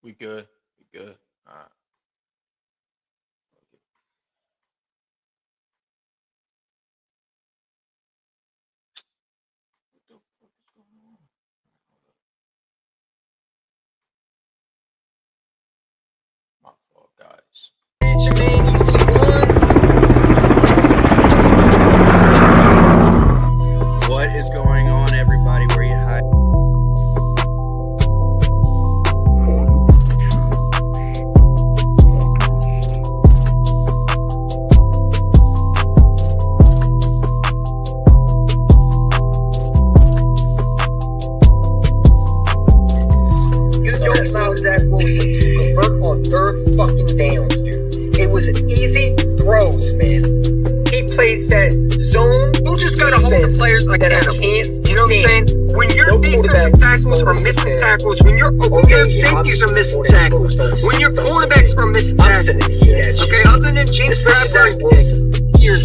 We good. We good. All right. What the fuck is going on? My fault, guys. What is going on, everybody? Where you hide? Zach Wilson to convert on third fucking downs, dude. It was easy throws, man. He plays that zone. You just gotta hold the players accountable. You know what I'm saying? When your defensive tackles are missing tackles, when your safeties are missing tackles, when your quarterbacks are missing tackles, okay, other than James Bradbury, you're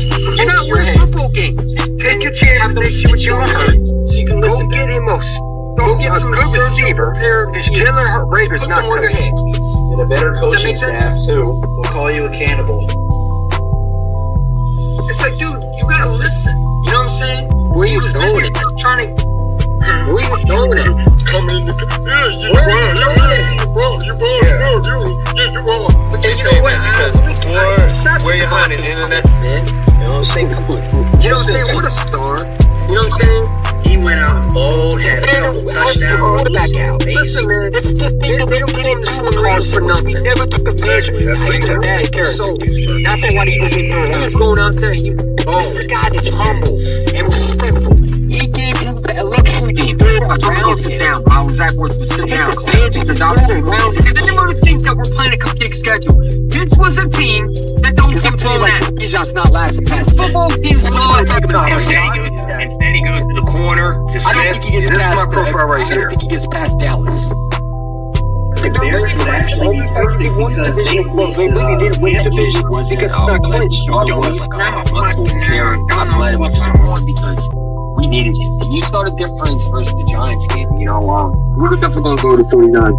not winning football games. Take your chance to make sure what you're hurt, so you can listen. Go get Amos. Go get some receiver. Because Jalen Rager's not good. And a better coaching staff, too. We'll call you a cannibal. It's like, dude, you gotta listen. You know what I'm saying? Where you going at? Trying to. Where you going at? Coming in the. Yeah, you wrong. You wrong. What you saying, man? Because before Whereyahidin internet, You know what I'm saying? Come on. You know what I'm saying? What a star. You know what I'm saying? He went out bold, had a couple touchdowns. Quarterback out. Listen, man. This is the thing that we didn't do in Carson. We never took advantage of it. He was a bad character. That's why he was in there. He was going out there. This is a guy that's humble and respectful. He gave you the luxury to build around him. Down. I was at work to sit down. Because I was around. Because anybody think that we're playing a cupcake schedule. This was a team that don't get blown out. This Bijan's not lasting past that. Football team's not taking it off. Instead, he goes to the corner to Smith. I don't think he gets past right I don't think he gets past Dallas. The Bears would actually be perfect because they really didn't win the division because it's not clinched. It was muscle tearing. I'm glad it wasn't one because we needed it. And you saw the difference versus the Giants game. You know, we're definitely going to go to 49.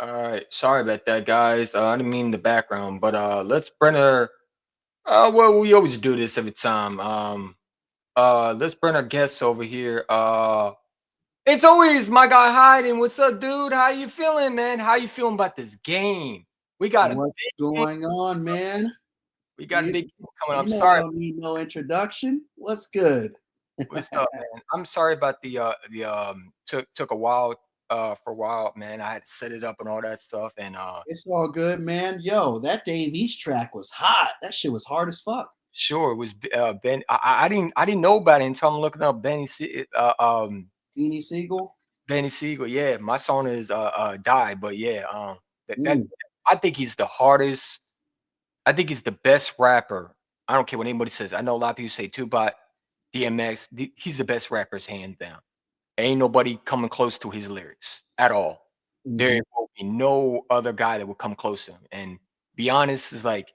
All right. Sorry about that, guys. I didn't mean the background, but let's bring her. Well, we always do this every time. Let's bring our guests over here. It's always my guy Hiding. What's up, dude? How you feeling, man? How you feeling about this game? We got what's going on, man? We got a big game coming up. You know, Sorry, I don't need no introduction. What's good? what's up, man? I'm sorry about the took a while for a while, man. I had to set it up and all that stuff, and It's all good, man. Yo, that Dave East track was hot. That shit was hard as fuck. sure it was Ben. I didn't know about it until I'm looking up Beanie Siegel. Benny Siegel. Yeah, my song is Die, but yeah, that Mm. I think he's the hardest. I think he's the best rapper. I don't care what anybody says. I know a lot of people say Tupac, DMX. He's the best rappers, hands down. Ain't nobody coming close to his lyrics at all. There will be no other guy that will come close to him. And be honest, is like,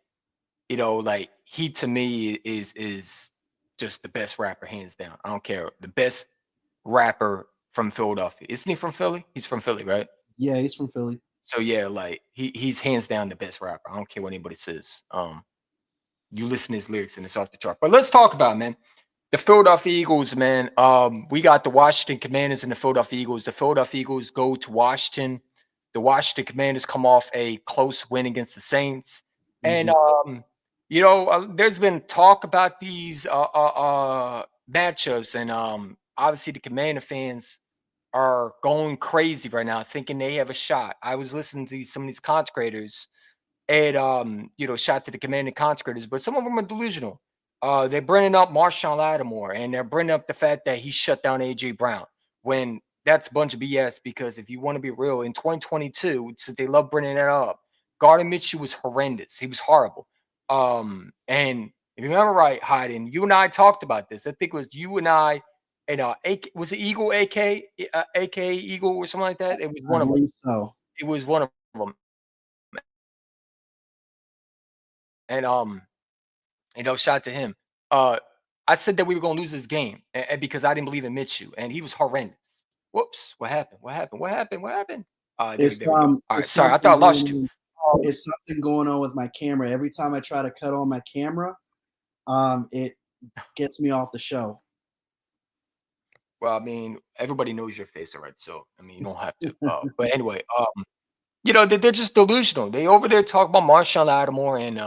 like he to me is just the best rapper, hands down. I don't care. The best rapper from Philadelphia. Isn't he from Philly? He's from Philly, right? Yeah, he's from Philly. So yeah, like he's hands down the best rapper. I don't care what anybody says. You listen to his lyrics and it's off the chart. But let's talk about it, man. The Philadelphia Eagles, man. We got the Washington Commanders and the Philadelphia Eagles. The Philadelphia Eagles go to Washington. The Washington Commanders come off a close win against the Saints. And there's been talk about these matchups, and obviously the Commander fans are going crazy right now, thinking they have a shot. I was listening to some of these content creators, and shout to the Commander content creators, but some of them are delusional. They're bringing up Marshawn Lattimore, and they're bringing up the fact that he shut down AJ Brown, when that's a bunch of BS. Because if you want to be real, in 2022, since they love bringing that up, Gardner Minshew was horrendous. He was horrible. And if you remember right, Hayden, you and I talked about this. I think it was you and I. And was it Eagle AK Eagle or something like that? It was one of them. So It was one of them. And shout out to him. I said that we were gonna lose this game because I didn't believe in Minshew, and he was horrendous. Whoops! What happened? What happened? What happened? What happened? There we go. All right, It's sorry, I something thought I lost going you. on. It's something going on with my camera. Every time I try to cut on my camera, it gets me off the show. Well, I mean, everybody knows your face already, so I mean, you don't have to. But anyway, they're just delusional. They over there talk about Marshawn Lattimore and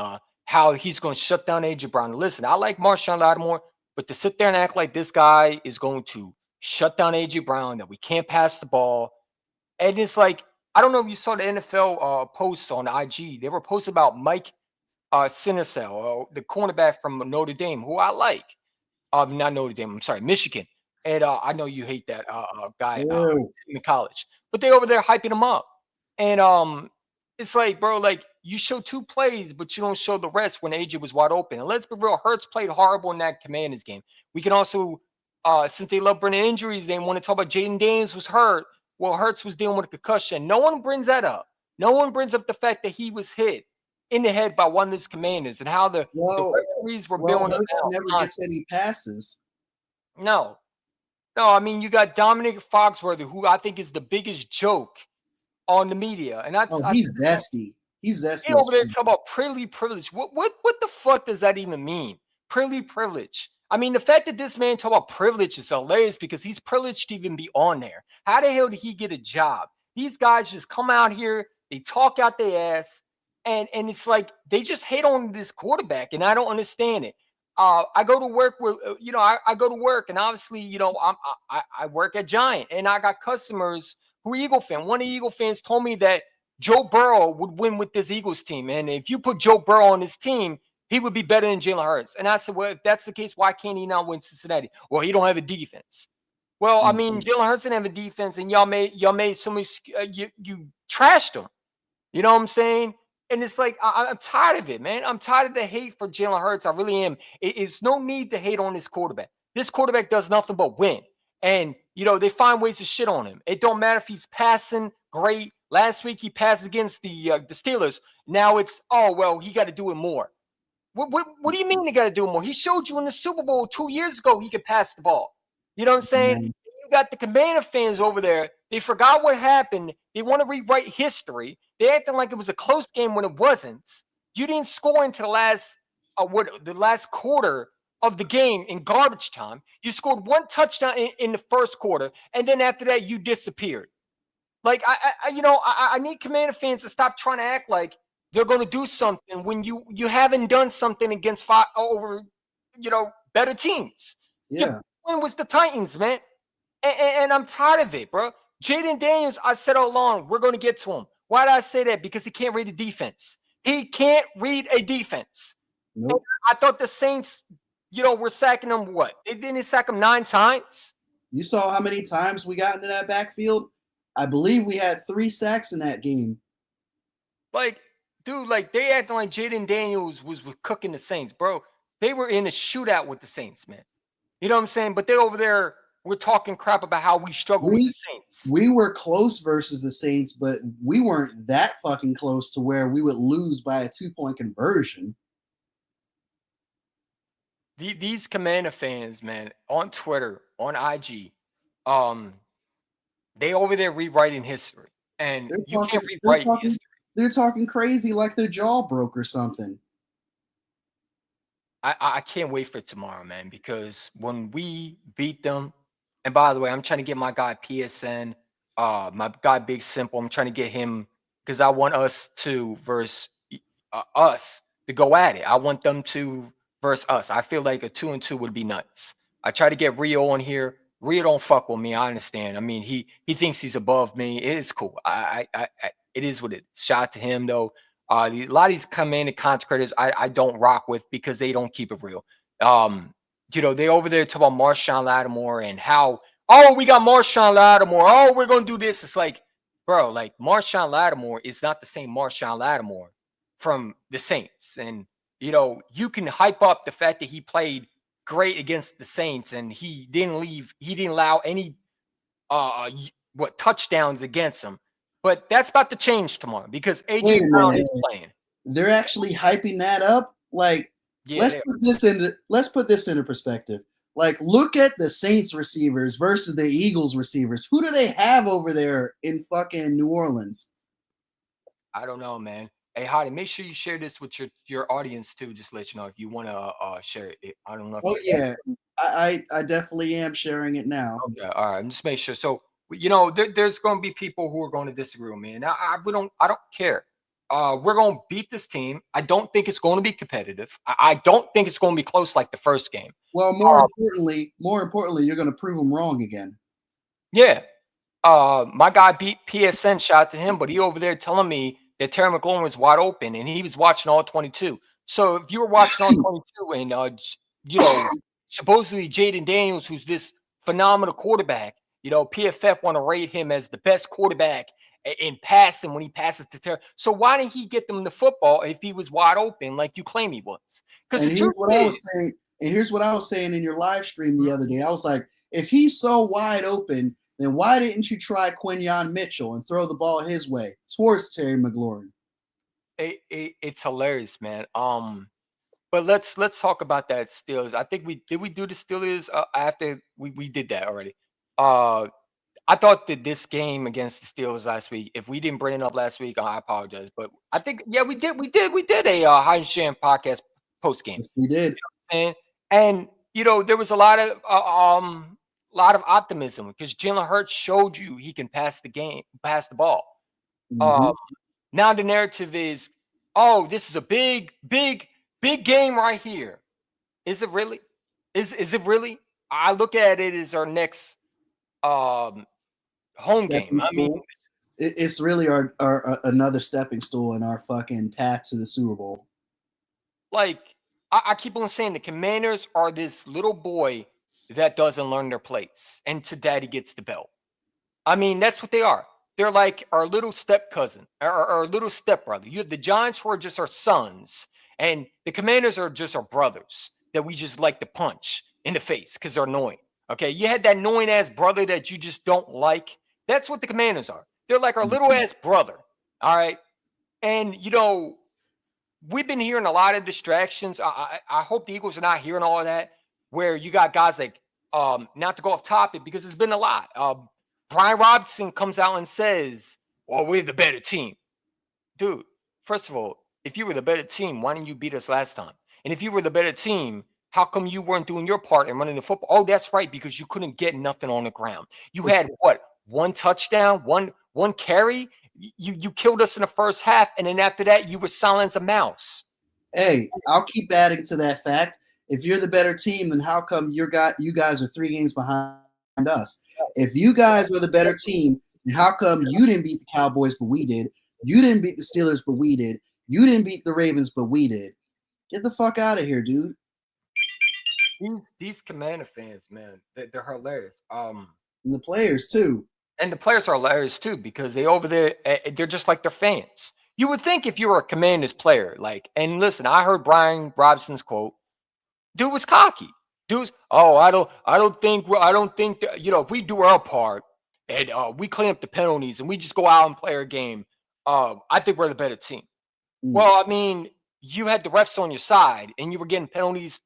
how he's going to shut down AJ Brown. Listen, I like Marshawn Lattimore, but to sit there and act like this guy is going to shut down AJ Brown, that we can't pass the ball, and it's like, I don't know if you saw the NFL posts on IG. They were posting about Mike Sinisel, the cornerback from Notre Dame, who I like. Not Notre Dame. I'm sorry, Michigan. And I know you hate that guy Ew. in college, but they over there hyping him up. And it's like, bro, like you show 2 plays, but you don't show the rest when AJ was wide open. And let's be real, Hurts played horrible in that Commanders game. We can also, since they love bringing injuries, they want to talk about Jaden Daniels was hurt. Well, Hurts was dealing with a concussion. No one brings that up. No one brings up the fact that he was hit in the head by one of his Commanders and how the referees were building Hurts up. never gets any passes. No, I mean, you got Dominic Foxworthy, who I think is the biggest joke on the media, and He's zesty. He's zesty. He over there talking about privilege. What the fuck does that even mean? Privilege. I mean, the fact that this man talk about privilege is hilarious because he's privileged to even be on there. How the hell did he get a job? These guys just come out here, they talk out their ass, and it's like they just hate on this quarterback, and I don't understand it. I go to work with, I go to work, and obviously, I work at Giant, and I got customers who are Eagle fan. One of the Eagle fans told me that Joe Burrow would win with this Eagles team, and if you put Joe Burrow on his team, he would be better than Jalen Hurts. And I said, well, if that's the case, why can't he not win Cincinnati? Well, he don't have a defense. Well, I mean, Jalen Hurts didn't have a defense, and y'all made so much. You trashed him. You know what I'm saying? And it's like, I'm tired of it, man. I'm tired of the hate for Jalen Hurts. I really am. It's no need to hate on this quarterback. This quarterback does nothing but win. And, they find ways to shit on him. It don't matter if he's passing great. Last week, he passed against the Steelers. Now it's, he got to do it more. What do you mean he got to do it more? He showed you in the Super Bowl 2 years ago he could pass the ball. You know what I'm saying? Mm-hmm. You got the Commander fans over there. They forgot what happened. They want to rewrite history. They acting like it was a close game when it wasn't. You didn't score into the last quarter of the game in garbage time. You scored 1 touchdown in the first quarter, and then after that, you disappeared. Like I need Commander fans to stop trying to act like they're going to do something when you haven't done something against better teams. Yeah. When was the Titans, man? And I'm tired of it, bro. Jaden Daniels, I said all along, we're going to get to him. Why did I say that? Because he can't read a defense. He can't read a defense. Nope. I thought the Saints, were sacking him what? They didn't sack him 9 times. You saw how many times we got into that backfield? I believe we had 3 sacks in that game. Like, dude, they acting like Jaden Daniels was cooking the Saints, bro. They were in a shootout with the Saints, man. You know what I'm saying? But they over there, we're talking crap about how we struggle with the Saints. We were close versus the Saints, but we weren't that fucking close to where we would lose by a 2-point conversion. These Commander fans, man, on Twitter, on IG, they over there rewriting history. And you can't rewrite history. They're talking crazy like their jaw broke or something. I can't wait for tomorrow, man, because when we beat them, and by the way, I'm trying to get my guy PSN, my guy Big Simple, I'm trying to get him because I want us to versus us to go at it. I want them to versus us. I feel like a 2-2 would be nuts. I try to get Rio on here. Rio don't fuck with me. I understand. I mean, he thinks he's above me. It is cool. It is what it is. Shout out to him though. A lot of these Commander consecrators I don't rock with because they don't keep it real. They over there talk about Marshawn Lattimore and how, we got Marshawn Lattimore. We're going to do this. It's like, bro, like Marshawn Lattimore is not the same Marshawn Lattimore from the Saints. And, you can hype up the fact that he played great against the Saints and he didn't allow any, touchdowns against him. But that's about to change tomorrow because AJ Brown is playing. They're actually hyping that up. Like, Yeah, let's put this into perspective. Like, look at the Saints receivers versus the Eagles receivers. Who do they have over there in fucking New Orleans? I don't know, man. Hey, Hottie, make sure you share this with your audience too. Just let you know if you want to share it. I don't know if Oh you yeah, I definitely am sharing it now. Okay, all right. Just make sure. So there's going to be people who are going to disagree with me, and I don't care. We're going to beat this team. I don't think it's going to be competitive. I don't think it's going to be close like the first game. Well, more importantly, you're going to prove them wrong again. Yeah. My guy beat PSN. Shout out to him, but he over there telling me that Terry McLaurin was wide open, and he was watching all 22. So if you were watching all 22, and supposedly Jaden Daniels, who's this phenomenal quarterback, PFF want to rate him as the best quarterback in passing when he passes to Terry. So why didn't he get them the football if he was wide open like you claim he was? Because And here's what I was saying. And here's what I was saying in your live stream the other day. I was like, if he's so wide open, then why didn't you try Quinyon Mitchell and throw the ball his way towards Terry McLaurin? It's hilarious, man. But let's talk about that Steelers. I think we do the Steelers after we did that already. I thought that this game against the Steelers last week, if we didn't bring it up last week, I apologize. But I think we did a High and Sham podcast post game. Yes, we did. And there was a lot of optimism because Jalen Hurts showed you he can pass the ball. Mhm. Now the narrative is, oh, this is a big game right here. Is it really? Is it really? I look at it as our next home game. I mean, it's really our another stepping stool in our fucking path to the Super Bowl. Like I keep on saying, the Commanders are this little boy that doesn't learn their place, and to daddy gets the belt. I mean, that's what they are. They're like our little step cousin, our little step brother. You have the Giants who are just our sons, and the Commanders are just our brothers that we just like to punch in the face because they're annoying. Okay, you had that annoying ass brother that you just don't like. That's what the Commanders are. They're like our little ass brother. All right, and we've been hearing a lot of distractions. I hope the Eagles are not hearing all of that. Where you got guys like, not to go off topic because it's been a lot. Brian Robinson comes out and says, well, we're the better team. Dude, first of all, if you were the better team, why didn't you beat us last time? And if you were the better team, how come you weren't doing your part in running the football? Oh, that's right, because you couldn't get nothing on the ground. You had what? One touchdown, one carry? You killed us in the first half, and then after that, you were silent as a mouse. Hey, I'll keep adding to that fact. If you're the better team, then how come you guys are 3 games behind us? If you guys were the better team, then how come you didn't beat the Cowboys, but we did? You didn't beat the Steelers, but we did. You didn't beat the Ravens, but we did. Get the fuck out of here, dude. These Commander fans, man, they're hilarious. And the players too. And the players are hilarious too because they over there, they're just like their fans. You would think if you were a Commanders player, and listen, I heard Brian Robson's quote. Dude was cocky. Dude's, I don't think that, if we do our part and we clean up the penalties and we just go out and play our game, I think we're the better team. Well, I mean, you had the refs on your side and you were getting penalties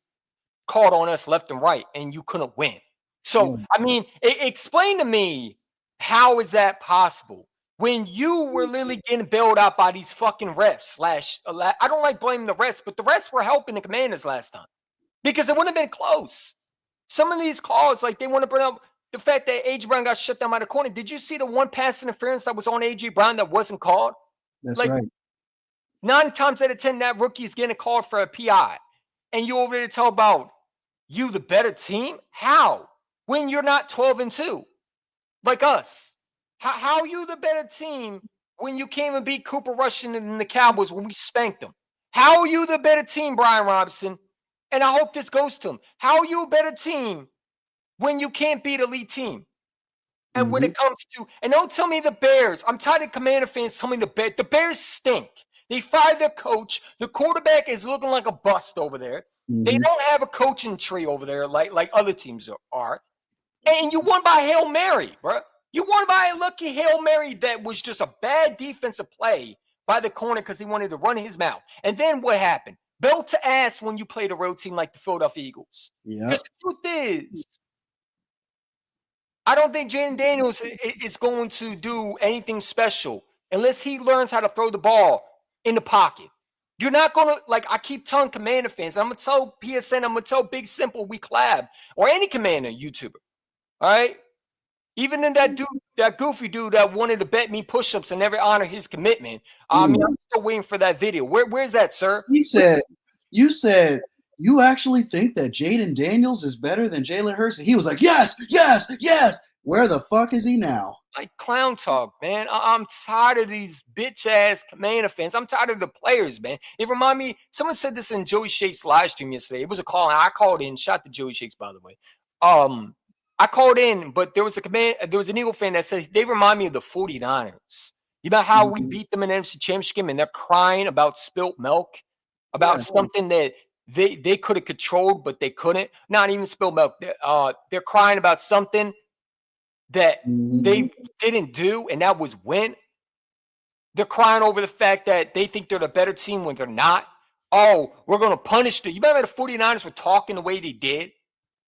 called on us left and right and you couldn't win. So, I mean, explain to me, how is that possible? When you were literally getting bailed out by these fucking refs I don't like blaming the refs, but the refs were helping the Commanders last time. Because it wouldn't have been close. Some of these calls, they want to bring up the fact that A.J. Brown got shut down by the corner. Did you see the one pass interference that was on A.J. Brown that wasn't called? That's right. 9 times out of 10, that rookie is getting called for a PI. And you over there to talk about you the better team? How? When you're not 12-2, like us. How are you the better team when you came and beat Cooper Rush and the Cowboys when we spanked them? How are you the better team, Brian Robinson? And I hope this goes to him. How are you a better team when you can't beat elite team? And when it comes to, and don't tell me the Bears. I'm tired of Commander fans telling me the Bears stink. They fired their coach. The quarterback is looking like a bust over there. They don't have a coaching tree over there like other teams are. And you won by Hail Mary, bro. You won by a lucky Hail Mary that was just a bad defensive play by the corner because he wanted to run his mouth. And then what happened? belt to ass when you play the road team like the Philadelphia Eagles. Yep. Because the truth is, I don't think Jaden Daniels is going to do anything special unless he learns how to throw the ball in the pocket. You're not going to, like, I keep telling Commander fans, I'm going to tell PSN, I'm going to tell Big Simple we collab, or any Commander YouTuber, all right? Even in that dude, that goofy dude that wanted to bet me push-ups and never honor his commitment. I mean, I'm still waiting for that video. Where's that, sir? He said, you said, you actually think that Jaden Daniels is better than Jalen Hurts? And he was like, yes, yes, yes. Where the fuck is he now? Like clown talk, man. I'm tired of these bitch-ass Commander fans. I'm tired of the players, man. It remind me, someone said this in Joey Shake's live stream yesterday. It was a call, and I called in. Shout out to Joey Shakes, by the way. I called in, but there was an Eagle fan that said they remind me of the 49ers. You know how we beat them in the NFC Championship game and they're crying about spilt milk, about something that they could have controlled, but they couldn't. Not even spilled milk. They're crying about something that they didn't do, and that was win. They're crying over the fact that they think they're the better team when they're not. Oh, we're going to punish them. You remember the 49ers were talking the way they did?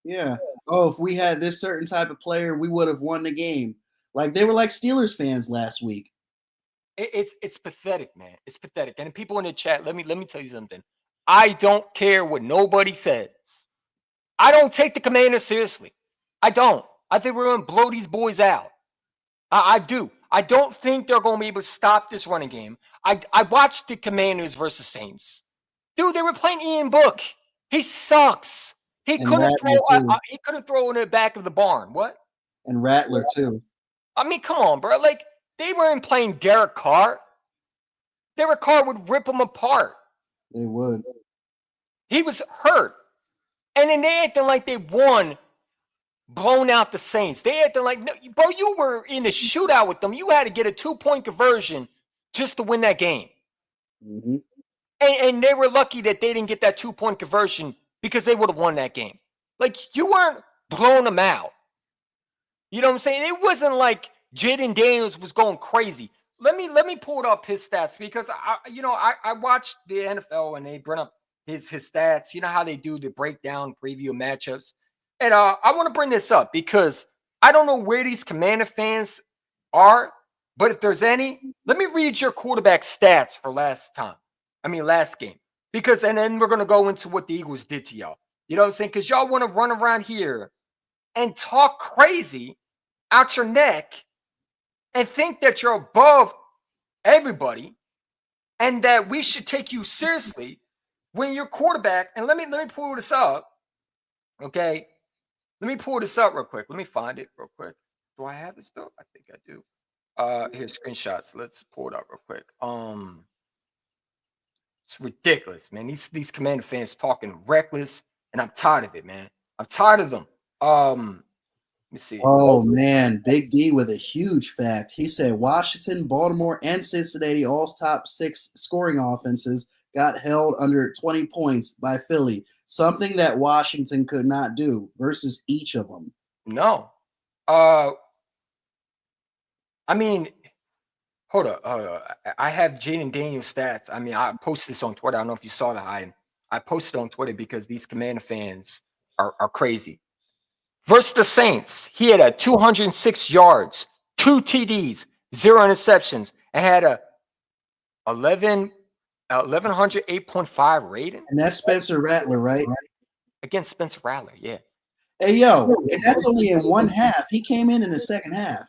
Yeah. Oh, if we had this certain type of player, we would have won the game. Like they were like Steelers fans last week. It's pathetic, man. It's pathetic. And people in the chat, let me tell you something. I don't care what nobody says. I don't take the Commanders seriously. I don't. I think we're going to blow these boys out. I do. I don't think they're going to be able to stop this running game. I watched the Commanders versus Saints. Dude, they were playing Ian Book. He sucks. He couldn't throw in the back of the barn. What? And Rattler too. I mean, come on, bro. Like, they weren't playing Derek Carr. Derek Carr would rip them apart. They would. He was hurt. And then they acting like they won, blown out the Saints. They acting like, no, bro, you were in a shootout with them. You had to get a 2-point conversion just to win that game. And they were lucky that they didn't get that 2-point conversion because they would have won that game. Like, you weren't blowing them out. You know what I'm saying? It wasn't like Jaden Daniels was going crazy. Let me pull up his stats because I watched the NFL and they bring up his stats. You know how they do the breakdown preview matchups. And I want to bring this up because I don't know where these Commander fans are, but if there's any, let me read your quarterback stats for last game. Because, and then we're going to go into what the Eagles did to y'all. You know what I'm saying? Because y'all want to run around here and talk crazy out your neck and think that you're above everybody and that we should take you seriously when you're quarterback. And let me pull this up. Okay. Let me pull this up real quick. Let me find it real quick. Do I have it still? I think I do. Here's screenshots. Let's pull it up real quick. It's ridiculous, man. These Commander fans talking reckless, and I'm tired of it, man. I'm tired of them. Let me see. Oh man, Big D with a huge fact. He said Washington, Baltimore, and Cincinnati, all top 6 scoring offenses, got held under 20 points by Philly. Something that Washington could not do versus each of them. No. I mean, hold up. I have Jaden Daniels stats. I mean, I posted this on Twitter. I don't know if you saw that. I posted on Twitter because these Commander fans are crazy. Versus the Saints, he had a 206 yards, 2 TDs, 0 interceptions, and had a 1108.5 rating. And that's Spencer Rattler, right? Against Spencer Rattler, yeah. Hey, yo, and that's only in one half. He came in the second half.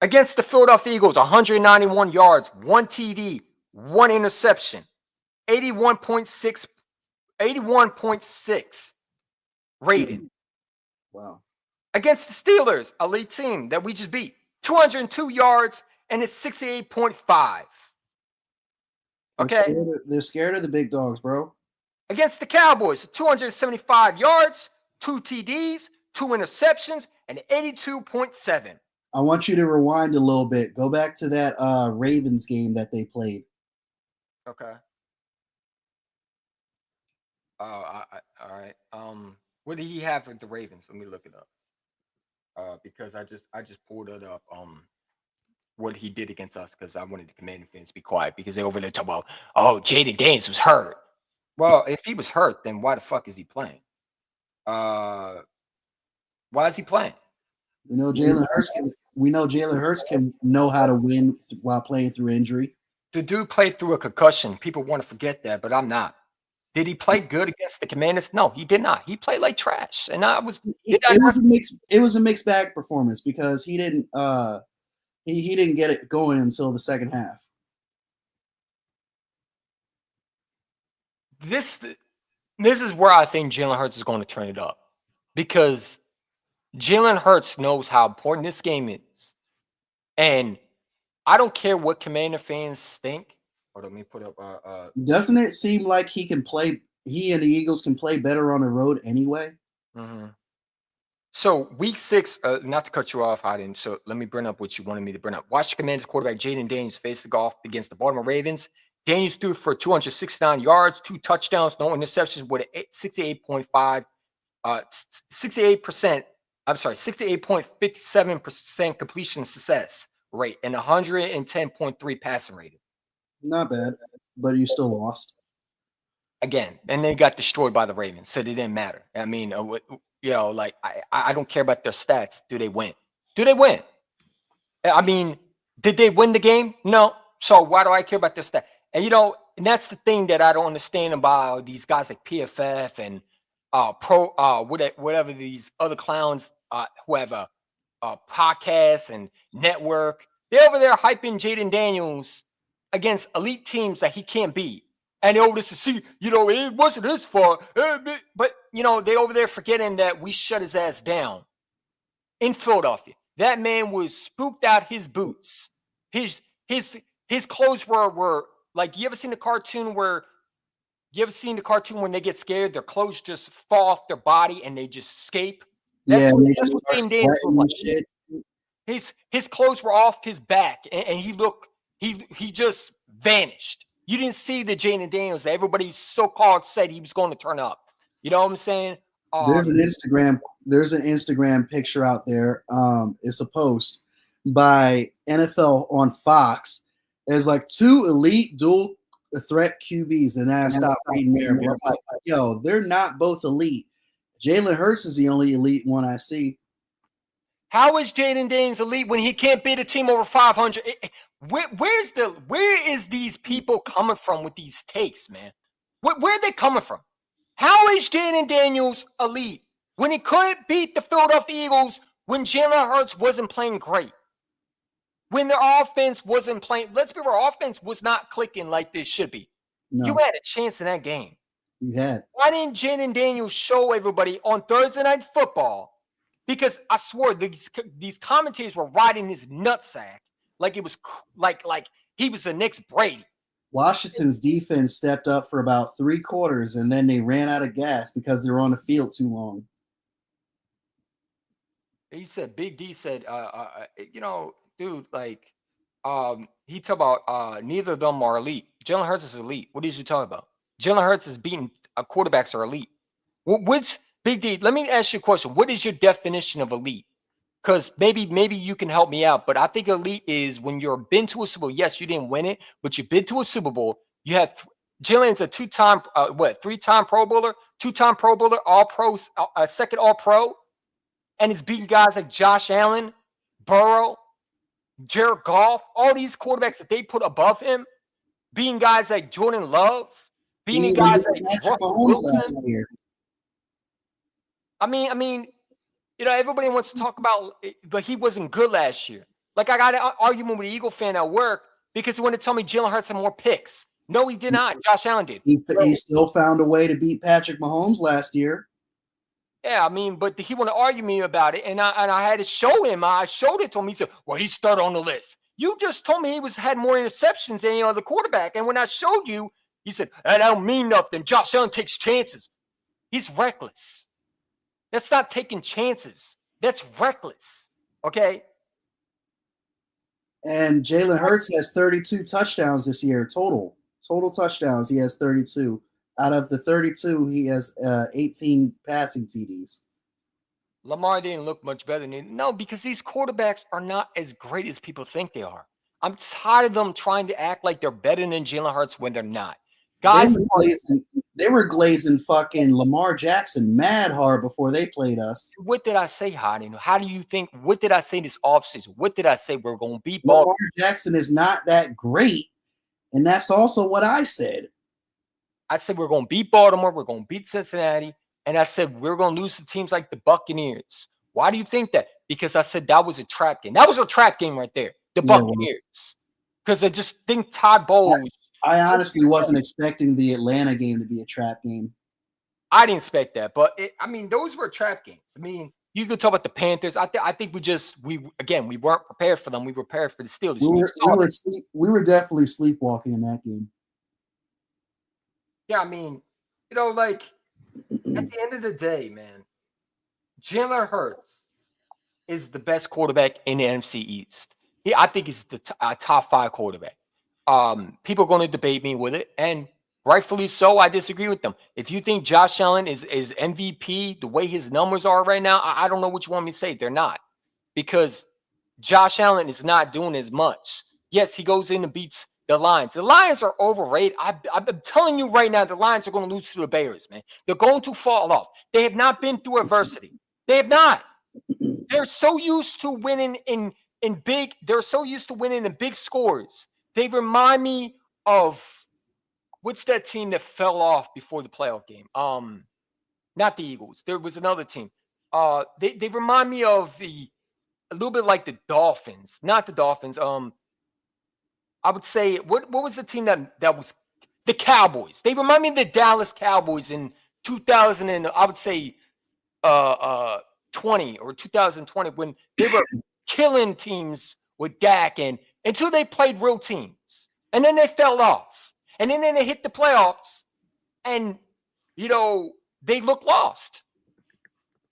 Against the Philadelphia Eagles, 191 yards, 1 TD, 1 interception, 81.6 rating. Wow. Against the Steelers, elite team that we just beat, 202 yards and it's 68.5. Okay. They're scared of the big dogs, bro. Against the Cowboys, 275 yards, 2 TDs, 2 interceptions, and 82.7. I want you to rewind a little bit. Go back to that Ravens game that they played. Okay. All right. What did he have with the Ravens? Let me look it up. Because I just pulled it up what he did against us because I wanted the Commander fans to be quiet because they over there talking about, oh, Jaden Daniels was hurt. Well, if he was hurt, then why the fuck is he playing? Why is he playing? We know Jalen Hurts can know how to win while playing through injury. The dude played through a concussion. People want to forget that, but I'm not. Did he play good against the Commanders? No, he did not. He played like trash, and I was. It was a mixed bag performance because he didn't he didn't get it going until the second half. This is where I think Jalen Hurts is going to turn it up because Jalen Hurts knows how important this game is, and I don't care what Commander fans think. Or let me put up. Doesn't it seem like he can play? He and the Eagles can play better on the road anyway. Mm-hmm. So week 6, not to cut you off, Hayden. So let me bring up what you wanted me to bring up. Watch the Commanders quarterback Jaden Daniels face the golf against the Baltimore Ravens. Daniels threw for 269 yards, 2 touchdowns, no interceptions with a 68.5, 68%. I'm sorry, 68.57% completion success rate and 110.3 passing rating. Not bad, but you still lost. Again, and they got destroyed by the Ravens, so it didn't matter. I mean, like I don't care about their stats. Do they win? Do they win? I mean, did they win the game? No. So why do I care about their stats? And and that's the thing that I don't understand about these guys like PFF and whatever these other clowns who have a podcast and network. They're over there hyping Jaden Daniels against elite teams that he can't beat. And they over there to see, it wasn't his fault. But, they over there forgetting that we shut his ass down in Philadelphia. That man was spooked out his boots. His clothes were like, you ever seen the cartoon when they get scared, their clothes just fall off their body and they just escape? That's what Jaden Daniels looked like. His clothes were off his back and he just vanished. You didn't see the Jaden Daniels that everybody so-called said he was going to turn up. You know what I'm saying? There's an Instagram picture out there. It's a post by NFL on Fox. There's like 2 elite dual threat QBs, and I stopped reading there. But I'm like, yo, they're not both elite. Jalen Hurts is the only elite one I see. How is Jaden Daniels elite when he can't beat a team over 500? Where is these people coming from with these takes, man? Where are they coming from? How is Jaden Daniels elite when he couldn't beat the Philadelphia Eagles when Jalen Hurts wasn't playing great? When their offense wasn't playing, let's be real, our offense was not clicking like this should be. No. You had a chance in that game. You had. Why didn't Jaden Daniels show everybody on Thursday Night Football? Because I swear these commentators were riding his nutsack like it was like he was the next Brady. Washington's defense stepped up for about 3 quarters, and then they ran out of gas because they were on the field too long. He said, Big D said, dude, like, he talked about neither of them are elite. Jalen Hurts is elite. What did you talk about? Jalen Hurts is beating quarterbacks are elite. Which Big D? Let me ask you a question. What is your definition of elite? Because maybe you can help me out. But I think elite is when you've been to a Super Bowl. Yes, you didn't win it, but you've been to a Super Bowl. You have Jalen's a 2-time, 3-time Pro Bowler, 2-time Pro Bowler, All Pro, second All Pro, and he's beating guys like Josh Allen, Burrow, Jared Goff, all these quarterbacks that they put above him, beating guys like Jordan Love, beating guys like Russell Wilson. I mean, everybody wants to talk about, but he wasn't good last year. Like, I got an argument with an Eagle fan at work because he wanted to tell me Jalen Hurts had more picks. No, he did not. Josh Allen did. He still found a way to beat Patrick Mahomes last year. Yeah, I mean, but he want to argue me about it, and I had to show him. I showed it to him. He said, "Well, he's third on the list." You just told me he had more interceptions than any other quarterback, and when I showed you, he said, "That don't mean nothing. Josh Allen takes chances. He's reckless. That's not taking chances. That's reckless." Okay. And Jalen Hurts has 32 touchdowns this year total. Total touchdowns. He has 32. Out of the 32, he has 18 passing TDs. Lamar didn't look much better than no, because these quarterbacks are not as great as people think they are. I'm tired of them trying to act like they're better than Jalen Hurts when they're not. Guys, they were glazing fucking Lamar Jackson mad hard before they played us. what did I say, Hiding? How do you think? What did I say this offseason? What did I say? We're going to beat Lamar Baltimore. Jackson is not that great, and that's also what I said. I said we're going to beat Baltimore. We're going to beat Cincinnati. And I said we're going to lose to teams like the Buccaneers. Why do you think that? Because I said that was a trap game. That was a trap game right there. The Buccaneers. Because I just think Todd Bowles. I honestly wasn't expecting the Atlanta game to be a trap game. I didn't expect that. But, I mean, those were trap games. I mean, you could talk about the Panthers. I think we weren't prepared for them. We were prepared for the Steelers. We were definitely sleepwalking in that game. Yeah, I mean, like, at the end of the day, man, Jalen Hurts is the best quarterback in the NFC East. I think he's the top 5 quarterback. People are going to debate me with it, and rightfully so. I disagree with them. If you think Josh Allen is MVP, the way his numbers are right now, I don't know what you want me to say. They're not, because Josh Allen is not doing as much. Yes, he goes in and beats the Lions. The Lions are overrated. I'm telling you right now, the Lions are going to lose to the Bears, man. They're going to fall off. They have not been through adversity. They have not. They're so used to winning in big. They're so used to winning in big scores. They remind me of what's that team that fell off before the playoff game? Not the Eagles. There was another team. They remind me of a little bit like the Dolphins. Not the Dolphins. I would say what was the team that was the Cowboys? They remind me of the Dallas Cowboys in 2000 and I would say 20 or 2020 when they were killing teams with Dak and until they played real teams. And then they fell off. And then they hit the playoffs and they look lost.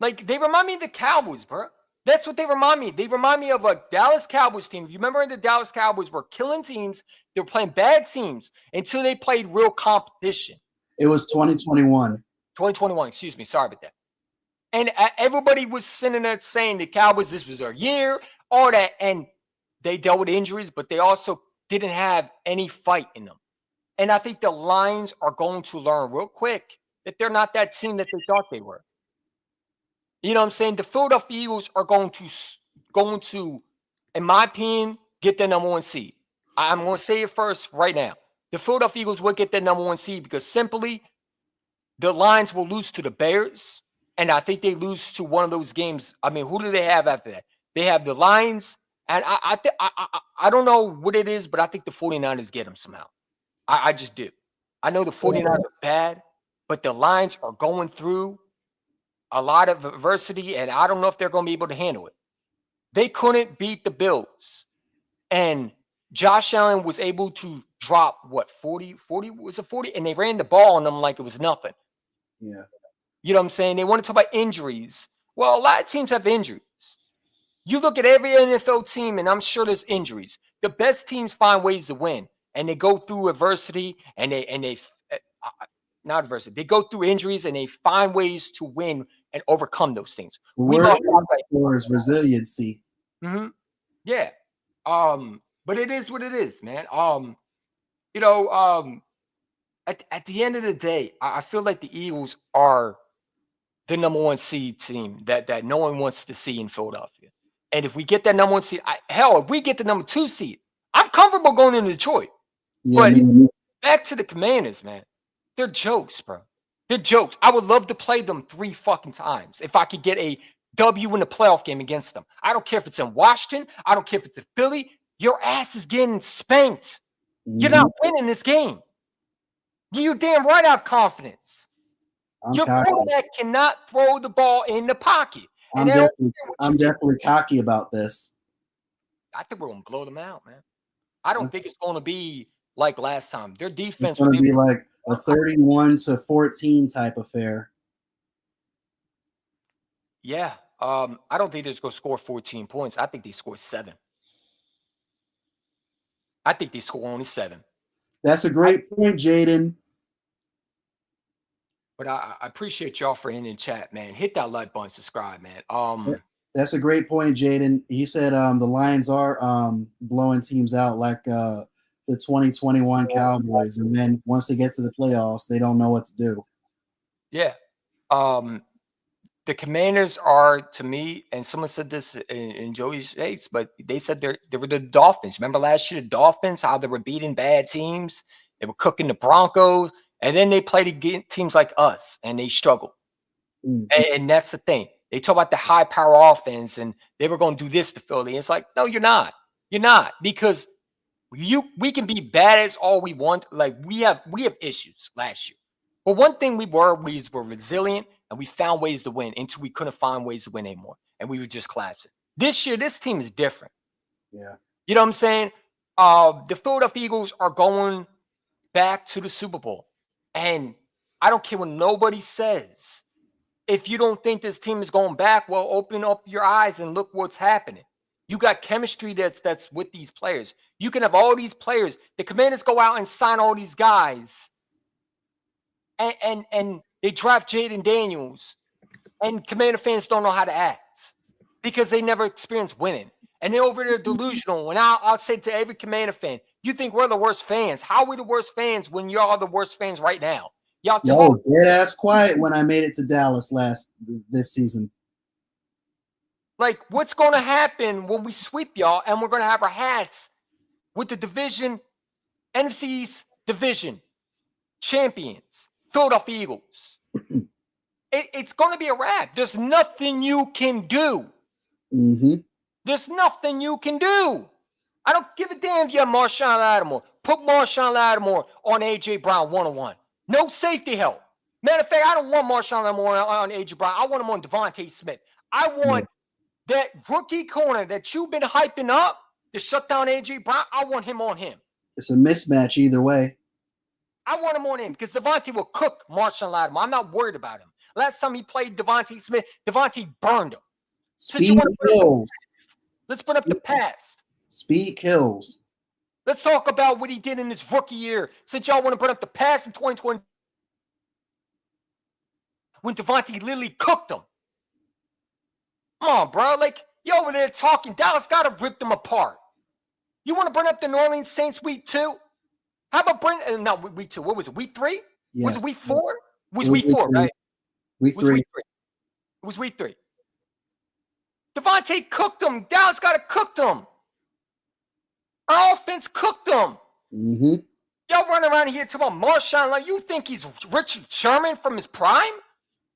Like they remind me of the Cowboys, bro. That's what they remind me. They remind me of a Dallas Cowboys team. If you remember, the Dallas Cowboys were killing teams. They were playing bad teams until they played real competition. It was 2021. 2021, excuse me. Sorry about that. And everybody was sitting there saying the Cowboys, this was their year, all that. And they dealt with injuries, but they also didn't have any fight in them. And I think the Lions are going to learn real quick that they're not that team that they thought they were. You know what I'm saying? The Philadelphia Eagles are going to, in my opinion, get the number 1 seed. I'm going to say it first right now. The Philadelphia Eagles will get the number 1 seed because simply the Lions will lose to the Bears, and I think they lose to one of those games. I mean, who do they have after that? They have the Lions, and I don't know what it is, but I think the 49ers get them somehow. I just do. I know the 49ers are bad, but the Lions are going through a lot of adversity, and I don't know if they're going to be able to handle it. They couldn't beat the Bills, and Josh Allen was able to drop, 40 was it 40? And they ran the ball on them like it was nothing. Yeah. You know what I'm saying? They want to talk about injuries. Well, a lot of teams have injuries. You look at every NFL team, and I'm sure there's injuries. The best teams find ways to win, and they go through adversity, and they not adversity. They go through injuries, and they find ways to win and overcome those things. We lost for is resiliency. Mm-hmm. Yeah. But it is what it is, man. At the end of the day, I feel like the Eagles are the number 1 seed team that no one wants to see in Philadelphia. And if we get that number 1 seed, if we get the number 2 seed, I'm comfortable going into Detroit. Yeah, but back to the Commanders, man. They're jokes, bro. They're jokes. I would love to play them 3 fucking times if I could get a W in the playoff game against them. I don't care if it's in Washington. I don't care if it's in Philly. Your ass is getting spanked. You're not winning this game. You damn right I have confidence. Your quarterback cannot throw the ball in the pocket. I'm definitely cocky about this. I think we're going to blow them out, man. I don't think it's going to be like last time. Their defense is going to be like a 31-14 type affair. Yeah. I don't think they're going to score 14 points. I think they score 7. I think they score only 7. That's a great point, Jaden. But I appreciate y'all for in the chat, man. Hit that like button, subscribe, man. That's a great point, Jaden. He said the Lions are blowing teams out like the 2021 Cowboys, and then once they get to the playoffs, they don't know what to do. Yeah. The Commanders are, to me, and someone said this in Joey's face, but they said they were the Dolphins. Remember last year, the Dolphins, how they were beating bad teams? They were cooking the Broncos, and then they played against teams like us, and they struggled. And that's the thing. They talk about the high-power offense, and they were going to do this to Philly. It's like, no, you're not. You're not, because we can be bad as all we want. Like, we have issues last year. But one thing we were resilient, and we found ways to win until we couldn't find ways to win anymore, and we were just collapsing. This year, this team is different. Yeah. You know what I'm saying? The Philadelphia Eagles are going back to the Super Bowl, and I don't care what nobody says. If you don't think this team is going back, well, open up your eyes and look what's happening. You got chemistry that's with these players. You can have all these players. The Commanders go out and sign all these guys, and they draft Jaden Daniels, and Commander fans don't know how to act because they never experienced winning. And they're over there delusional. And I'll say to every Commander fan, you think we're the worst fans. How are we the worst fans when y'all are the worst fans right now? Y'all was dead ass quiet when I made it to Dallas this season. Like, what's going to happen when we sweep y'all and we're going to have our hats with the division, NFC's division champions, Philadelphia Eagles? It's going to be a wrap. There's nothing you can do. There's nothing you can do. I don't give a damn if you have Marshawn Lattimore. Put Marshawn Lattimore on A.J. Brown 1-on-1. No safety help. Matter of fact, I don't want Marshawn Lattimore on A.J. Brown. I want him on Devontae Smith. I want that rookie corner that you've been hyping up to shut down A.J. Brown. I want him on him. It's a mismatch either way. I want him on him because Devontae will cook Marshawn Lattimore. I'm not worried about him. Last time he played Devontae Smith, Devontae burned him. Speed kills. Let's put up the past. Speed kills. Let's talk about what he did in his rookie year. Since y'all want to put up the past in 2020, when Devontae literally cooked him. Come on, bro. Like, you over there talking. Dallas got to rip them apart. You want to bring up the New Orleans Saints week 2? How about week 2? What was it? Week 3? Yes. Was it week 4? It was week 4, right? Week 3. It was week 3. Devontae cooked them. Dallas got to cook them. Our offense cooked them. Y'all running around here talking about Marshawn. Like, you think he's Richard Sherman from his prime?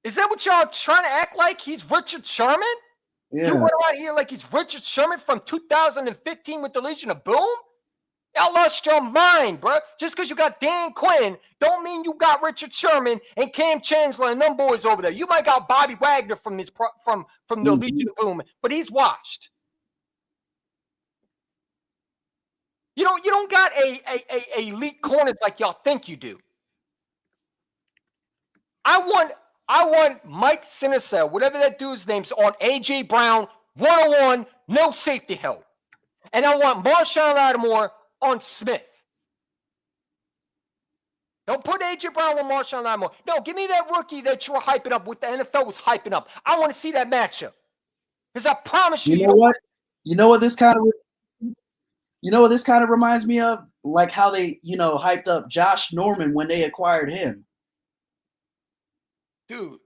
Is that what y'all trying to act like? He's Richard Sherman? Yeah. You run around here like he's Richard Sherman from 2015 with the Legion of Boom? Y'all lost your mind, bro. Just because you got Dan Quinn don't mean you got Richard Sherman and Cam Chancellor and them boys over there. You might got Bobby Wagner from the Legion of Boom, but he's washed. You don't got a elite corners like y'all think you do. I want Mike Sinisell, whatever that dude's name's, on A.J. Brown 1-on-1, no safety help. And I want Marshawn Lattimore on Smith. Don't put A.J. Brown on Marshawn Lattimore. No, give me that rookie that you were hyping up, what the NFL was hyping up. I want to see that matchup. Because I promise you. You know what this kind of reminds me of? Like how they, hyped up Josh Norman when they acquired him. Dude,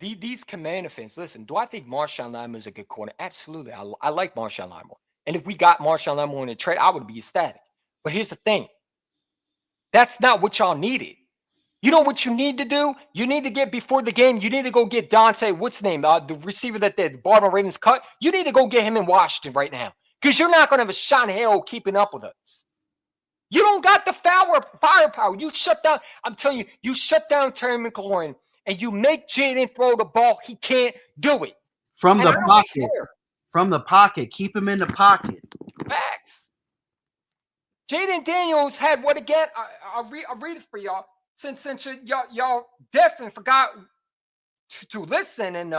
these Commander fans, listen, do I think Marshawn Lattimore is a good corner? Absolutely. I like Marshawn Lattimore. And if we got Marshawn Lattimore in a trade, I would be ecstatic. But here's the thing. That's not what y'all needed. You know what you need to do? You need to get before the game. You need to go get Dante, what's his name? The receiver that the Baltimore Ravens cut. You need to go get him in Washington right now. Because you're not going to have a shot in hell keeping up with us. You don't got the firepower. You shut down, I'm telling you, you shut down Terry McLaurin and you make Jaden throw the ball. He can't do it. From the pocket. From the pocket. Keep him in the pocket. Facts. Jaden Daniels had what again? I'll read it for y'all. Since y'all definitely forgot to listen, and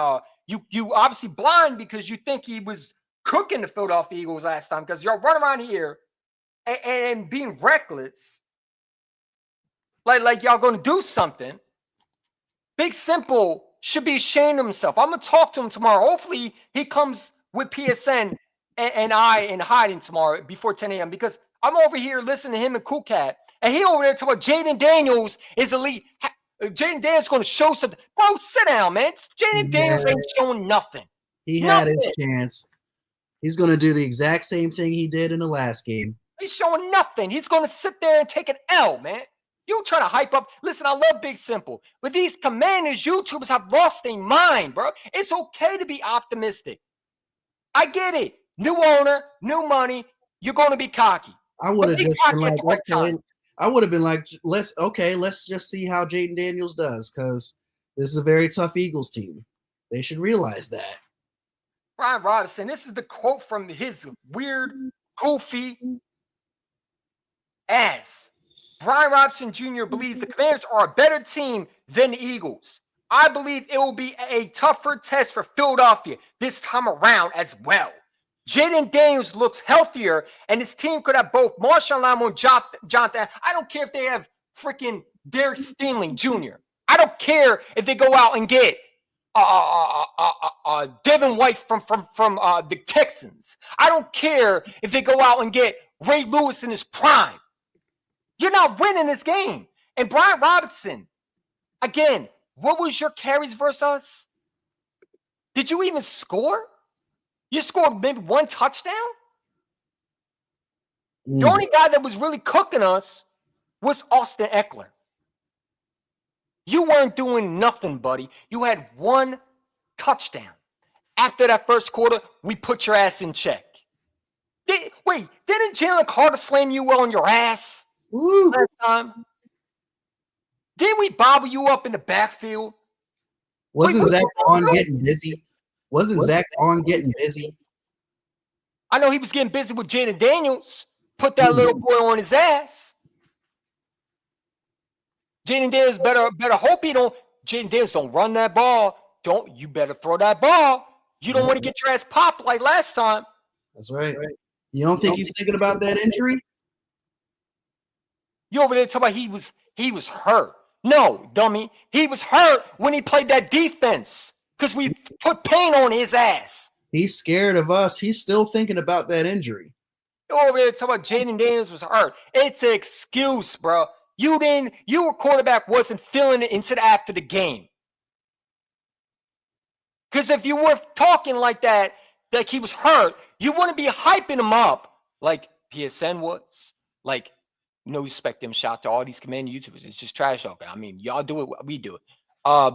you obviously blind because you think he was cooking the Philadelphia Eagles last time because y'all run around here and being reckless, like y'all gonna do something. Big Simple should be ashamed of himself. I'm gonna talk to him tomorrow. Hopefully, he comes with PSN and I in hiding tomorrow before 10 a.m. because I'm over here listening to him and Cool Cat, and he over there talking about Jaden Daniels is elite. Jaden Daniels going to show something. Bro, sit down, man. Jaden Daniels ain't showing nothing. He had his chance. He's going to do the exact same thing he did in the last game. He's showing nothing. He's going to sit there and take an L, man. You trying to hype up. Listen, I love Big Simple, but these Commanders YouTubers have lost their mind, bro. It's okay to be optimistic. I get it. New owner, new money. You're going to be cocky. I would have just been like, okay. I would have been like, let's just see how Jaden Daniels does, because this is a very tough Eagles team. They should realize that. Brian Robinson, this is the quote from his weird, goofy ass. Brian Robinson Jr. believes the Commanders are a better team than the Eagles. I believe it will be a tougher test for Philadelphia this time around as well. Jaden Daniels looks healthier, and his team could have both Marshawn Lamont and Jonathan. I don't care if they have freaking Derek Stingley Jr. I don't care if they go out and get Devin White from the Texans. I don't care if they go out and get Ray Lewis in his prime. You're not winning this game. And Brian Robinson, again, what was your carries versus us? Did you even score? You scored maybe one touchdown? The only guy that was really cooking us was Austin Eckler. You weren't doing nothing, buddy. You had one touchdown. After that first quarter, we put your ass in check. Didn't Jalen Carter slam you on your ass last time? Didn't we bobble you up in the backfield? Wasn't Zach Vaughn getting busy? Zach Vaughn getting busy? I know he was getting busy with Jaden Daniels. Put that little boy on his ass. Jaden Daniels better hope he don't. Jaden Daniels don't run that ball. You better throw that ball. You don't want to get your ass popped like last time. That's right. You don't think he's thinking about that injury? You over there talking about he was hurt. No, dummy. He was hurt when he played that defense because we put paint on his ass. He's scared of us. He's still thinking about that injury. You over there talking about Jaden Daniels was hurt. It's an excuse, bro. Your quarterback wasn't feeling it until after the game. Because if you were talking like that, like he was hurt, you wouldn't be hyping him up like PSN was. Like, no respect them. Shout out to all these Commander YouTubers. It's just trash talking. I mean, y'all do it, we do it.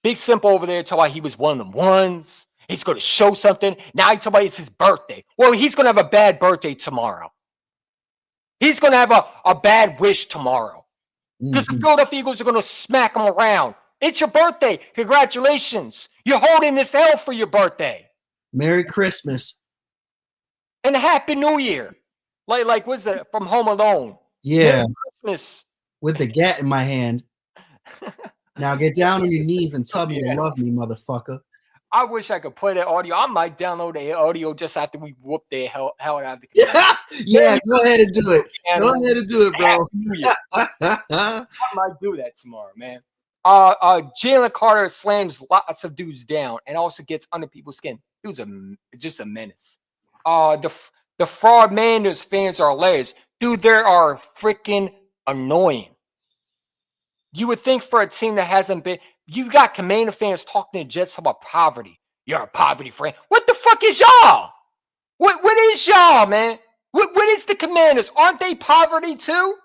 Big Simple over there talking about he was one of them ones. He's going to show something. Now he's talking about it's his birthday. Well, he's going to have a bad birthday tomorrow. He's going to have a bad wish tomorrow. Because the Philadelphia Eagles are going to smack him around. It's your birthday. Congratulations. You're holding this L for your birthday. Merry Christmas. And a Happy New Year. Like what's it from Home Alone? Yeah. Merry Christmas. With the gat in my hand. Now get down on your knees and tell me you love me, motherfucker. I wish I could play that audio. I might download the audio just after we whoop their hell out of the computer. Yeah, go ahead and do it. Go ahead and do it, bro. I might do that tomorrow, man. Jalen Carter slams lots of dudes down and also gets under people's skin. Dude's just a menace. The Fraud Manders fans are hilarious. Dude, they are freaking annoying. You would think for a team that hasn't been, you got Commander fans talking to Jets about poverty. You're a poverty friend. What the fuck is y'all? What is y'all, man? What is the Commanders? Aren't they poverty too?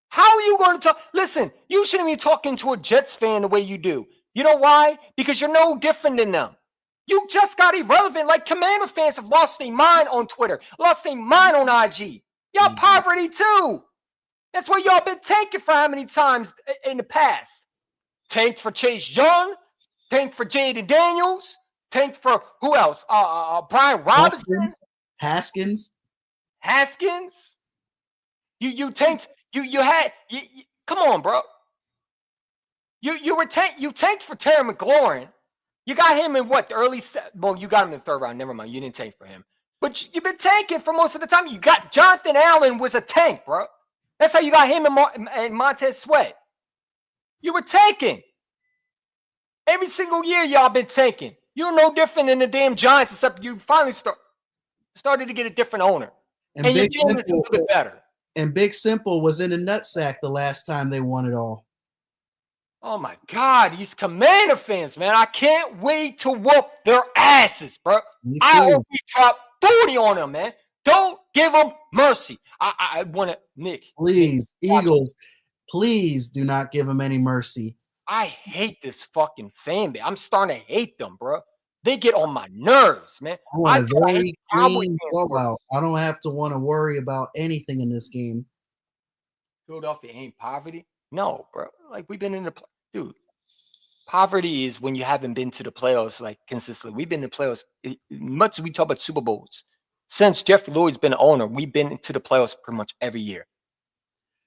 How are you going to talk? Listen, you shouldn't be talking to a Jets fan the way you do. You know why? Because you're no different than them. You just got irrelevant. Like Commander fans have lost their mind on Twitter, lost their mind on IG. Y'all poverty too. That's why y'all been tanking for how many times in the past? Tanked for Chase Young, tanked for Jaden Daniels, tanked for who else? Brian Robinson, Haskins. You tanked. You had. Come on, bro. You tanked for Terry McLaurin. You got him in what, the early? Well, you got him in the third round. Never mind. You didn't tank for him, but you've been tanking for most of the time. You got Jonathan Allen was a tank, bro. That's how you got him and Montez Sweat. You were tanking. Every single year, y'all been tanking. You're no different than the damn Giants, except you finally started to get a different owner. And your Big team is a Simple little bit better. and Big Simple was in a nutsack the last time they won it all. Oh my God, these Commander fans, man. I can't wait to whoop their asses, bro. Me I too. hope we drop 40 on them, man. Don't give them mercy. I want to, Nick. Please, Nick, Eagles, please do not give them any mercy. I hate this fucking fan base. I'm starting to hate them, bro. They get on my nerves, man. I want a thought I hate very the Cowboy clean fans, bro. blowout. I don't have to want to worry about anything in this game. Philadelphia ain't poverty. No, bro. Like we've been in the dude. Poverty is when you haven't been to the playoffs like consistently. We've been to playoffs much as we talk about Super Bowls. Since Jeffrey Lloyd's been the owner, we've been to the playoffs pretty much every year.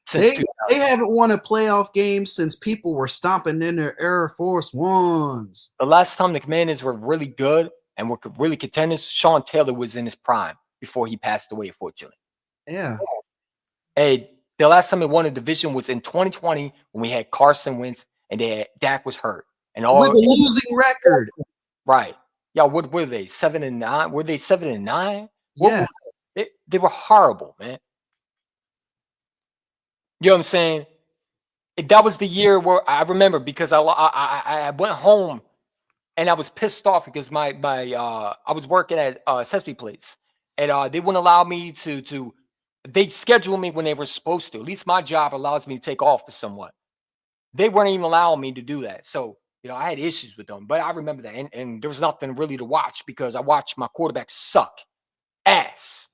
Since They haven't won a playoff game since people were stomping in their Air Force Ones. the last time the Commanders were really good and were really contenders, Sean Taylor was in his prime before he passed away, unfortunately. Yeah. Hey, the last time they won a division was in 2020 when we had Carson Wentz and Dak was hurt. And all With a losing record. right. Yeah, what were they? 7-9? Were they 7-9? Yes. They were horrible, man. You know what I'm saying? That was the year where I remember because I went home and I was pissed off because I was working at Sesame Place and they wouldn't allow me to they schedule me when they were supposed to. At least my job allows me to take off for somewhat. They weren't even allowing me to do that. So, I had issues with them, but I remember that. And there was nothing really to watch because I watched my quarterback suck ass.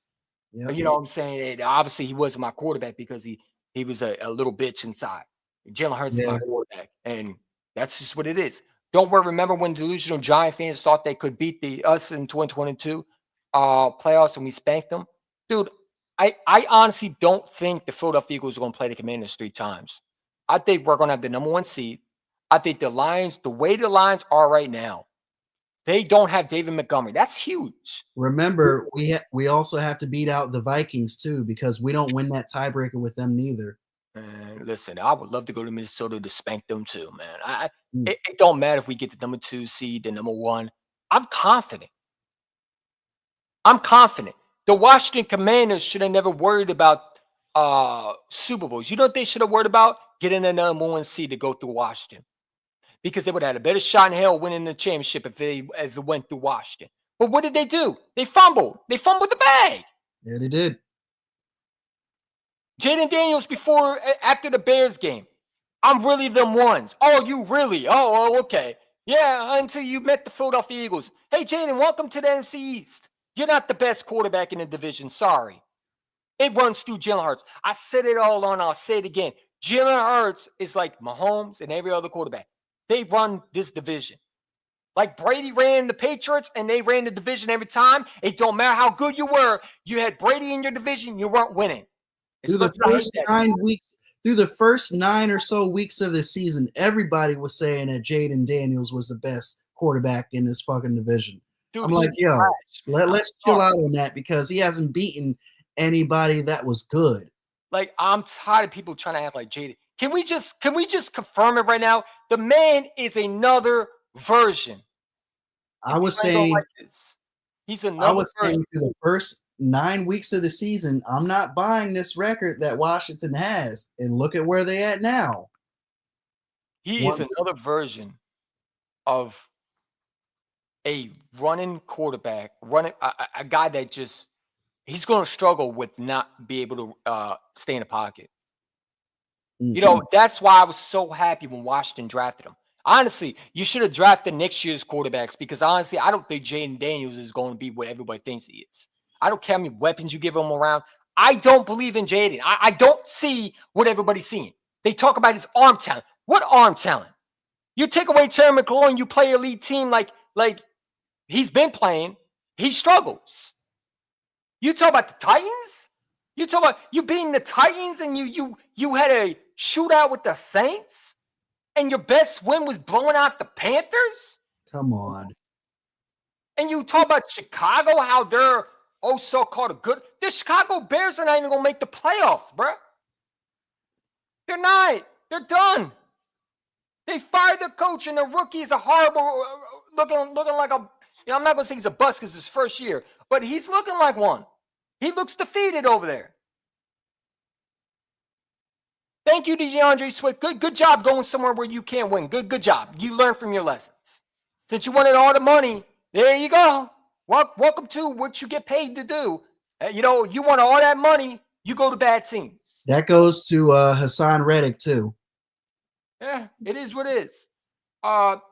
Yep. You know what I'm saying? And obviously, he wasn't my quarterback because he was a little bitch inside. Jalen Hurts is my quarterback, and that's just what it is. Don't worry. Remember when delusional Giant fans thought they could beat us in 2022 playoffs and we spanked them? Dude, I honestly don't think the Philadelphia Eagles are going to play the Commanders 3 times. I think we're going to have the number 1 seed. I think the Lions, the way the Lions are right now, they don't have David Montgomery. That's huge. Remember, we also have to beat out the Vikings too because we don't win that tiebreaker with them neither. Man, listen, I would love to go to Minnesota to spank them too, man. It don't matter if we get the number 2 seed, the number 1. I'm confident. The Washington Commanders should have never worried about Super Bowls. You know what they should have worried about? Getting the number 1 seed to go through Washington. Because they would have had a better shot in hell winning the championship if it went through Washington. But what did they do? They fumbled. They fumbled the bag. Yeah, they did. Jaden Daniels after the Bears game. I'm really them ones. Oh, you really? Oh, okay. Yeah, until you met the Philadelphia Eagles. Hey, Jaden, welcome to the NFC East. You're not the best quarterback in the division. Sorry. It runs through Jalen Hurts. I said it all on. I'll say it again. Jalen Hurts is like Mahomes and every other quarterback. They run this division. Like Brady ran the Patriots and they ran the division every time. It don't matter how good you were. You had Brady in your division. You weren't winning. Through the first 9 or so weeks of the season, everybody was saying that Jaden Daniels was the best quarterback in this fucking division. Dude, I'm like, yo, let's chill out on that because he hasn't beaten anybody that was good. Like, I'm tired of people trying to act like Jaden. Can we just confirm it right now? The man is another version. I was saying he's another version. Through the first 9 weeks of the season, I'm not buying this record that Washington has. And look at where they at now. He is another version of a running quarterback, a guy that just he's going to struggle with not be able to stay in the pocket. Mm-hmm. That's why I was so happy when Washington drafted him. Honestly, you should have drafted next year's quarterbacks because honestly, I don't think Jaden Daniels is going to be what everybody thinks he is. I don't care how many weapons you give him around. I don't believe in Jaden. I don't see what everybody's seeing. They talk about his arm talent. What arm talent? You take away Terry McLaurin, you play elite team like he's been playing. He struggles. You talk about the Titans? You talk about you beating the Titans and you had a shootout with the Saints? And your best win was blowing out the Panthers? Come on. And you talk about Chicago, how they're so-called a good. The Chicago Bears are not even going to make the playoffs, bro. They're not. They're done. They fired the coach, and the rookie is a horrible, looking like a. I'm not gonna say he's a bust because it's his first year, but he's looking like one. He looks defeated over there. Thank you, DeAndre Swift. Good job going somewhere where you can't win. Good job. You learned from your lessons. Since you wanted all the money, there you go. Welcome to what you get paid to do. You want all that money, you go to bad teams. That goes to Hassan Reddick too. Yeah, it is what it is.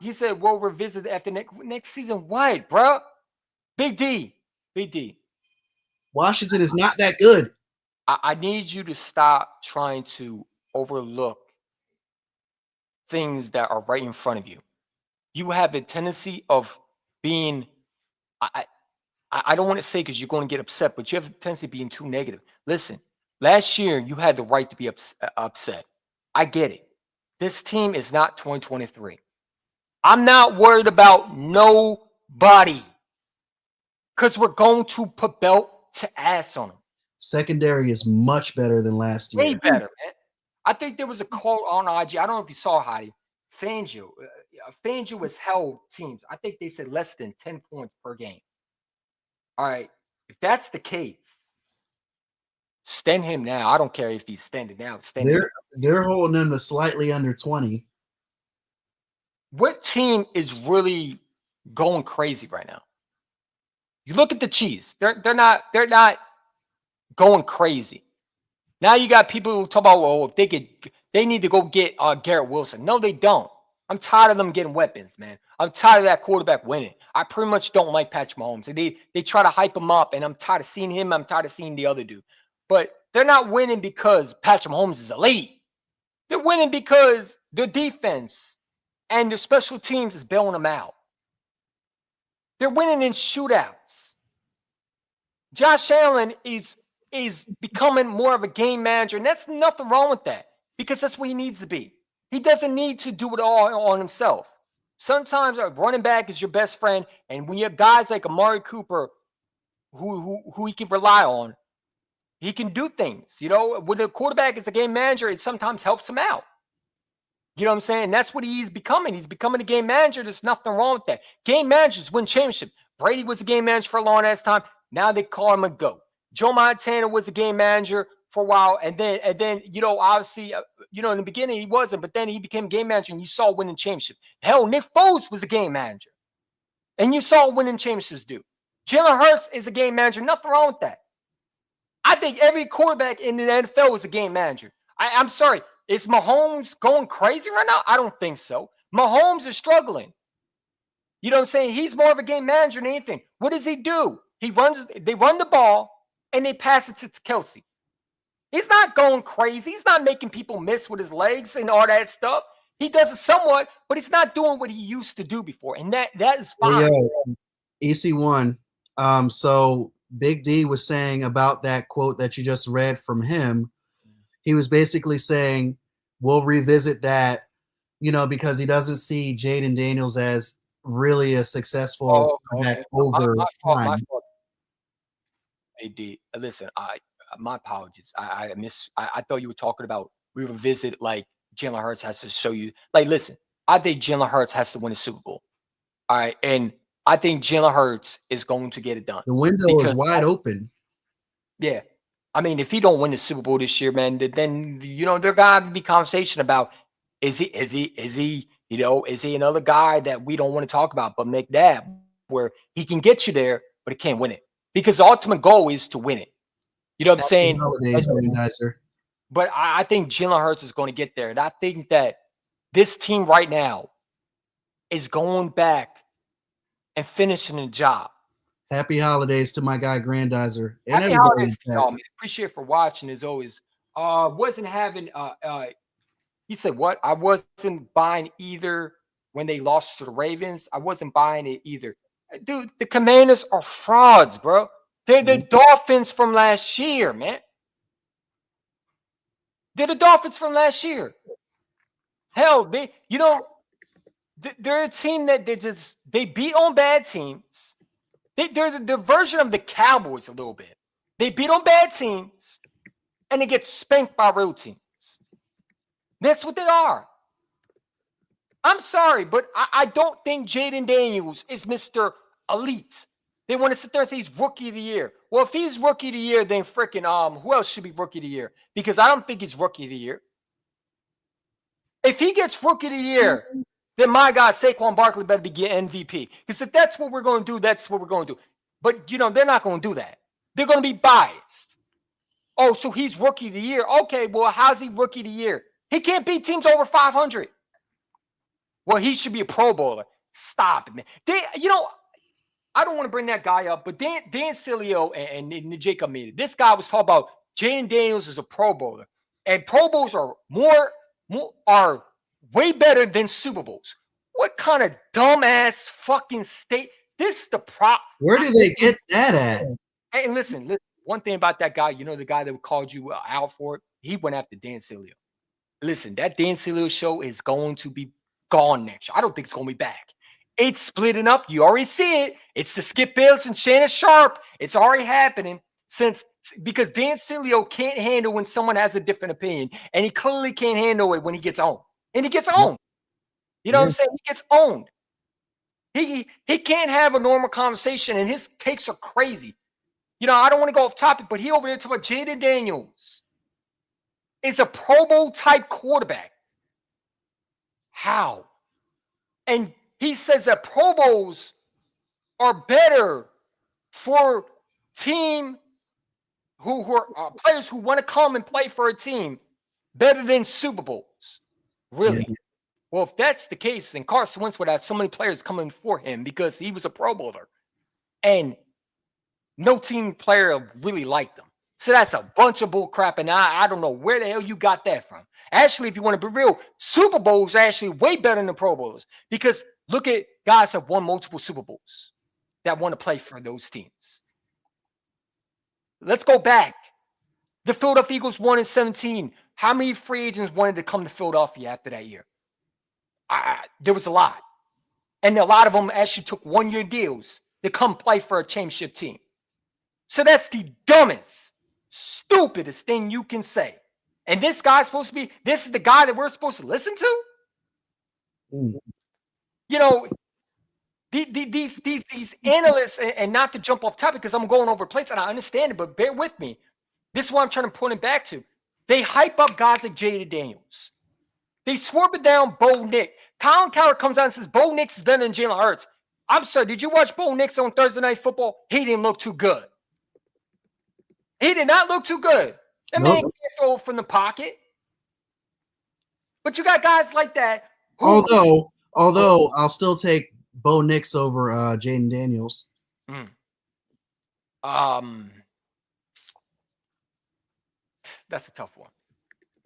He said we'll revisit after next season. What, bro? Big D. Washington is not that good. I need you to stop trying to overlook things that are right in front of you. You have a tendency of being, I don't want to say because you're going to get upset, but you have a tendency of being too negative. Listen, last year you had the right to be upset. I get it. This team is not 2023. I'm not worried about nobody because we're going to put belt to ass on them. Secondary is much better than last year. Way better, man. I think there was a quote on IG. I don't know if you saw, Heidi. Fangio has held teams. I think they said less than 10 points per game. All right. If that's the case, stand him now. I don't care if he's standing now. They're holding them to slightly under 20. What team is really going crazy right now? You look at the Chiefs. They're not going crazy. Now you got people who talk about, they need to go get Garrett Wilson. No, they don't. I'm tired of them getting weapons, man. I'm tired of that quarterback winning. I pretty much don't like Patrick Mahomes. They try to hype him up, and I'm tired of seeing him. I'm tired of seeing the other dude. But they're not winning because Patrick Mahomes is elite. They're winning because their defense and their special teams is bailing them out. They're winning in shootouts. Josh Allen is becoming more of a game manager, and that's nothing wrong with that because that's what he needs to be. He doesn't need to do it all on himself. Sometimes a running back is your best friend, and when you have guys like Amari Cooper who he can rely on, he can do things. When the quarterback is a game manager, it sometimes helps him out. You know what I'm saying? That's what he's becoming. He's becoming a game manager. There's nothing wrong with that. Game managers win championship. Brady was a game manager for a long ass time. Now they call him a GOAT. Joe Montana was a game manager for a while, and then obviously, in the beginning he wasn't, but then he became game manager, and you saw winning championship. Hell, Nick Foles was a game manager, and you saw winning championships do. Jalen Hurts is a game manager. Nothing wrong with that. I think every quarterback in the NFL is a game manager. I'm sorry, is Mahomes going crazy right now? I don't think so. Mahomes is struggling. You know what I'm saying? He's more of a game manager than anything. What does he do? They run the ball, and they pass it to Kelsey. He's not going crazy. He's not making people miss with his legs and all that stuff. He does it somewhat, but he's not doing what he used to do before, and that is fine. EC1. So Big D was saying about that quote that you just read from him. He was basically saying we'll revisit that, because he doesn't see Jaden Daniels as really a successful back over time. Hey, D, listen, my apologies. I thought you were talking about we revisit like Jalen Hurts has to show you. Like, listen, I think Jalen Hurts has to win a Super Bowl. All right, and I think Jalen Hurts is going to get it done. The window is wide open. Yeah, I mean, if he don't win the Super Bowl this year, man, then there gotta be conversation about is he another guy that we don't want to talk about, but McNabb, where he can get you there, but he can't win it because the ultimate goal is to win it. You know what I'm saying? But I think Jalen Hurts is going to get there. And I think that this team right now is going back and finishing the job. Happy holidays to my guy Grandizer. And happy holidays to y'all, man. Appreciate it for watching as always. Wasn't having he said what? I wasn't buying either when they lost to the Ravens. I wasn't buying it either. Dude, the Commanders are frauds, bro. They're the Dolphins from last year, man. They're the Dolphins from last year. Hell, they're a team that they beat on bad teams. They're the version of the Cowboys a little bit. They beat on bad teams, and they get spanked by real teams. That's what they are. I'm sorry, but I don't think Jaden Daniels is Mr. Elite. They want to sit there and say he's rookie of the year. Well, if he's rookie of the year, then freaking who else should be rookie of the year? Because I don't think he's rookie of the year. If he gets rookie of the year, then my God, Saquon Barkley better be getting MVP. Because if that's what we're going to do, that's what we're going to do. But, you know, they're not going to do that. They're going to be biased. Oh, so he's rookie of the year. Okay, well, how's he rookie of the year? He can't beat teams over 500. Well, he should be a Pro Bowler. Stop it, man. I don't want to bring that guy up, but Dan Cilio and Jacob Meade, this guy was talking about Jaden Daniels is a Pro Bowler. And Pro Bowls are are way better than Super Bowls. What kind of dumbass fucking state? This is the prop. Where do they get that at? Hey, listen, one thing about that guy, you know, the guy that called you out for it, he went after Dan Cilio. Listen, that Dan Cilio show is going to be gone next year. I don't think it's going to be back. It's splitting up. You already see it. It's the Skip Bayless and Shannon Sharp. It's already happening because Dan Cilio can't handle when someone has a different opinion, and he clearly can't handle it when he gets owned. And he gets owned. You know what I'm saying? He gets owned. He can't have a normal conversation, and his takes are crazy. You know, I don't want to go off topic, but he over there talking about Jaden Daniels is a Pro Bowl type quarterback. How? And he says that Pro Bowls are better for team who are players who want to come and play for a team better than Super Bowls. Really? Yeah. Well, if that's the case, then Carson Wentz would have so many players coming for him because he was a Pro Bowler. And no team player really liked him. So that's a bunch of bull crap, and I don't know where the hell you got that from. Actually, if you want to be real, Super Bowls are actually way better than the Pro Bowlers because look at guys have won multiple Super Bowls that want to play for those teams. Let's go back. The Philadelphia Eagles won in 2017. How many free agents wanted to come to Philadelphia after that year? There was a lot. And a lot of them actually took one-year deals to come play for a championship team. So that's the dumbest, stupidest thing you can say. And this guy's supposed to be, this is the guy that we're supposed to listen to? You know, these analysts, and not to jump off topic because I'm going over a place and I understand it, but bear with me. This is what I'm trying to point it back to. They hype up guys like Jaden Daniels. They swerve it down Bo Nix. Colin Cowherd comes out and says Bo Nix is better than Jalen Hurts. I'm sorry, did you watch Bo Nix on Thursday Night Football? He didn't look too good. He did not look too good. That man can't throw from the pocket. But you got guys like that. Although I'll still take Bo Nix over Jaden Daniels. That's a tough one.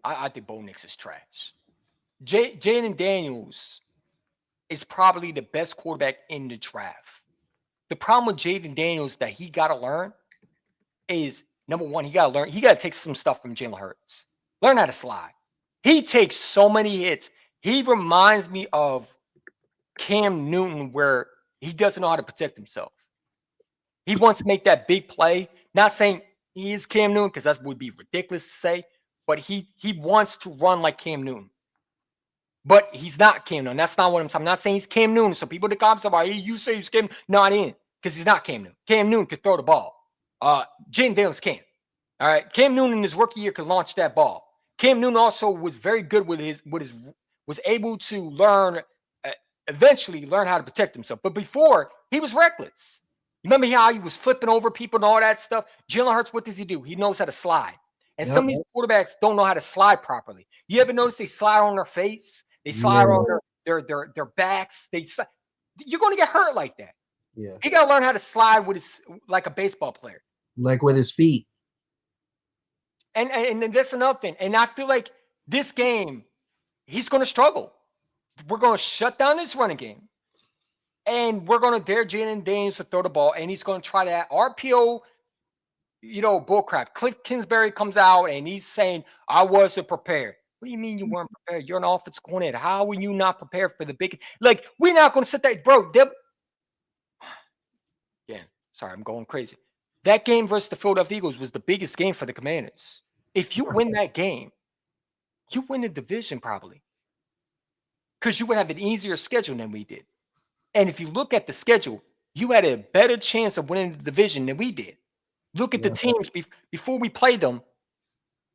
I think Bo Nix is trash. Jaden Daniels is probably the best quarterback in the draft. The problem with Jaden Daniels that he got to learn is, number one, he got to take some stuff from Jalen Hurts. Learn how to slide. He takes so many hits. He reminds me of Cam Newton where he doesn't know how to protect himself. He wants to make that big play. Not saying he is Cam Newton because that would be ridiculous to say, but he wants to run like Cam Newton. But he's not Cam Newton. That's not what I'm saying. I'm not saying he's Cam Newton. So people that come about, hey, you say he's Cam Newton. Not in, because he's not Cam Newton. Cam Newton could throw the ball. Jaden Daniels can't. All right. Cam Newton in his rookie year could launch that ball. Cam Newton also was very good was able to eventually learn how to protect himself. But before, he was reckless. You remember how he was flipping over people and all that stuff? Jalen Hurts, what does he do? He knows how to slide. And some of these quarterbacks don't know how to slide properly. You ever notice they slide on their face? They slide on their backs. You're going to get hurt like that. Yeah. He got to learn how to slide with like a baseball player. Like with his feet. And that's another thing. And I feel like this game, he's going to struggle. We're going to shut down this running game. And we're going to dare Jaden Daniels to throw the ball. And he's going to try that RPO, bullcrap. Cliff Kingsbury comes out and he's saying, I wasn't prepared. What do you mean you weren't prepared? You're an offensive coordinator. How were you not prepared for the big? Like, we're not going to sit there. Bro, sorry, I'm going crazy. That game versus the Philadelphia Eagles was the biggest game for the Commanders. If you win that game, you win the division probably. because you would have an easier schedule than we did. And if you look at the schedule, you had a better chance of winning the division than we did. Look at the teams before we played them.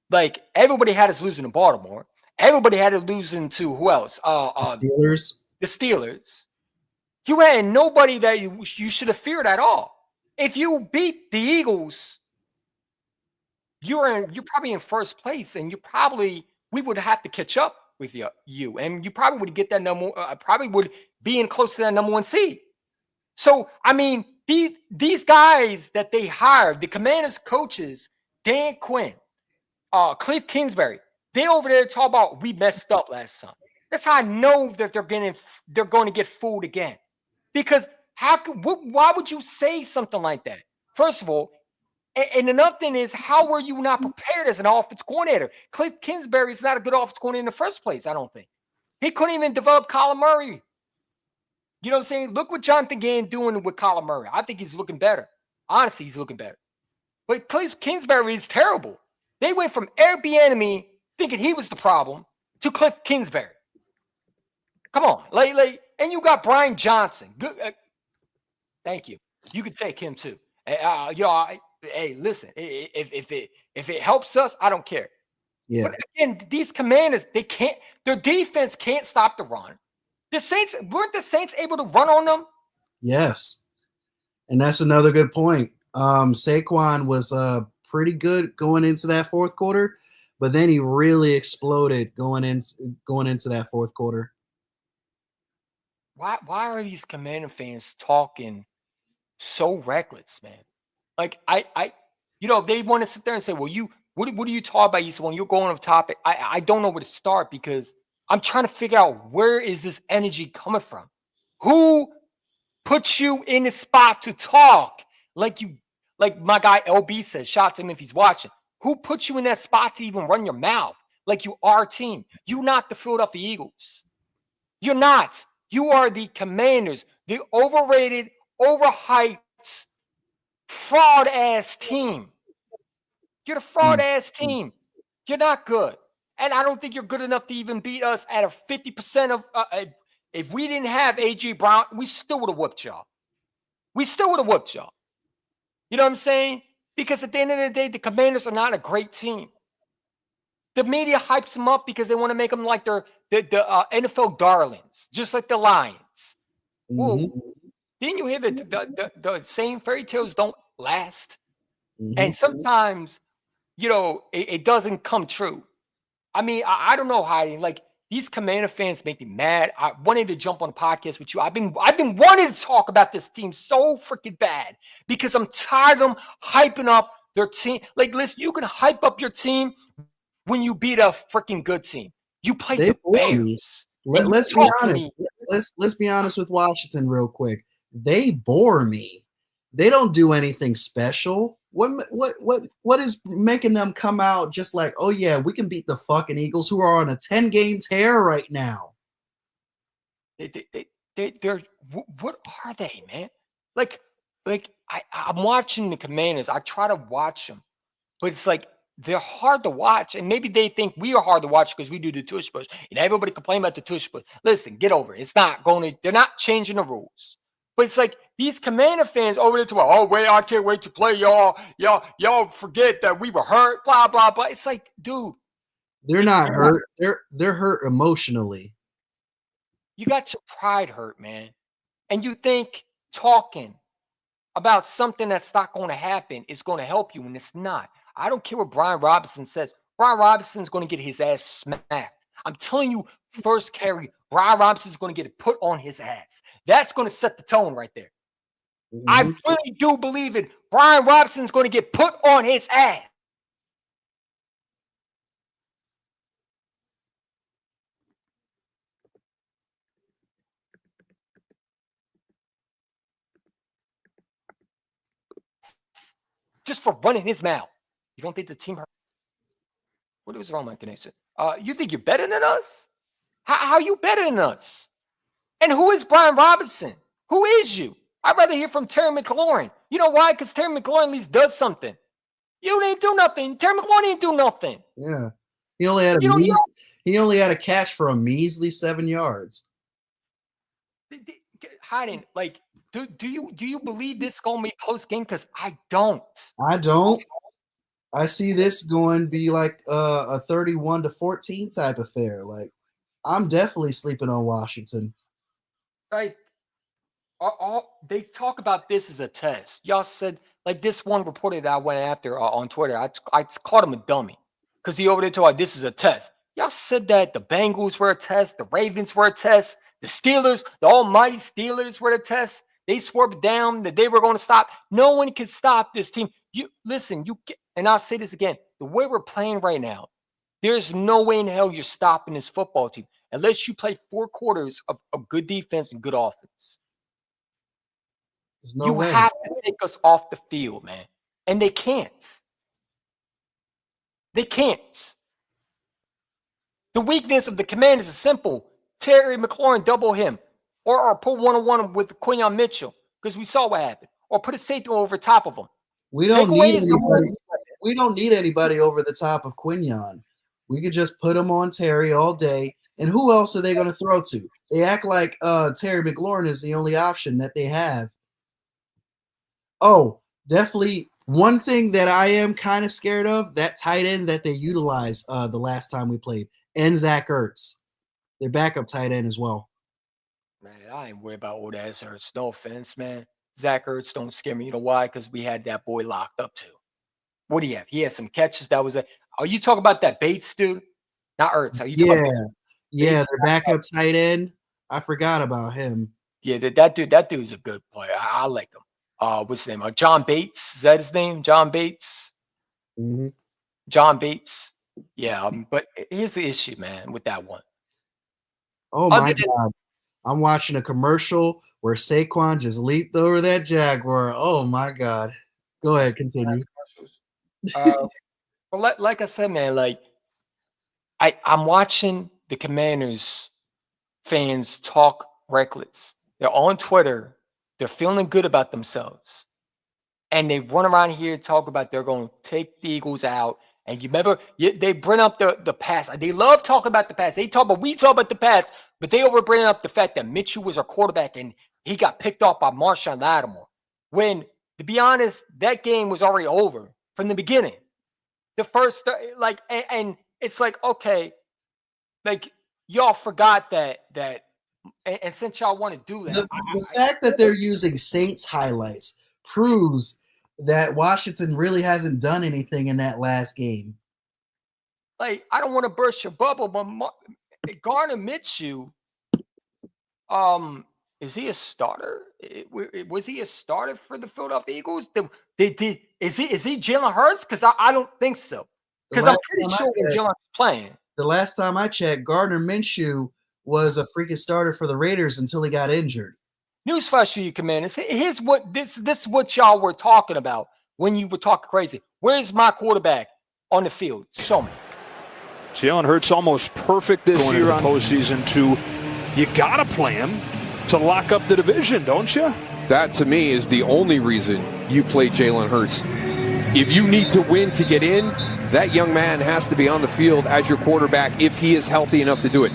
Like, everybody had us losing to Baltimore. Everybody had it losing to who else? Steelers. The Steelers. You had nobody that you should have feared at all. If you beat the Eagles, you're probably in first place, and we would have to catch up with you, and you probably would get that probably would be in close to that number 1 seed. So, I mean, these guys that they hired, the Commanders coaches, Dan Quinn, Cliff Kingsbury, they over there talk about we messed up last time. That's how I know that they're going to get fooled again. Because why would you say something like that? First of all, and another thing is, how were you not prepared as an offense coordinator? Cliff Kingsbury is not a good offense coordinator in the first place, I don't think. He couldn't even develop Kyler Murray. You know what I'm saying? Look what Jonathan Gann doing with Kyler Murray. I think he's looking better. Honestly, he's looking better. But Cliff Kingsbury is terrible. They went from Eric Bieniemy thinking he was the problem to Cliff Kingsbury. Come on, and you got Brian Johnson. Good, thank you. You can take him too. Hey, listen. If it helps us, I don't care. Yeah. But again, these Commanders, they can't. Their defense can't stop the run. Weren't the Saints able to run on them? Yes, and that's another good point. Saquon was pretty good going into that fourth quarter, but then he really exploded going into that fourth quarter. Why are these Commander fans talking so reckless, man? Like they want to sit there and say, well, what do you talk about? You said when you're going off topic, I don't know where to start because I'm trying to figure out where is this energy coming from? Who puts you in the spot to talk like my guy LB says, shout to him if he's watching. Who puts you in that spot to even run your mouth like you are a team? You're not the Philadelphia Eagles. You're not. You are the Commanders, the overrated, overhyped, fraud-ass team. You're the fraud-ass team. You're not good. And I don't think you're good enough to even beat us at a 50% of if we didn't have A.J. Brown, we still would have whooped y'all. We still would have whooped y'all. You know what I'm saying? Because at the end of the day, the Commanders are not a great team. The media hypes them up because they want to make them like the NFL darlings, just like the Lions. Mm-hmm. Well, didn't you hear the same fairy tales don't last? Mm-hmm. And sometimes, it doesn't come true. I mean, I don't know, Heidi. Like, these Commander fans make me mad. I wanted to jump on a podcast with you. I've been wanting to talk about this team so freaking bad because I'm tired of them hyping up their team. Like, listen, you can hype up your team when you beat a freaking good team. You played the Bears. Let's be honest. Let's be honest with Washington real quick. They bore me. They don't do anything special. What is making them come out just like, oh yeah, we can beat the fucking Eagles who are on a 10-game tear right now? They're what are they, man? Like I'm watching the Commanders. I try to watch them, but it's like they're hard to watch, and maybe they think we are hard to watch because we do the tush push. And everybody complain about the tush push. Listen, get over it. It's not going to. They're not changing the rules. But it's like these Commander fans over there to I can't wait to play y'all. Y'all forget that we were hurt. Blah blah blah. It's like, dude, they're not hurt. They're hurt emotionally. You got your pride hurt, man, and you think talking about something that's not going to happen is going to help you, and it's not. I don't care what Brian Robinson says. Brian Robinson's going to get his ass smacked. I'm telling you, first carry, Brian Robinson's going to get it put on his ass. That's going to set the tone right there. Mm-hmm. I really do believe it. Brian Robinson's going to get put on his ass. Just for running his mouth. You don't think the team hurt? What was wrong with my connection? You think you're better than us? How are you better than us? And who is Brian Robinson? Who is you? I'd rather hear from Terry McLaurin. You know why? Because Terry McLaurin at least does something. You didn't do nothing. Terry McLaurin didn't do nothing. Yeah. He only had a He only had a catch for a measly 7 yards. Hiding, like, do you believe this is gonna be a close game? Because I don't. I don't. I see this going to be like a 31-14 type affair. Like, I'm definitely sleeping on Washington. Like, they talk about this as a test. Y'all said, like, this one reporter that I went after on Twitter, I called him a dummy because he over there told this is a test. Y'all said that the Bengals were a test, the Ravens were a test, the Steelers, the almighty Steelers were a test. They swore down that they were going to stop. No one can stop this team. You listen, and I'll say this again: the way we're playing right now, there's no way in hell you're stopping this football team unless you play 4 quarters of good defense and good offense. There's no You way. have to take us off the field, man. And they can't. They can't. The weakness of the Commanders is simple. Terry McLaurin double him. Or put 1-on-1 with Quinyon Mitchell. Because we saw what happened. Or put a safety over top of him. We don't Take away need his anybody. We don't need anybody over the top of Quinyon. We could just put him on Terry all day. And who else are they going to throw to? They act like Terry McLaurin is the only option that they have. Oh, definitely one thing that I am kind of scared of, that tight end that they utilized the last time we played, and Zach Ertz. Their backup tight end as well. Man, I ain't worried about old ass Ertz. No offense, man. Zach Ertz don't scare me. You know why? Because we had that boy locked up too. What do you have? He had some catches. That was Are you talking about that Bates dude? Not Ertz. Are you talking about Bates? Their backup tight end. I forgot about him. Yeah, that dude's a good player. I like him. What's his name? John Bates. Is that his name? John Bates. Mm-hmm. John Bates. Yeah, but here's the issue, man, with that one. Oh my God. I'm watching a commercial where Saquon just leaped over that Jaguar. Oh my God. Go ahead, continue. Well, like I said, man, like I'm watching the Commanders fans talk reckless. They're on Twitter. They're feeling good about themselves. And they run around here and talk about they're going to take the Eagles out. And you remember, they bring up the pass. They love talking about the pass. We talk about the pass, but they over bring up the fact that Mitchell was our quarterback and he got picked off by Marshawn Lattimore. When, to be honest, that game was already over from the beginning. The first, and it's like, okay, like, y'all forgot that, and since y'all want to do that. The fact that they're using Saints highlights proves that Washington really hasn't done anything in that last game. Like, I don't want to burst your bubble, but Gardner Minshew, is he a starter? Was he a starter for the Philadelphia Eagles? Is he Jalen Hurts? Because I don't think so. Because I'm pretty sure when Jalen's playing. The last time I checked, Gardner Minshew was a freaking starter for the Raiders until he got injured. Newsflash for you, Commanders. Here's what this is what y'all were talking about when you were talking crazy. Where's my quarterback on the field? Show me. Jalen Hurts almost perfect this year on postseason too. You gotta play him to lock up the division, don't you? That to me is the only reason you play Jalen Hurts. If you need to win to get in, that young man has to be on the field as your quarterback if he is healthy enough to do it.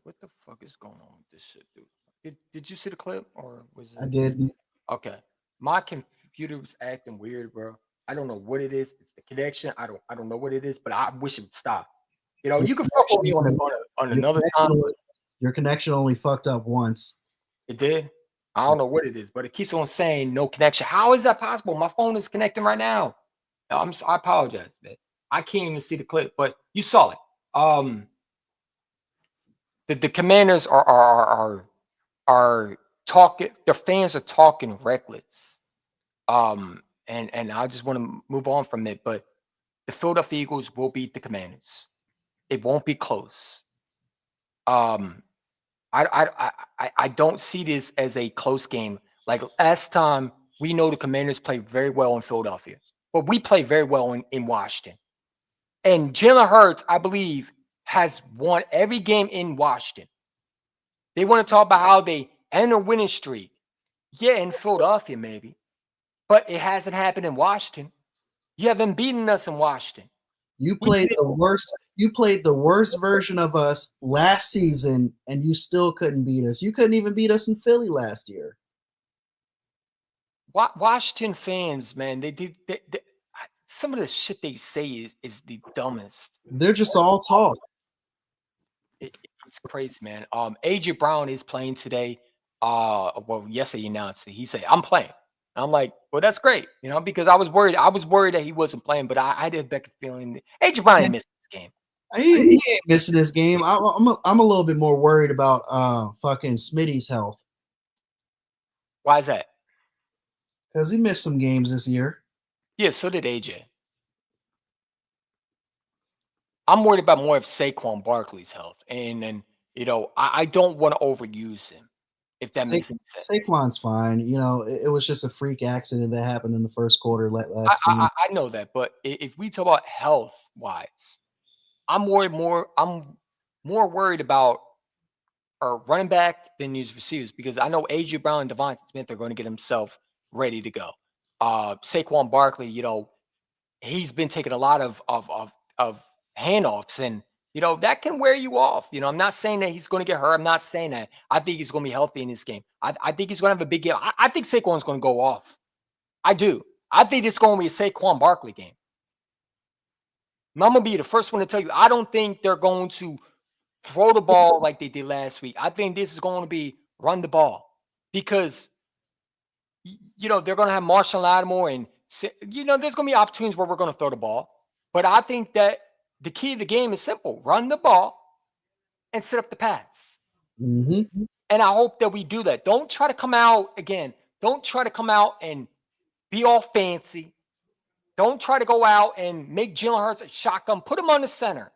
What the fuck is going on with this shit, dude? Did you see the clip or was it? I did. Okay. My computer was acting weird, bro. I don't know what it is. It's the connection. I don't know what it is, but I wish it would stop. You know, you can fuck with me on another time. Your connection only fucked up once. It did? I don't know what it is, but it keeps on saying no connection. How is that possible? My phone is connecting right now. I apologize, man. I can't even see the clip, but you saw it. The Commanders are talking. Their fans are talking reckless. And I just want to move on from it. But the Philadelphia Eagles will beat the Commanders. It won't be close. I don't see this as a close game. Like last time, we know the Commanders play very well in Philadelphia, but we play very well in Washington. And Jalen Hurts, I believe, has won every game in Washington. They want to talk about how they end a winning streak. Yeah, in Philadelphia, maybe. but it hasn't happened in Washington. You haven't beaten us in Washington. You played the worst. You played the worst version of us last season, and you still couldn't beat us. You couldn't even beat us in Philly last year. Washington fans, man, they some of the shit they say is the dumbest. They're just all talk. It's crazy, man. AJ Brown is playing today. Well, yesterday he announced it. He said, "I'm playing." And I'm like, well, that's great, because I was worried. I was worried that he wasn't playing, but I did back a feeling that AJ Brown ain't missing this game. He ain't missing this game. I'm a little bit more worried about fucking Smitty's health. Why is that? Because he missed some games this year. Yeah, so did AJ. I'm worried about more of Saquon Barkley's health, and I don't want to overuse him. If that makes any sense. Saquon's fine. It was just a freak accident that happened in the first quarter last game. I know that, but if we talk about health wise, I'm more worried about our running back than these receivers, because I know AJ Brown and Devontae Smith are going to get himself ready to go. Saquon Barkley, he's been taking a lot of handoffs, and that can wear you off. I'm not saying that he's going to get hurt. I'm not saying that. I think he's going to be healthy in this game. I think he's going to have a big game. I think Saquon's going to go off. I do. I think it's going to be a Saquon Barkley game. I'm going to be the first one to tell you, I don't think they're going to throw the ball like they did last week. I think this is going to be run the ball, because, they're going to have Marshall Lattimore, and, there's going to be opportunities where we're going to throw the ball. But I think that the key of the game is simple: run the ball and set up the pass. Mm-hmm. And I hope that we do that. Don't try to come out and be all fancy. Don't try to go out and make Jalen Hurts a shotgun. Put him on the center.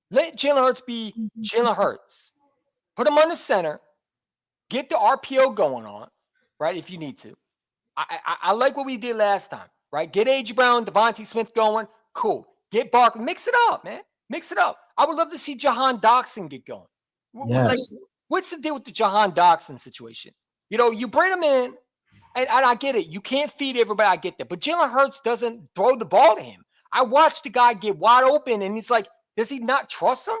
Let Jalen Hurts be Jalen Hurts. Put him on the center. Get the RPO going on, right, if you need to. I like what we did last time, right? Get A.J. Brown, Devontae Smith going. Cool. Get Barkley. Mix it up, man. Mix it up. I would love to see Jahan Dotson get going. Yes. What's the deal with the Jahan Dotson situation? You bring him in, and I get it. You can't feed everybody. I get that. But Jalen Hurts doesn't throw the ball to him. I watched the guy get wide open, and he's like, does he not trust him?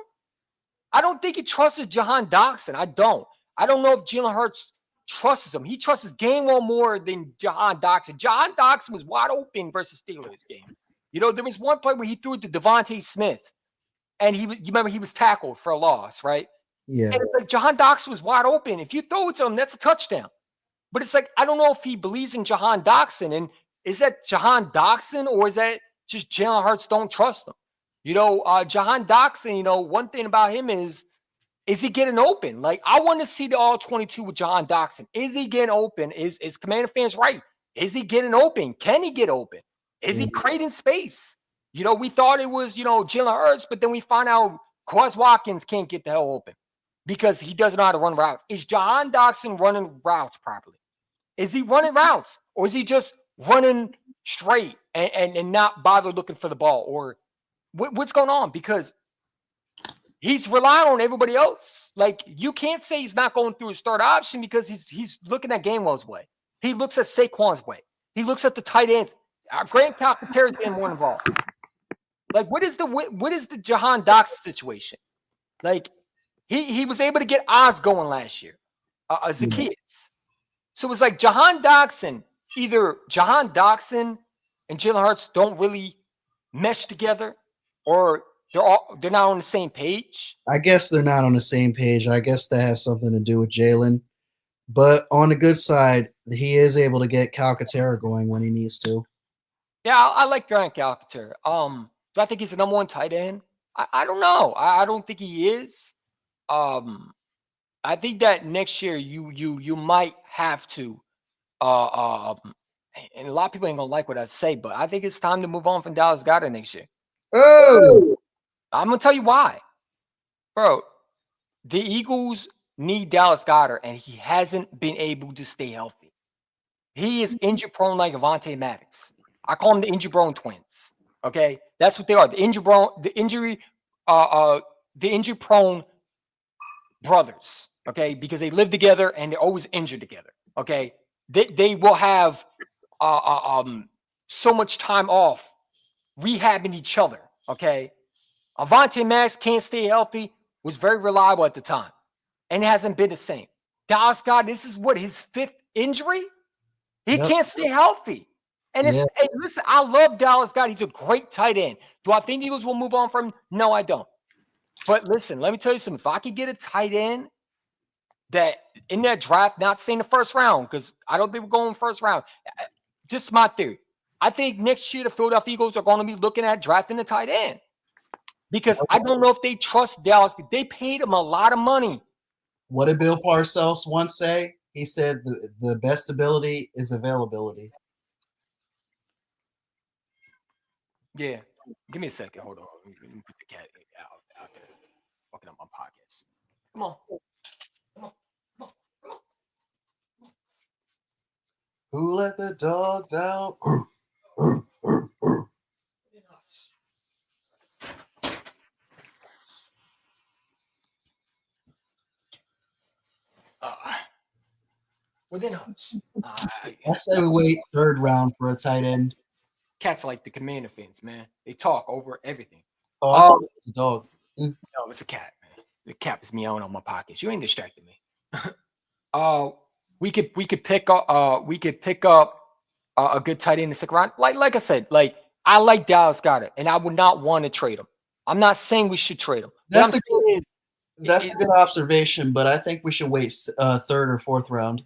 I don't think he trusts Jahan Dotson. I don't. I don't know if Jalen Hurts trusts him. He trusts Gainwell more than Jahan Dotson. Jahan Dotson was wide open versus Steelers game. There was one play where he threw it to Devontae Smith, and you remember he was tackled for a loss, right? Yeah. And it's like Jahan Dotson was wide open. If you throw it to him, that's a touchdown. But it's like, I don't know if he believes in Jahan Dotson. And is that Jahan Dotson, or is that just Jalen Hurts don't trust him? Jahan Dotson, one thing about him is he getting open? Like, I want to see the all-22 with Jahan Dotson. Is he getting open? Is Commander fans right? Is he getting open? Can he get open? Is he creating space? We thought it was, Jalen Hurts, but then we find out Quez Watkins can't get the hell open because he doesn't know how to run routes. Is Jahan Dotson running routes properly? Is he running routes, or is he just running straight and not bother looking for the ball? Or what's going on? Because he's relying on everybody else. Like, you can't say he's not going through his third option, because he's looking at Gainwell's way. He looks at Saquon's way. He looks at the tight ends. Grant Calcaterra's getting more involved. Like, what is the Jahan Dotson situation? Like, he was able to get Oz going last year, Zacchaeus. So it's like Jahan Dotson, either Jahan Dotson and Jalen Hurts don't really mesh together, or they're not on the same page. I guess they're not on the same page. I guess that has something to do with Jalen. But on the good side, he is able to get Calcaterra going when he needs to. Yeah, I like Grant Calcaterra. Do I think he's the number one tight end? I don't know. I don't think he is. I think that next year you might have to. And a lot of people ain't gonna like what I say, but I think it's time to move on from Dallas Goedert next year. Oh, I'm gonna tell you why, bro. The Eagles need Dallas Goedert, and he hasn't been able to stay healthy. He is injury prone like Avonte Maddox. I call them the injury prone twins. Okay, that's what they are. The injury prone brothers. Okay, because they live together and they're always injured together. Okay, they will have so much time off rehabbing each other. Okay, Avonte Maddox can't stay healthy, was very reliable at the time, and it hasn't been the same. Dallas Goedert, this is what, his 5th injury. He can't stay healthy. And it's and listen, I love Dallas Goedert. He's a great tight end. Do I think the Eagles will move on from him? No, I don't. But listen, let me tell you something. If I could get a tight end that in that draft, not saying the first round, because I don't think we're going first round. Just my theory. I think next year the Philadelphia Eagles are going to be looking at drafting a tight end. Because I don't know if they trust Dallas. They paid him a lot of money. What did Bill Parcells once say? He said the best ability is availability. Yeah. Give me a second. Hold on. Let me put the cat out there. Fucking up my pockets. Come on. Who let the dogs out? Within us. I say we wait 3rd round for a tight end. Cats like the Commander fans, man. They talk over everything. Oh, I thought it was a dog. No, it's a cat, man. The cat is meowing on my pockets. You ain't distracting me. We could pick up a good tight end in the 2nd round. Like I said, I like Dallas Goedert, and I would not want to trade him. I'm not saying we should trade him. That's a good observation, but I think we should wait 3rd or 4th round.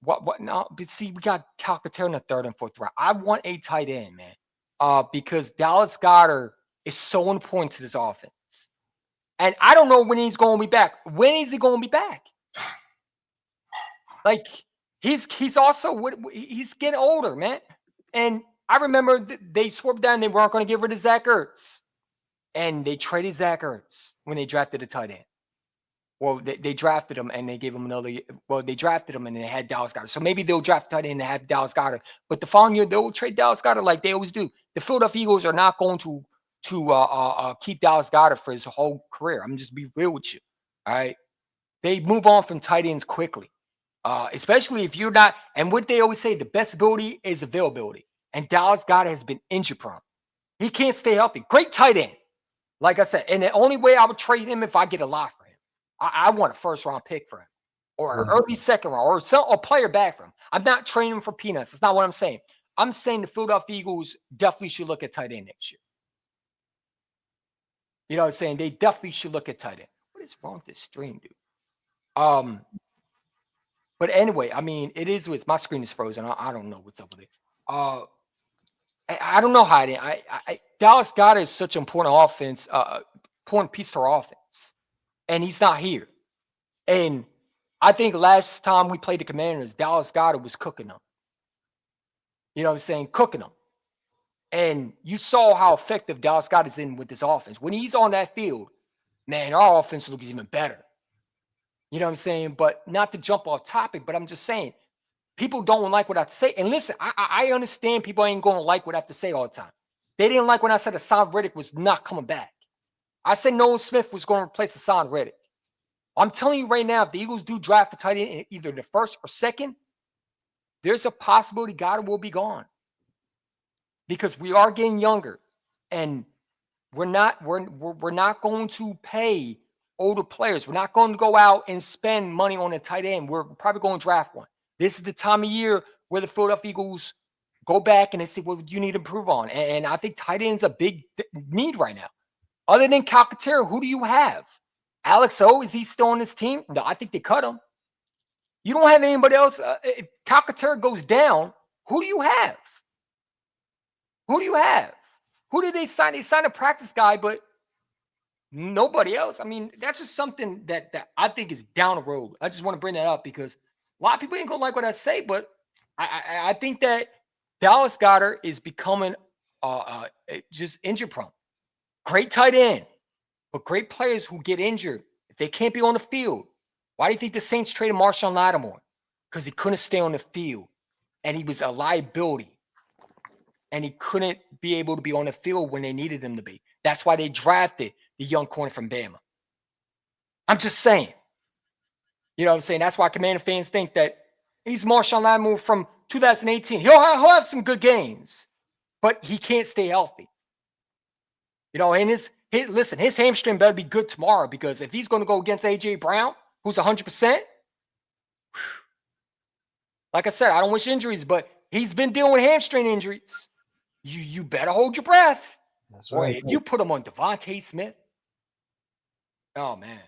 What no, but see, we got Calcaterra in the 3rd and 4th round. I want a tight end, man. Because Dallas Goedert is so important to this offense. And I don't know when he's going to be back. When is he going to be back? Like, he's getting older, man. And I remember they swooped down, they weren't going to get rid of Zach Ertz. And they traded Zach Ertz when they drafted a tight end. Well, they drafted him and they gave him another. Well, they drafted him and they had Dallas Goedert. So maybe they'll draft tight end and have Dallas Goedert. But the following year, they'll trade Dallas Goedert like they always do. The Philadelphia Eagles are not going to keep Dallas Goedert for his whole career. I'm just be real with you. All right. They move on from tight ends quickly, especially if you're not. And what they always say, the best ability is availability. And Dallas Goedert has been injury prone. He can't stay healthy. Great tight end. Like I said, and the only way I would trade him if I get a lot for him. I want a 1st round pick for him, or an early 2nd round, or a player back for him. I'm not trading him for peanuts. That's not what I'm saying. I'm saying the Philadelphia Eagles definitely should look at tight end next year. You know what I'm saying? They definitely should look at tight end. What is wrong with this stream, dude? But anyway, I mean, it is what my screen is frozen. I don't know what's up with it. I don't know how Dallas Goedert is such an important offense, important piece to our offense. And he's not here. And I think last time we played the Commanders, Dallas Goedert was cooking them. You know what I'm saying? Cooking them. And you saw how effective Dallas Goedert is in with this offense. When he's on that field, man, our offense looks even better. You know what I'm saying? But not to jump off topic, but I'm just saying, people don't like what I say. And listen, I understand people ain't going to like what I have to say all the time. They didn't like when I said Hassan Reddick was not coming back. I said Nolan Smith was going to replace Hassan Reddick. I'm telling you right now, if the Eagles do draft a tight end in either the 1st or 2nd, there's a possibility Goedert will be gone. Because we are getting younger. And we're not going to pay older players. We're not going to go out and spend money on a tight end. We're probably going to draft one. This is the time of year where the Philadelphia Eagles go back and they say, what you need to improve on? And I think tight end's a big need right now. Other than Calcaterra, who do you have? Alex O, is he still on this team? No, I think they cut him. You don't have anybody else. If Calcaterra goes down, who do you have? Who do you have? Who did they sign? They signed a practice guy, but nobody else. I mean, that's just something that I think is down the road. I just want to bring that up because a lot of people ain't going to like what I say, but I think that Dallas Goedert is becoming just injury prone. Great tight end, but great players who get injured. If they can't be on the field, why do you think the Saints traded Marshawn Lattimore? Because he couldn't stay on the field, and he was a liability, and he couldn't be able to be on the field when they needed him to be. That's why they drafted the young corner from Bama. I'm just saying. You know what I'm saying? That's why Commander fans think that he's Marshawn Lattimore from 2018. He'll have some good games, but he can't stay healthy. And his hamstring better be good tomorrow, because if he's going to go against A.J. Brown, who's 100%, like I said, I don't wish injuries, but he's been dealing with hamstring injuries. You better hold your breath. That's Or right. if you put him on Devontae Smith, oh man,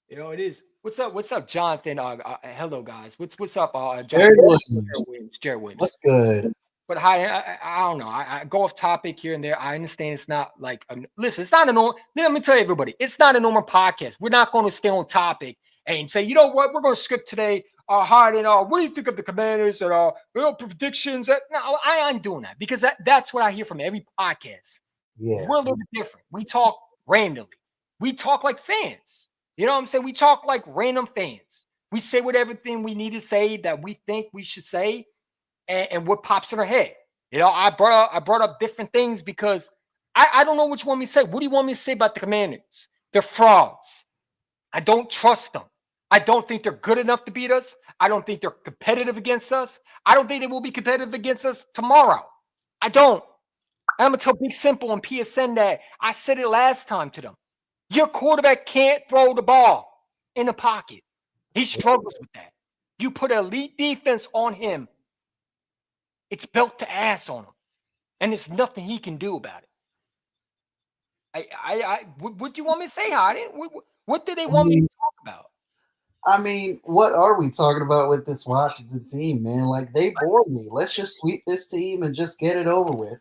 it is. What's up, Jonathan? Hello guys. What's up, Jared Jonathan? Williams. Jared Williams. What's good? But I don't know. I go off topic here and there. I understand it's not like listen. It's not a normal. Let me tell everybody, it's not a normal podcast. We're not going to stay on topic and say, you know what, we're going to script today. Hiding. What do you think of the Commanders and predictions? No, I ain't doing that, because that's what I hear from every podcast. Yeah. We're a little bit different. We talk randomly. We talk like fans. You know what I'm saying? We talk like random fans. We say whatever thing we need to say that we think we should say, and what pops in our head. I brought up different things because I don't know what you want me to say. What do you want me to say about the Commanders? They're frauds. I don't trust them. I don't think they're good enough to beat us. I don't think they're competitive against us. I don't think they will be competitive against us tomorrow. I don't. I'm going to tell Big Simple and PSN that I said it last time to them. Your quarterback can't throw the ball in the pocket. He struggles with that. You put elite defense on him, it's belt to ass on him, and there's nothing he can do about it. What do you want me to say, Hiding? What do they want me to talk about? I mean, what are we talking about with this Washington team, man? Like, they bore me. Let's just sweep this team and just get it over with.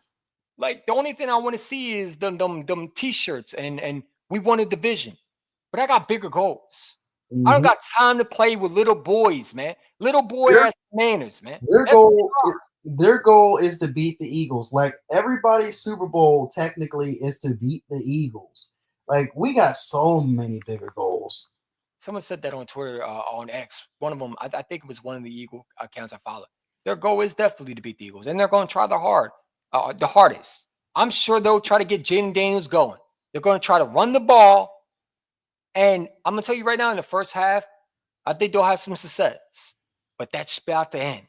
Like, the only thing I want to see is them T-shirts and we won a division. But I got bigger goals. I don't got time to play with little boys, man. Little boy ass manners, man. Their goal is to beat the Eagles. Like, everybody's Super Bowl technically is to beat the Eagles. Like, we got so many bigger goals. Someone said that on Twitter, on X. One of them, I think it was one of the Eagle accounts I follow. Their goal is definitely to beat the Eagles, and they're going to try the hardest. I'm sure they'll try to get Jaden Daniels going. They're going to try to run the ball, and I'm going to tell you right now, in the first half, I think they'll have some success, but that's about to end,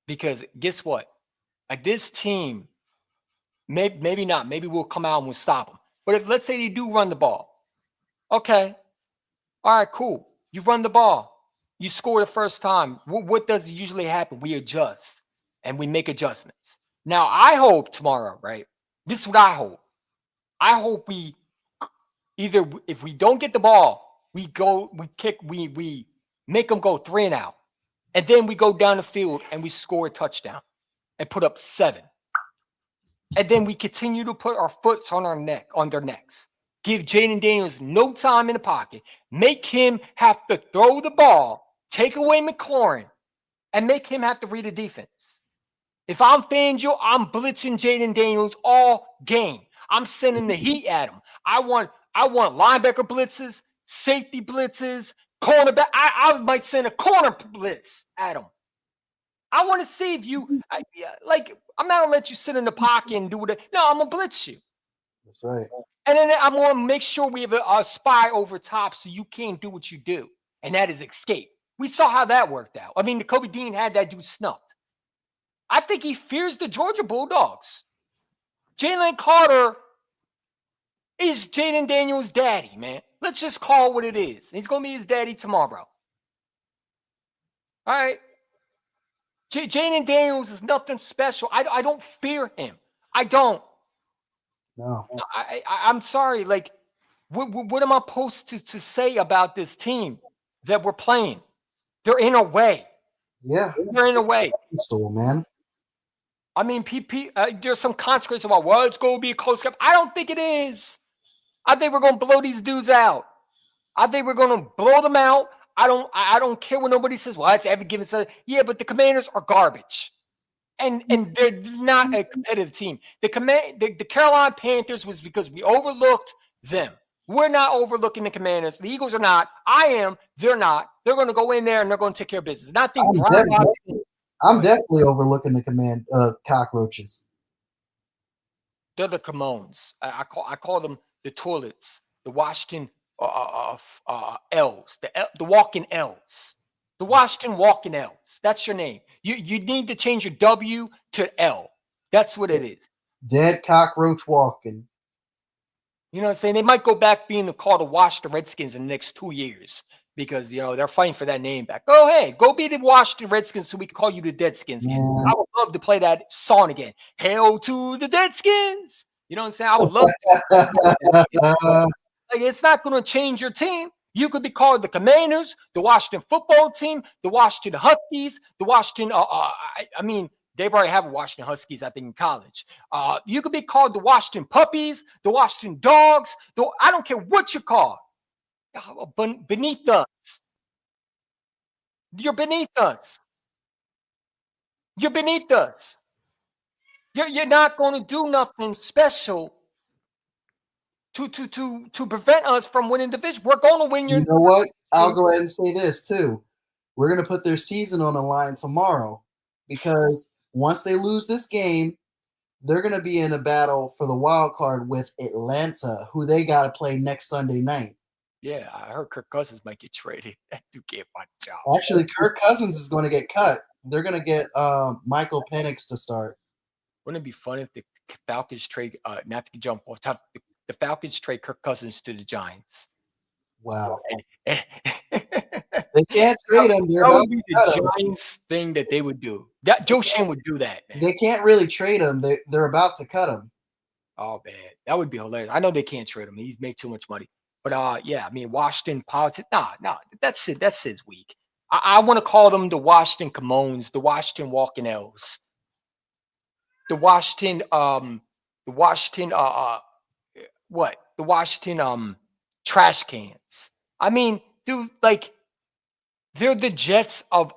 because guess what? Like, this team, maybe not. Maybe we'll come out and we'll stop them. But if, let's say, they do run the ball, okay. All right, cool. You run the ball. You score the first time. What does usually happen? We adjust and we make adjustments. Now, I hope tomorrow, right? This is what I hope. I hope we either, if we don't get the ball, we make them go 3 and out. And then we go down the field and we score a touchdown and put up 7. And then we continue to put our foot on their necks. Give Jaden Daniels no time in the pocket. Make him have to throw the ball. Take away McLaurin. And make him have to read a defense. If I'm FanDuel, I'm blitzing Jaden Daniels all game. I'm sending the heat at him. I want linebacker blitzes, safety blitzes, cornerback. I might send a corner blitz at him. I want to see if you I'm not gonna let you sit in the pocket and do it. No, I'm gonna blitz you. That's right. And then I'm going to make sure we have a spy over top so you can't do what you do. And that is escape. We saw how that worked out. I mean, Kobe Dean had that dude snuffed. I think he fears the Georgia Bulldogs. Jalen Carter is Jaden Daniels' daddy, man. Let's just call it what it is. He's going to be his daddy tomorrow. All right. Jaden Daniels is nothing special. I don't fear him. I don't. No. I'm sorry. Like, what am I supposed to say about this team that we're playing? They're in a way. Yeah. They're in a way. Still, man. I mean, there's some consequence about, well, it's going to be a close game. I don't think it is. I think we're going to blow these dudes out. I think we're going to blow them out. I don't care what nobody says. Well, it's every given Sunday. Yeah, but the Commanders are garbage. And they're not a competitive team. The Carolina Panthers was because we overlooked them. We're not overlooking the Commanders. The Eagles are not. I am. They're not. They're going to go in there and they're going to take care of business. And I think I'm definitely overlooking the cockroaches. They're the Comones. I call them the toilets, the Washington L's, the walking L's. The Washington Walking L's. That's your name. You need to change your W to L. That's what it is. Dead cockroach walking. You know what I'm saying? They might go back being called the Washington Redskins in the next 2 years because, they're fighting for that name back. Oh, hey, go be the Washington Redskins so we can call you the Deadskins. Man. I would love to play that song again. Hail to the Deadskins. You know what I'm saying? I would love to. Like, it's not going to change your team. You could be called the Commanders, the Washington football team, the Washington Huskies, the Washington, they probably have a Washington Huskies, I think, in college. You could be called the Washington Puppies, the Washington Dogs. I don't care what you're called. Beneath us. You're beneath us. You're beneath us. You're not going to do nothing special to prevent us from winning division. We're going to win your. You know what? I'll go ahead and say this too. We're going to put their season on the line tomorrow because once they lose this game, they're going to be in a battle for the wild card with Atlanta, who they got to play next Sunday night. Yeah, I heard Kirk Cousins might get traded. That dude can't find a job. Actually, Kirk Cousins is going to get cut. They're going to get Michael Penix to start. Wouldn't it be fun if the Falcons trade, not to jump off top, the Falcons trade Kirk Cousins to the Giants? Wow. They can't trade him. That would be the Giants thing that they would do. Joe Shane would do that. Man. They can't really trade him. They're about to cut him. Oh, man. That would be hilarious. I know they can't trade him. He's made too much money. But, Washington politics, nah, that shit's weak. I want to call them the Washington Comones, the Washington Walking L's, the Washington trash cans. I mean, dude, like, they're the Jets of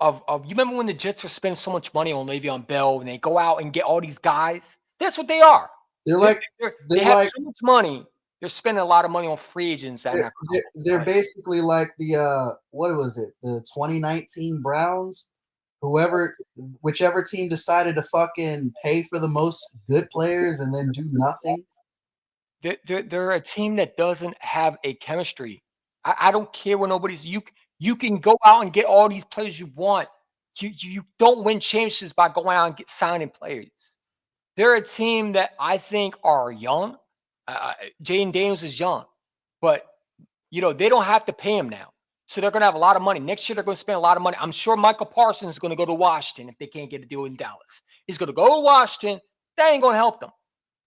you remember when the Jets were spending so much money on Le'Veon Bell and they go out and get all these guys? That's what they are. They have so much money. They're spending a lot of money on free agents. They're basically like the what was it? The 2019 Browns. Whichever team decided to fucking pay for the most good players and then do nothing. They're a team that doesn't have a chemistry. I don't care what nobody's. You can go out and get all these players you want. You don't win championships by going out and signing players. They're a team that I think are young. Jaden Daniels is young, but they don't have to pay him now. So they're going to have a lot of money. Next year, they're going to spend a lot of money. I'm sure Michael Parsons is going to go to Washington if they can't get a deal in Dallas. He's going to go to Washington. That ain't going to help them.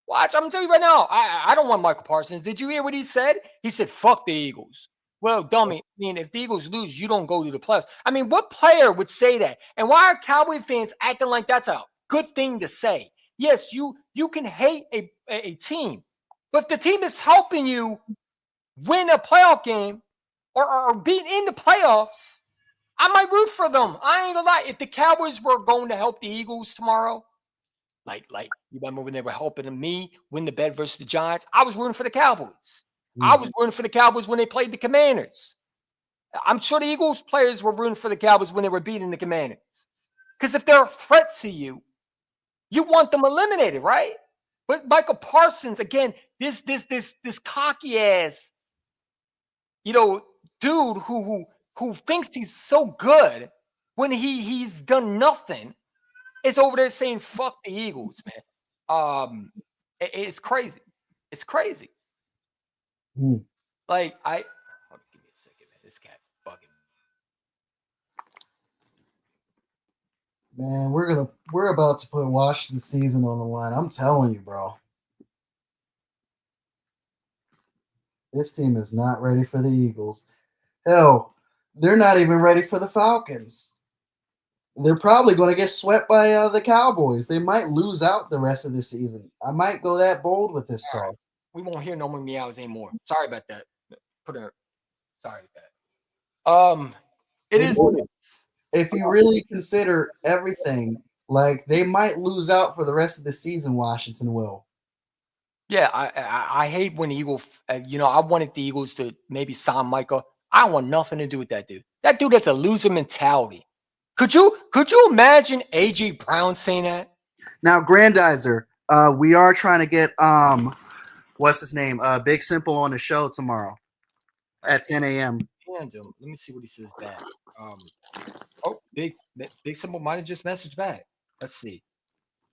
Watch, I'm going to tell you right now, I don't want Michael Parsons. Did you hear what he said? He said, fuck the Eagles. Well, dummy, I mean, if the Eagles lose, you don't go to the playoffs. I mean, what player would say that? And why are Cowboy fans acting like that's a good thing to say? Yes, you can hate a team, but if the team is helping you win a playoff game or being in the playoffs, I might root for them. I ain't gonna lie. If the Cowboys were going to help the Eagles tomorrow, like you remember when they were helping me win the bet versus the Giants, I was rooting for the Cowboys. I was rooting for the Cowboys when they played the Commanders. I'm sure the Eagles players were rooting for the Cowboys when they were beating the Commanders. Because if they're a threat to you, you want them eliminated, right? But Michael Parsons, again, this cocky ass, dude who thinks he's so good when he's done nothing, is over there saying fuck the Eagles, man. It's crazy. It's crazy. Like give me a second, man. This cat bugging. Man, we're about to put Washington's season on the line. I'm telling you, bro. This team is not ready for the Eagles. Hell, they're not even ready for the Falcons. They're probably going to get swept by the Cowboys. They might lose out the rest of the season. I might go that bold with this stuff. We won't hear no more meows anymore. Sorry about that. Sorry about that. It is what it is. If you really consider everything, like they might lose out for the rest of the season, Washington will. Yeah, I hate when the Eagles, I wanted the Eagles to maybe sign Micah. I don't want nothing to do with that dude. That dude has a loser mentality. Could you imagine A.J. Brown saying that? Now, Grandizer, we are trying to get what's his name? Big Simple on the show tomorrow at 10 a.m. tandem. Let me see what he says back. Oh, big Symbol might have just messaged back. Let's see.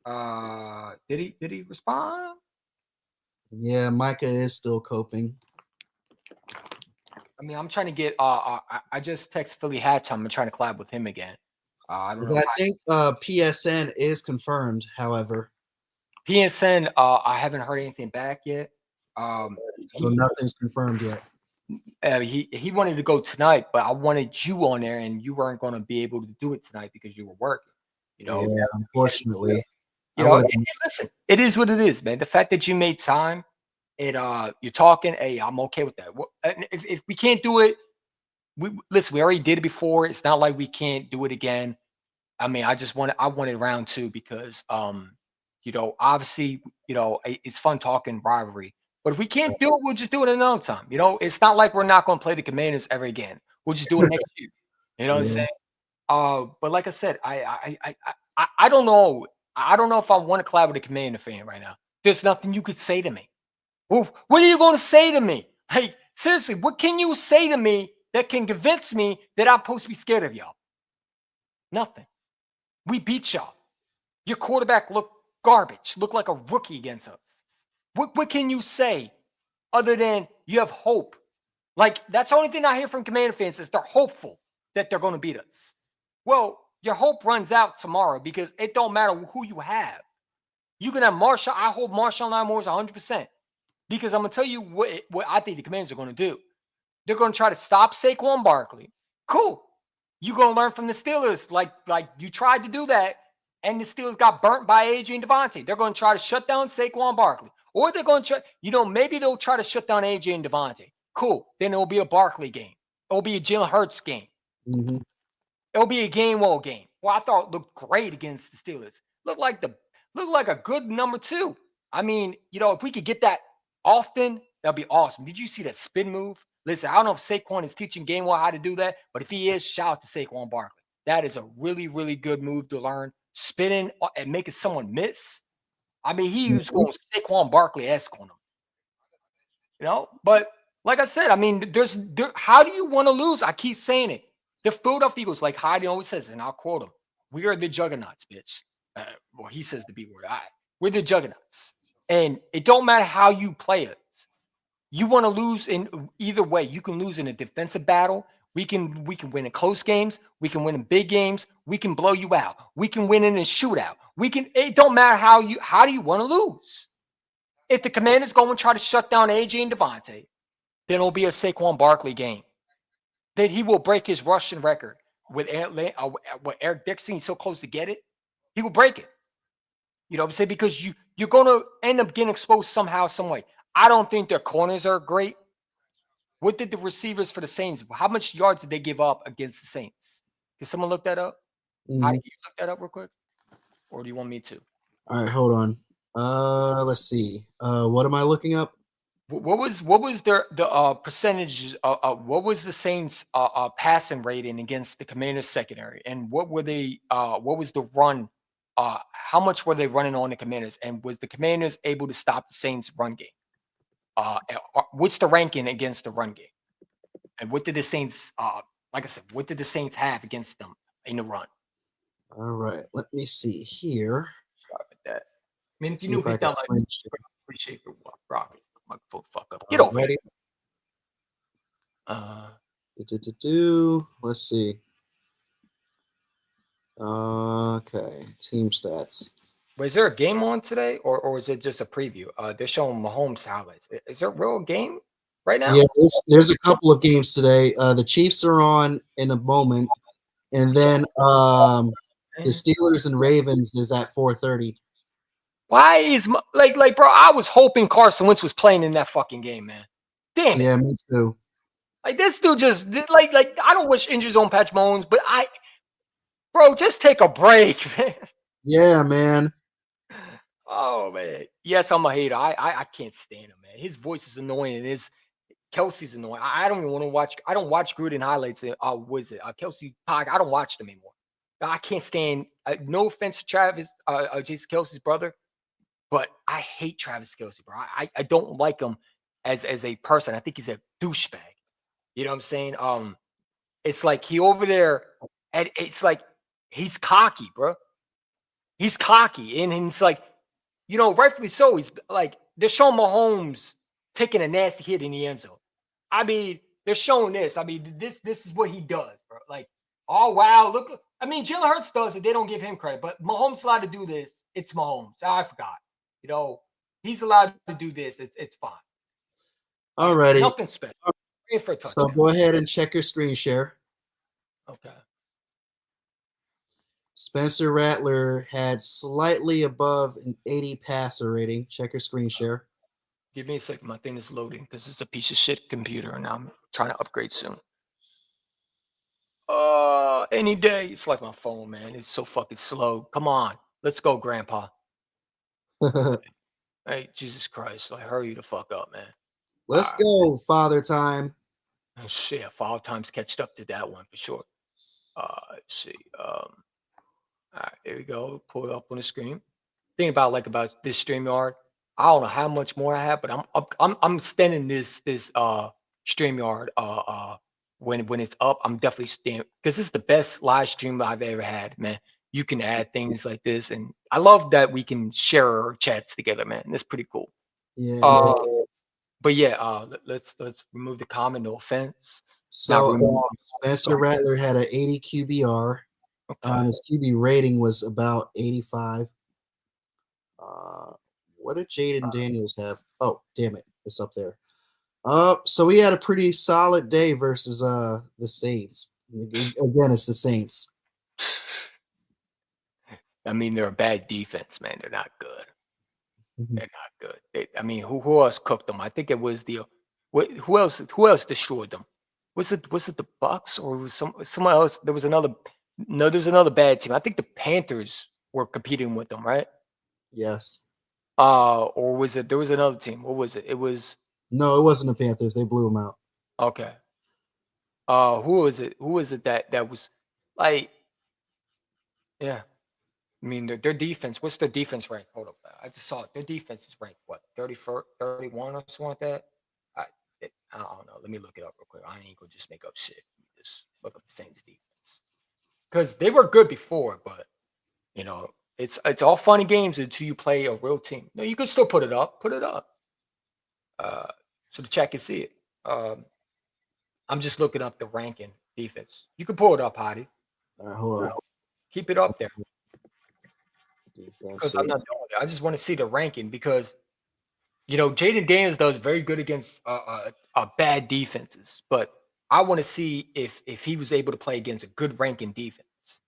Did he respond? Yeah, Micah is still coping. I mean, I'm trying to get. I just text Philly Hatch. I'm trying to collab with him again. I don't know. I think PSN is confirmed. However, PSN. I haven't heard anything back yet. So nothing's confirmed yet. He wanted to go tonight, but I wanted you on there, and you weren't going to be able to do it tonight because you were working. Yeah, unfortunately. Listen, it is what it is, man. The fact that you made time, you're talking. Hey, I'm okay with that. If we can't do it, listen. We already did it before. It's not like we can't do it again. I mean, I wanted round 2 because, obviously, it's fun talking rivalry. But if we can't do it, we'll just do it another time. It's not like we're not going to play the Commanders ever again. We'll just do it next year. You know what I'm saying? But like I said, I don't know. I don't know if I want to collab with a Commander fan right now. There's nothing you could say to me. Well, what are you going to say to me? Hey, seriously, what can you say to me that can convince me that I'm supposed to be scared of y'all? Nothing. We beat y'all. Your quarterback looked garbage. Looked like a rookie against us. What can you say other than you have hope? Like, that's the only thing I hear from Commander fans is they're hopeful that they're going to beat us. Well, your hope runs out tomorrow because it don't matter who you have. You can have Marshall. I hope Marshall Lattimore is 100% because I'm going to tell you what I think the Commanders are going to do. They're going to try to stop Saquon Barkley. Cool. You're going to learn from the Steelers like you tried to do that, and the Steelers got burnt by AJ and Devontae. They're going to try to shut down Saquon Barkley. Or they're going to try, maybe they'll try to shut down AJ and Devontae. Cool. Then it'll be a Barkley game. It'll be a Jalen Hurts game. Mm-hmm. It'll be a Gainwell game. Well, I thought it looked great against the Steelers. Looked like a good number 2. I mean, if we could get that often, that'd be awesome. Did you see that spin move? Listen, I don't know if Saquon is teaching Gainwell how to do that, but if he is, shout out to Saquon Barkley. That is a really, really good move to learn. Spinning and making someone miss. I mean, he was going Saquon Barkley-esque on him. But like I said, I mean, how do you want to lose? I keep saying it. The Philadelphia Eagles, like Heidi always says, and I'll quote him, we are the juggernauts, bitch. Well, he says the B word. We're the juggernauts. And it don't matter how you play us. You want to lose in either way. You can lose in a defensive battle. We can win in close games. We can win in big games. We can blow you out. We can win in a shootout. It don't matter how do you want to lose? If the Commanders go and try to shut down AJ and Devontae, then it'll be a Saquon Barkley game. Then he will break his rushing record with Eric Dixon. He's so close to get it. He will break it. You know what I'm saying? Because you're going to end up getting exposed somehow, some way. I don't think their corners are great. What did the receivers for the Saints? How much yards did they give up against the Saints? Can someone look that up? Mm-hmm. Can you look that up real quick? Or do you want me to? All right, hold on. Let's see. What am I looking up? What was their percentages? What was the Saints' passing rating against the Commanders' secondary? And what were they? What was the run? How much were they running on the Commanders? And was the Commanders able to stop the Saints' run game? What's the ranking against the run game? And what did the Saints, like I said, what did the Saints have against them in the run? All right, let me see here. Sorry about that. I mean, if you knew beat down, I appreciate your rock. Fuck up. Get over ready. Let's see. Okay, team stats. But is there a game on today, or is it just a preview? They're showing Mahomes highlights. Is there a real game right now? Yeah, there's a couple of games today. The Chiefs are on in a moment, and then the Steelers and Ravens is at 4:30. Why is like bro? I was hoping Carson Wentz was playing in that fucking game, man. Damn it. Yeah, me too. Like this dude just like I don't wish injuries on Patrick Mahomes, but bro, just take a break, man. Yeah, man. Oh man, yes, I'm a hater. I can't stand him, man. His voice is annoying, and Kelsey's annoying. I don't even want to watch. I don't watch Gruden highlights. What is it? Kelsey Pog. I don't watch them anymore. I can't stand. No offense to Travis, Jason Kelsey's brother, but I hate Travis Kelsey, bro. I don't like him as a person. I think he's a douchebag. You know what I'm saying? It's like he over there, and it's like he's cocky, bro. He's cocky, and it's like, rightfully so. He's like they're showing Mahomes taking a nasty hit in the end zone. I mean, they're showing this. I mean, this is what he does, bro. Like, oh wow, look. I mean, Jalen Hurts does it. They don't give him credit, but Mahomes allowed to do this. It's Mahomes. I forgot. He's allowed to do this. It's fine. Alrighty. Nothing special. For a touchdown. So go ahead and check your screen share. Okay. Spencer Rattler had slightly above an 80 passer rating. Check your screen share. Give me a second. My thing is loading because it's a piece of shit computer, and I'm trying to upgrade soon. Any day. It's like my phone, man. It's so fucking slow. Come on. Let's go, Grandpa. Hey, Jesus Christ. Like, hurry the fuck up, man. Let's go, Father Time. Oh, shit. Father Time's catched up to that one for sure. Let's see. All right, here we go. Pull it up on the screen. Think about this StreamYard. I don't know how much more I have, but I'm extending this StreamYard when it's up. I'm definitely staying because this is the best live stream I've ever had, man. You can add things like this, and I love that we can share our chats together, man. That's pretty cool. Yeah. But yeah, let's remove the comment. No offense. So Spencer Rattler had an 80 QBR. Okay. His QB rating was about 85. What did Jaden Daniels have? Oh, damn it. It's up there. So we had a pretty solid day versus the Saints. Again, it's the Saints. I mean, they're a bad defense, man. They're not good. They're not good. Who else cooked them? I think it was who else destroyed them? Was it the Bucks or was someone else? There was another bad team. I think the Panthers were competing with them, right? Yes. Or was it there was another team? What was it? It was No, it wasn't the Panthers. They blew them out. Okay. Who was it? Who was it that was like yeah. I mean, their defense, what's their defense rank? Hold up. I just saw it. Their defense is ranked, what, 31, 31 or something like that? I don't know. Let me look it up real quick. I ain't going to just make up shit. Just look up the Saints defense. Because they were good before, but, it's all fun and games until you play a real team. No, you can still put it up. Put it up. So the chat can see it. I'm just looking up the ranking defense. You can pull it up, Hottie. Hold on. Keep it up there. Because I'm not doing it. I just want to see the ranking because, Jaden Daniels does very good against bad defenses, but I want to see if he was able to play against a good ranking defense,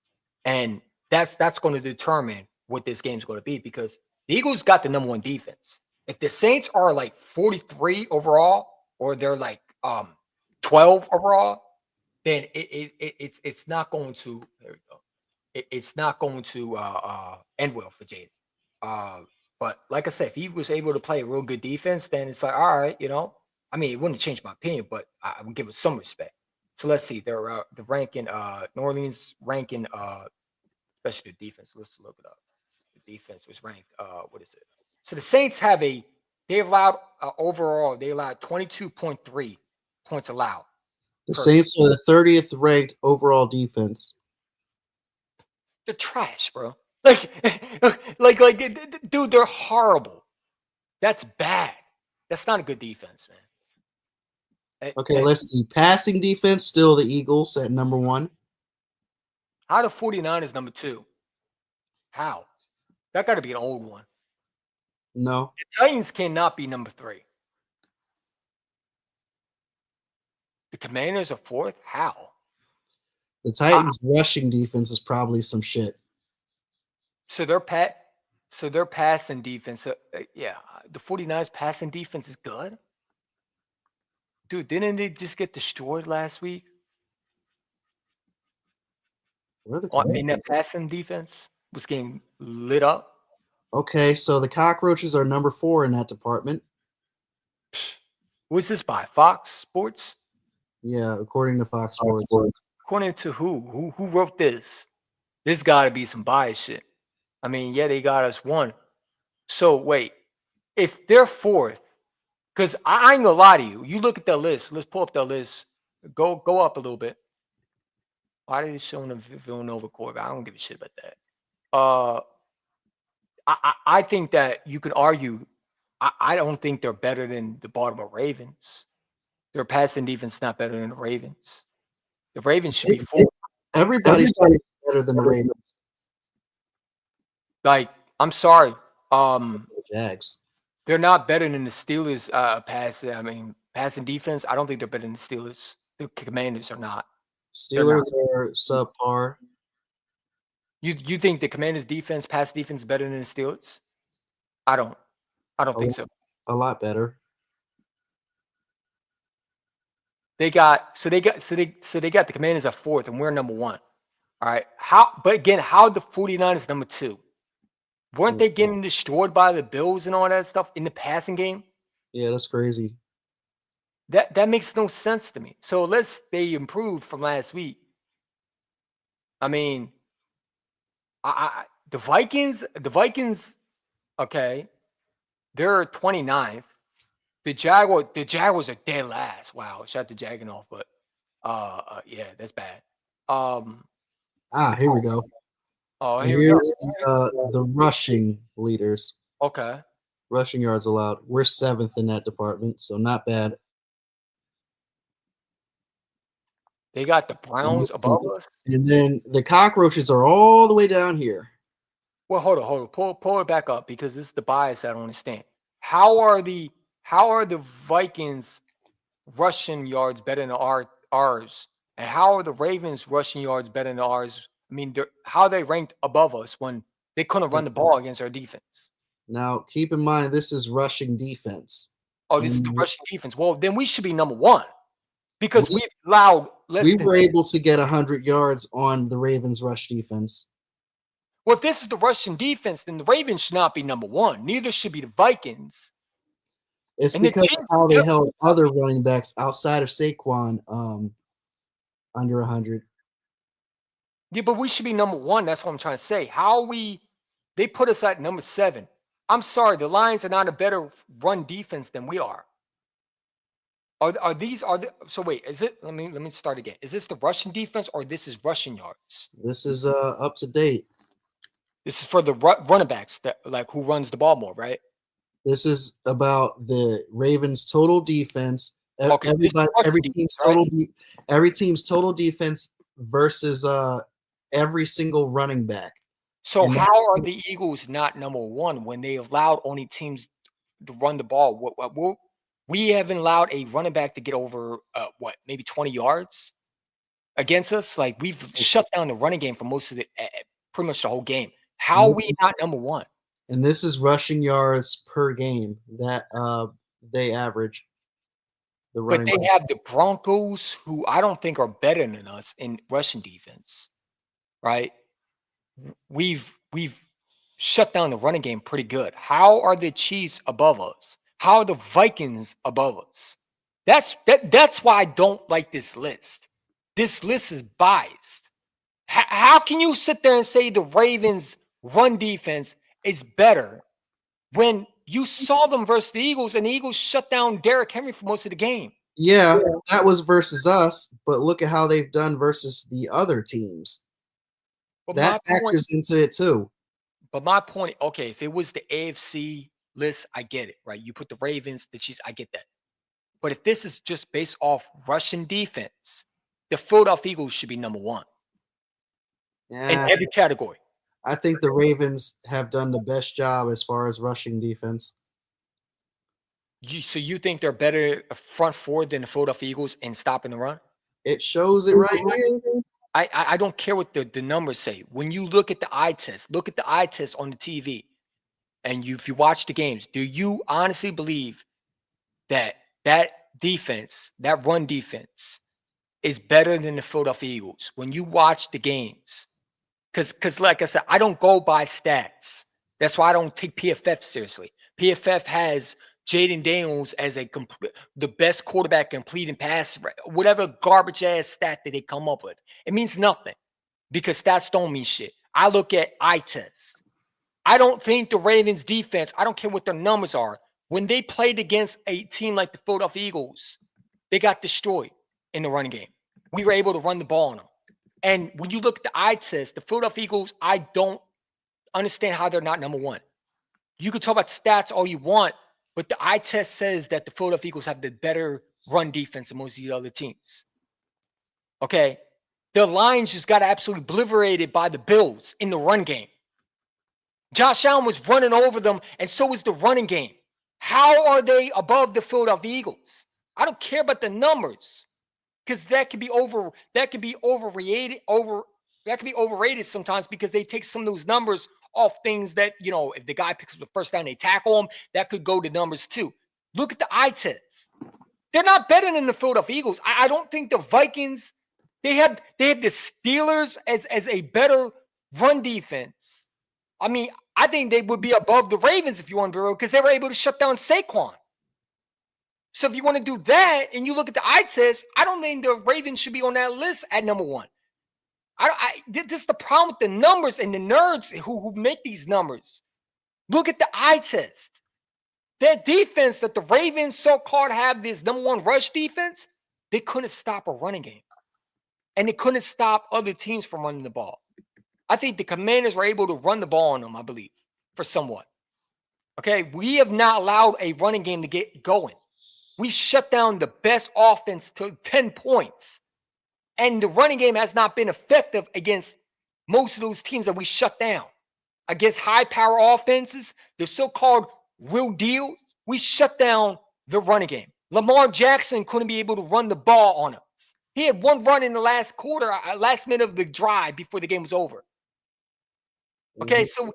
and that's going to determine what this game's going to be because the Eagles got the number one defense. If the Saints are like 43 overall or they're like 12 overall, then it's not going to. There we go. It's not going to end well for Jaden. But like I said, if he was able to play a real good defense, then it's like, all right, I mean, it wouldn't change my opinion, but I would give it some respect. So let's see. They're the ranking, New Orleans ranking, especially the defense. Let's look it up. The defense was ranked, what is it? So the Saints they allowed overall, they allowed 22.3 points allowed. The Saints are the 30th ranked overall defense. They're trash, bro. Dude, they're horrible. That's bad. That's not a good defense, man. Okay, let's see. Passing defense, still the Eagles at number 1. How the 49ers number 2? How? That got to be an old one. No. The Titans cannot be number 3. The Commanders are 4th? How? The Titans' rushing defense is probably some shit. So their passing defense, the 49ers passing defense is good? Dude, didn't they just get destroyed last week? In that passing defense was getting lit up? Okay, so the Cockroaches are number 4 in that department. What's this by? Fox Sports? Yeah, according to Fox Sports. According to who? Who wrote this? There's got to be some bias shit. I mean, yeah, they got us 1. So wait, if they're 4th, because I ain't gonna lie to you. You look at that list. Let's pull up that list Go up a little bit. Why are they showing the Villanova quarterback? I don't give a shit about that. I think that you could argue. I don't think they're better than the Baltimore Ravens. Their passing defense not better than the Ravens. The Ravens should be fourth. Everybody's better than the Ravens. Like, I'm sorry. Jags. They're not better than the Steelers passing defense. I don't think they're better than the Steelers. The Commanders are not. Steelers are subpar. You think the Commanders pass defense is better than the Steelers? I don't think so. A lot better. They got the Commanders at fourth and we're number one. All right. But again, how the 49ers number two? Weren't they getting destroyed by the Bills and all that stuff in the passing game? Yeah, that's crazy. That makes no sense to me. So unless they improved from last week. I mean, the Vikings, okay, they're 29th. The Jaguars are dead last. Wow, shot the Jagging off, but yeah, that's bad. Here we go. Oh, here's the rushing leaders. Okay. Rushing yards allowed. We're 7th in that department, so not bad. They got the Browns above us. And then the Cockroaches are all the way down here. Well, hold on. Pull it back up because this is the bias I don't understand. How are the Vikings rushing yards better than ours? And how are the Ravens rushing yards better than ours? I mean, how are they ranked above us when they couldn't run the ball against our defense? Now, keep in mind, this is rushing defense. Oh, this is the rushing defense. Well, then we should be number one because we allowed less we were able to get 100 yards on the Ravens' rush defense. Well, if this is the rushing defense, then the Ravens should not be number one. Neither should be the Vikings. It's because of how they held other running backs outside of Saquon under 100. Yeah, but we should be number one. That's what I'm trying to say. They put us at number 7. I'm sorry, the Lions are not a better run defense than we are. So wait, is it? Let me start again. Is this the rushing defense or this is rushing yards? This is up to date. This is for the running backs that who runs the ball more, right? This is about the Ravens' total defense. Okay, every team's total defense versus every single running back. So how are the Eagles not number one when they allowed only teams to run the ball? We haven't allowed a running back to get over maybe 20 yards against us. Like we've shut down the running game for most of pretty much the whole game. How are we not number one? And this is rushing yards per game that they average. But they have the Broncos, who I don't think are better than us in rushing defense, right? We've shut down the running game pretty good. How are the Chiefs above us? How are the Vikings above us? That's why I don't like this list. This list is biased. How can you sit there and say the Ravens' run defense is better when you saw them versus the Eagles and the Eagles shut down Derrick Henry for most of the game? Yeah, that was versus us, but look at how they've done versus the other teams. But that factors into it too. But my point, okay, if it was the AFC list, I get it, right? You put the Ravens, the Chiefs, I get that. But if this is just based off Russian defense, the Philadelphia Eagles should be number one in every category. I think the Ravens have done the best job as far as rushing defense. So you think they're better front four than the Philadelphia Eagles in stopping the run? It shows it right here. I don't care what the numbers say. When you look at the eye test, on the TV, and if you watch the games, do you honestly believe that defense, that run defense, is better than the Philadelphia Eagles when you watch the games? Because like I said, I don't go by stats. That's why I don't take PFF seriously. PFF has Jaden Daniels as the best quarterback completing pass, whatever garbage ass stat that they come up with. It means nothing because stats don't mean shit. I look at eye tests. I don't think the Ravens defense, I don't care what their numbers are. When they played against a team like the Philadelphia Eagles, they got destroyed. in the running game. We were able to run the ball on them. And when you look at the eye test, the Philadelphia Eagles, I don't understand how they're not number one. You can talk about stats all you want, but the eye test says that the Philadelphia Eagles have the better run defense than most of the other teams. Okay? The Lions just got absolutely obliterated by the Bills in the run game. Josh Allen was running over them, and so was the running game. How are they above the Philadelphia Eagles? I don't care about the numbers, because that could be overrated sometimes, because they take some of those numbers off things that, you know, if the guy picks up the first down, they tackle him, that could go to numbers too. Look at the eye test. They're not better than the Philadelphia Eagles. I don't think the Vikings, they have the Steelers as a better run defense. I mean, I think they would be above the Ravens, if you want to be real, because they were able to shut down Saquon. So if you want to do that and you look at the eye test, I don't think the Ravens should be on that list at number one. This is the problem with the numbers and the nerds who make these numbers. Look at the eye test. That defense that the Ravens so-called have, this number one rush defense, they couldn't stop a running game. And they couldn't stop other teams from running the ball. I think the Commanders were able to run the ball on them, I believe, for somewhat. Okay, we have not allowed a running game to get going. We shut down the best offense to 10 points. And the running game has not been effective against most of those teams that we shut down. Against high-power offenses, the so-called real deals, we shut down the running game. Lamar Jackson couldn't be able to run the ball on us. He had one run in the last quarter, last minute of the drive before the game was over. Okay, so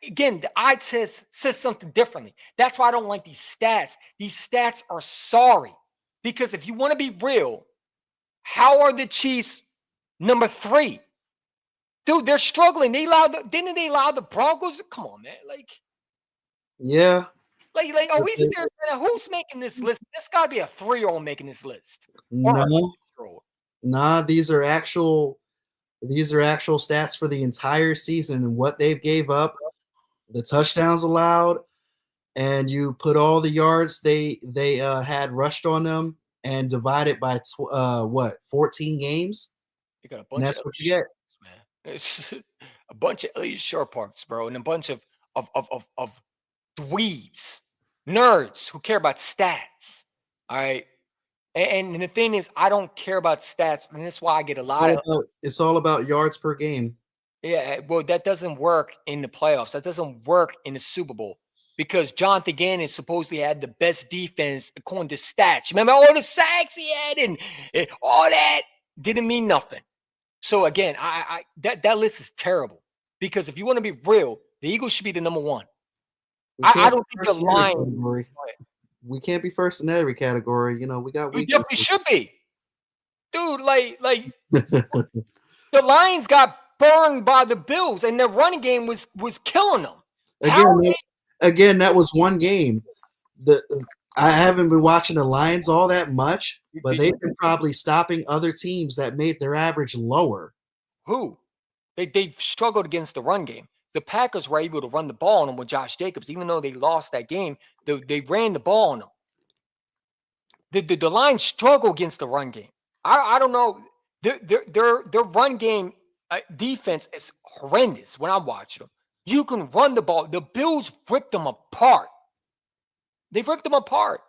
again, the eye test says something differently. That's why I don't like these stats. These stats are sorry. Because if you want to be real, how are the Chiefs number 3? Dude, they're struggling. Didn't they allow the Broncos? Come on, man. Yeah. Are we serious? Who's making this list? This got to be a 3-year-old making this list. Nah, these are actual stats for the entire season and what they've gave up, the touchdowns allowed, and you put all the yards they had rushed on them and divide it by 14 games. You got a bunch and that's of what you get, man. It's a bunch of Elliot Shore Parks, bro, and a bunch of dweebs, nerds who care about stats. All right. And the thing is, I don't care about stats, and that's why I get it's all about yards per game. Yeah, well, that doesn't work in the playoffs. That doesn't work in the Super Bowl, because Jonathan Gannon supposedly had the best defense according to stats. Remember all the sacks he had and all that didn't mean nothing. So again, that list is terrible, because if you want to be real, the Eagles should be the number one. I don't think the Lions. We can't be first in every category. You know, we definitely should be. Dude, the Lions got burned by the Bills, and their running game was killing them. Again, that was one game. I haven't been watching the Lions all that much, but they've been probably stopping other teams that made their average lower. Who? They've struggled against the run game. The Packers were able to run the ball on them with Josh Jacobs. Even though they lost that game, they ran the ball on them. The Lions struggle against the run game. I don't know. Their run game defense is horrendous when I watch them. You can run the ball. The Bills ripped them apart. They ripped them apart.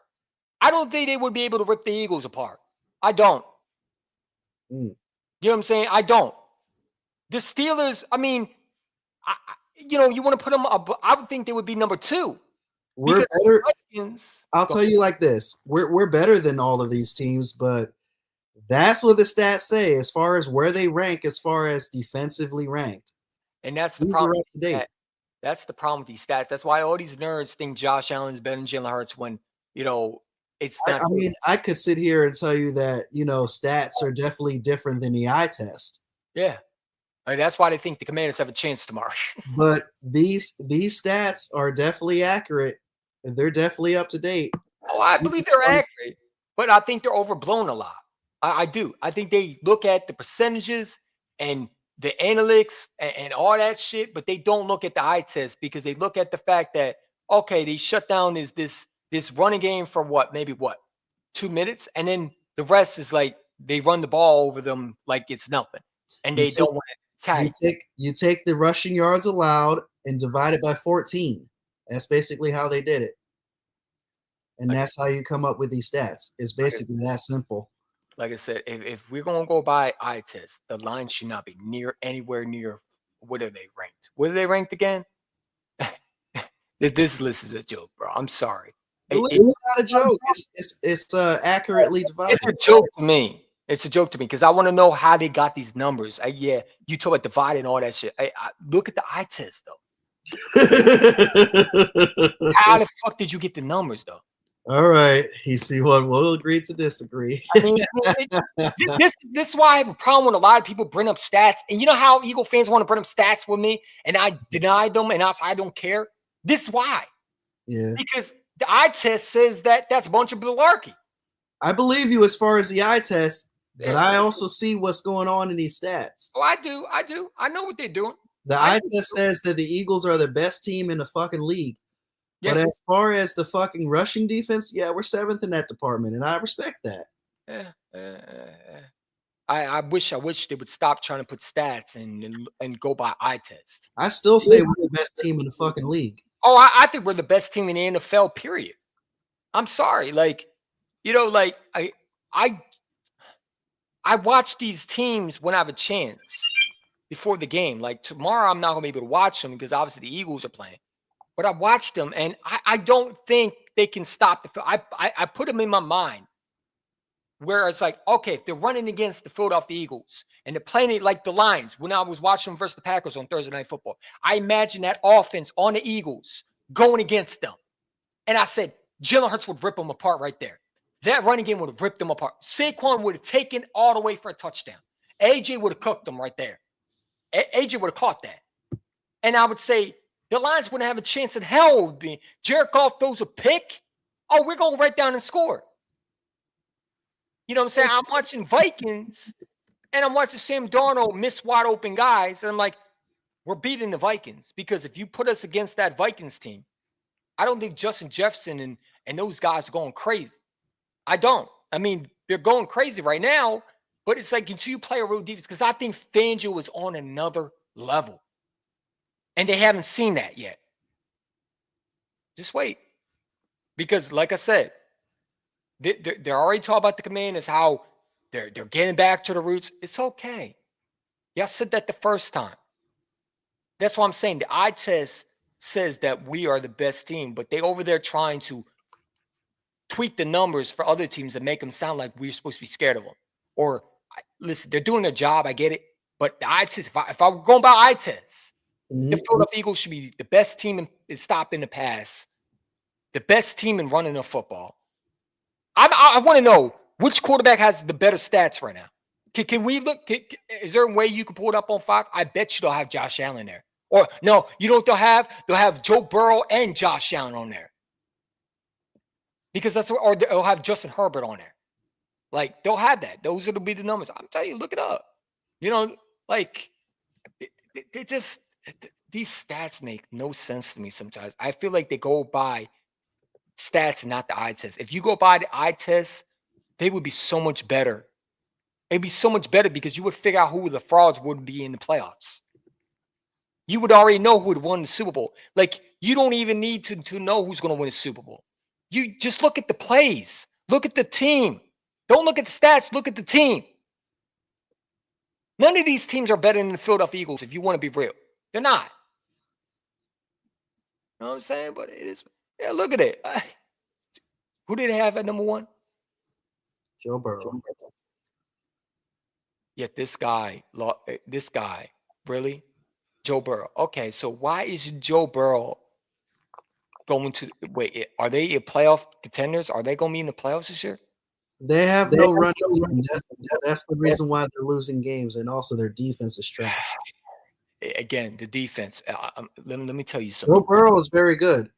I don't think they would be able to rip the Eagles apart. I don't. You know what I'm saying? I don't. The Steelers, I mean, you want to put them up. I would think they would be number 2. We're better. I'll tell you like this: we're better than all of these teams, but that's what the stats say as far as where they rank, as far as defensively ranked. And that's the problem. That's the problem with these stats. That's why all these nerds think Josh Allen's better than Jalen Hurts when it's not. I mean, I could sit here and tell you that stats are definitely different than the eye test. Yeah. I mean, that's why they think the Commanders have a chance tomorrow. But these stats are definitely accurate, and they're definitely up to date. Oh, I believe they're accurate, but I think they're overblown a lot. I do. I think they look at the percentages and the analytics and all that shit, but they don't look at the eye test, because they look at the fact that, okay, they shut down this running game for maybe 2 minutes, and then the rest is like they run the ball over them like it's nothing, and they don't want to tag. You take the rushing yards allowed and divide it by 14. That's basically how they did it. And that's how you come up with these stats. It's basically that simple. Like I said, if we're going to go by eye test, the line should not be anywhere near. What are they ranked? What are they ranked again? This list is a joke, bro. I'm sorry. It's not a joke. It's accurately divided. It's a joke to me. It's a joke to me because I want to know how they got these numbers. Yeah, you talk about dividing and all that shit. I look at the eye test, though. How the fuck did you get the numbers, though? All right, you see what? We'll agree to disagree. I mean, this is why I have a problem when a lot of people bring up stats. And you know how Eagle fans want to bring up stats with me, and I deny them, and I don't care. This is why. Yeah. Because the eye test says that that's a bunch of malarkey. I believe you as far as the eye test, but I also see what's going on in these stats. Oh, I do. I know what they're doing. The eye test says that the Eagles are the best team in the fucking league. Yeah. But as far as the fucking rushing defense, yeah, we're 7th in that department, and I respect that. I wish they would stop trying to put stats and go by eye test. I still say we're the best team in the fucking league. Oh, I think we're the best team in the NFL, period. I'm sorry. Like, you know, like I watch these teams when I have a chance before the game. Like tomorrow, I'm not going to be able to watch them because obviously the Eagles are playing. But I watched them, and I don't think they can stop the. I put them in my mind where it's like, okay, if they're running against the Philadelphia Eagles and they're playing it like the Lions when I was watching them versus the Packers on Thursday Night Football, I imagine that offense on the Eagles going against them. And I said, Jalen Hurts would rip them apart right there. That running game would have ripped them apart. Saquon would have taken all the way for a touchdown. AJ would have cooked them right there. AJ would have caught that. And I would say, the Lions wouldn't have a chance in hell. Would be Jared Goff throws a pick. Oh, we're going right down and score. You know what I'm saying? I'm watching Vikings, and I'm watching Sam Darnold miss wide open guys, and I'm like, we're beating the Vikings because if you put us against that Vikings team, I don't think Justin Jefferson and those guys are going crazy. I don't. I mean, they're going crazy right now, but it's like until you play a real defense, because I think Fangio is on another level. And they haven't seen that yet. Just wait. Because, like I said, they're already talking about the Commanders, how they're getting back to the roots. It's okay. Y'all said that the first time. That's what I'm saying. The eye test says that we are the best team, but they over there trying to tweak the numbers for other teams and make them sound like we're supposed to be scared of them. Or, listen, they're doing their job. I get it. But the eye test, if I were going by eye test, the Philadelphia Eagles should be the best team in stopping the pass, the best team in running the football. I want to know which quarterback has the better stats right now. Can we look? Is there a way you can pull it up on Fox? I bet you they'll have Josh Allen there. Or no, you know what they'll have? They'll have Joe Burrow and Josh Allen on there. Because that's what, or they'll have Justin Herbert on there. Like they'll have that. Those will be the numbers. I'm telling you, look it up. You know, like they just. These stats make no sense to me sometimes. I feel like they go by stats and not the eye test. If you go by the eye test, they would be so much better. It'd be so much better because you would figure out who the frauds would be in the playoffs. You would already know who would win the Super Bowl. Like, you don't even need to know who's going to win the Super Bowl. You just look at the plays. Look at the team. Don't look at the stats. Look at the team. None of these teams are better than the Philadelphia Eagles if you want to be real. They're not. You know what I'm saying? But it is. Yeah, look at it. Who did they have at number 1? Joe Burrow. Yet this guy, really? Joe Burrow. Okay, so why is Joe Burrow going to – wait, are they a playoff contenders? Are they going to be in the playoffs this year? They have no running game. That's the reason why they're losing games, and also their defense is trash. Again, the defense. Let me tell you something. Joe Burrow is very good.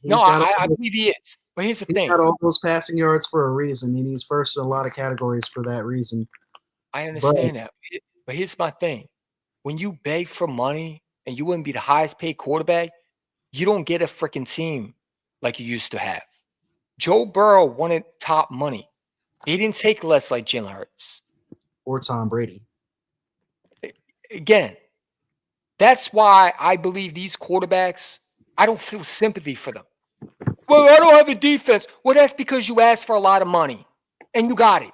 I believe he is. But here's the thing. He's got all those passing yards for a reason, and he's first in a lot of categories for that reason. I understand that. But here's my thing. When you beg for money and you wouldn't be the highest paid quarterback, you don't get a freaking team like you used to have. Joe Burrow wanted top money. He didn't take less like Jalen Hurts or Tom Brady. Again, that's why I believe these quarterbacks, I don't feel sympathy for them. Well, I don't have a defense. Well, that's because you asked for a lot of money and you got it.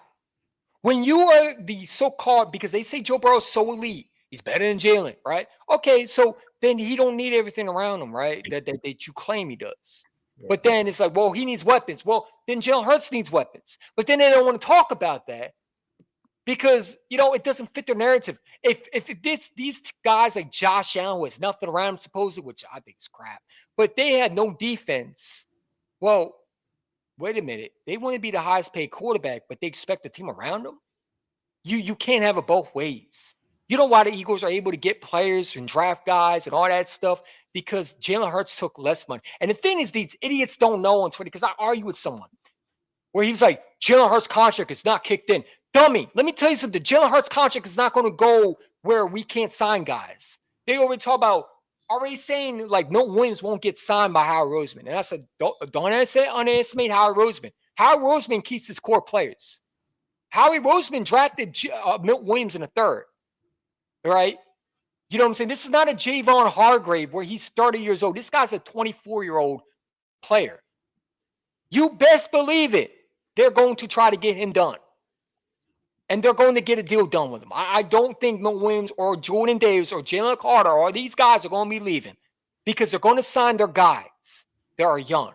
When you are the so-called, because they say Joe Burrow's so elite, he's better than Jalen, right? Okay, so then he don't need everything around him, right? That you claim he does. Yeah. But then it's like, well, he needs weapons. Well, then Jalen Hurts needs weapons. But then they don't want to talk about that because, it doesn't fit their narrative. If these guys like Josh Allen, who has nothing around him, supposedly, which I think is crap, but they had no defense. Well, wait a minute. They want to be the highest paid quarterback, but they expect the team around them? You can't have it both ways. You know why the Eagles are able to get players and draft guys and all that stuff? Because Jalen Hurts took less money. And the thing is, these idiots don't know on Twitter, because I argue with someone where he was like, Jalen Hurts' contract is not kicked in. Dummy, let me tell you something. Jalen Hurts' contract is not going to go where we can't sign guys. They already talk about already saying like Milton Williams won't get signed by Howard Roseman. And I said, don't underestimate Howard Roseman. Howard Roseman keeps his core players. Howie Roseman drafted Milton Williams in the third. Right? You know what I'm saying? This is not a Javon Hargrave where he's 30 years old. This guy's a 24-year-old player. You best believe it. They're going to try to get him done. And they're going to get a deal done with him. I don't think Milton Williams or Jordan Davis or Jalen Carter or these guys are going to be leaving because they're going to sign their guys that are young,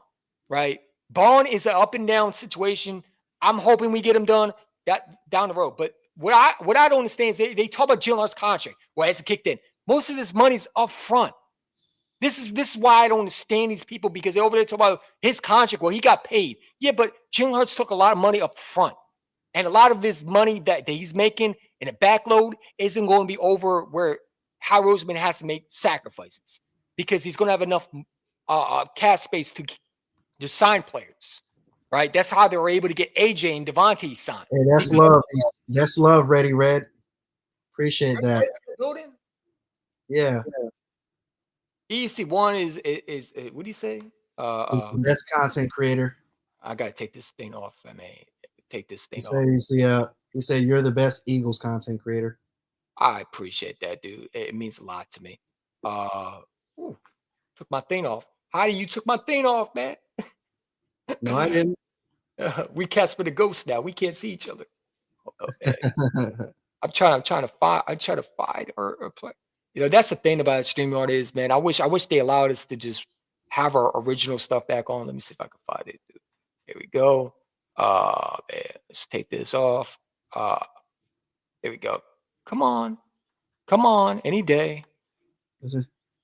right? Bond is an up and down situation. I'm hoping we get him done down the road. But what I don't understand is they talk about Jalen Hurts' contract. Well, it's kicked in. Most of this money's up front. This is why I don't understand these people, because they're over there talking about his contract. Well, he got paid. Yeah, but Jalen Hurts took a lot of money up front. And a lot of this money that he's making in a backload isn't going to be over where Howard Roseman has to make sacrifices, because he's going to have enough cap space to sign players, right? That's how they were able to get AJ and Devontae signed. Hey, that's love. That's love, Ready Red. Appreciate that. Yeah. EC1 is what do you say? He's the best content creator. I got to take this thing off. I mean, take this thing off. He said you're the best Eagles content creator. I appreciate that, dude. It means a lot to me. Took my thing off. Heidi, you took my thing off, man. No, I didn't. We Casper the Ghost now. We can't see each other. I'm trying to find or play. That's the thing about StreamYard is, man. I wish they allowed us to just have our original stuff back on. Let me see if I can find it, dude. Here we go. Man, let's take this off. There we go. Come on, any day.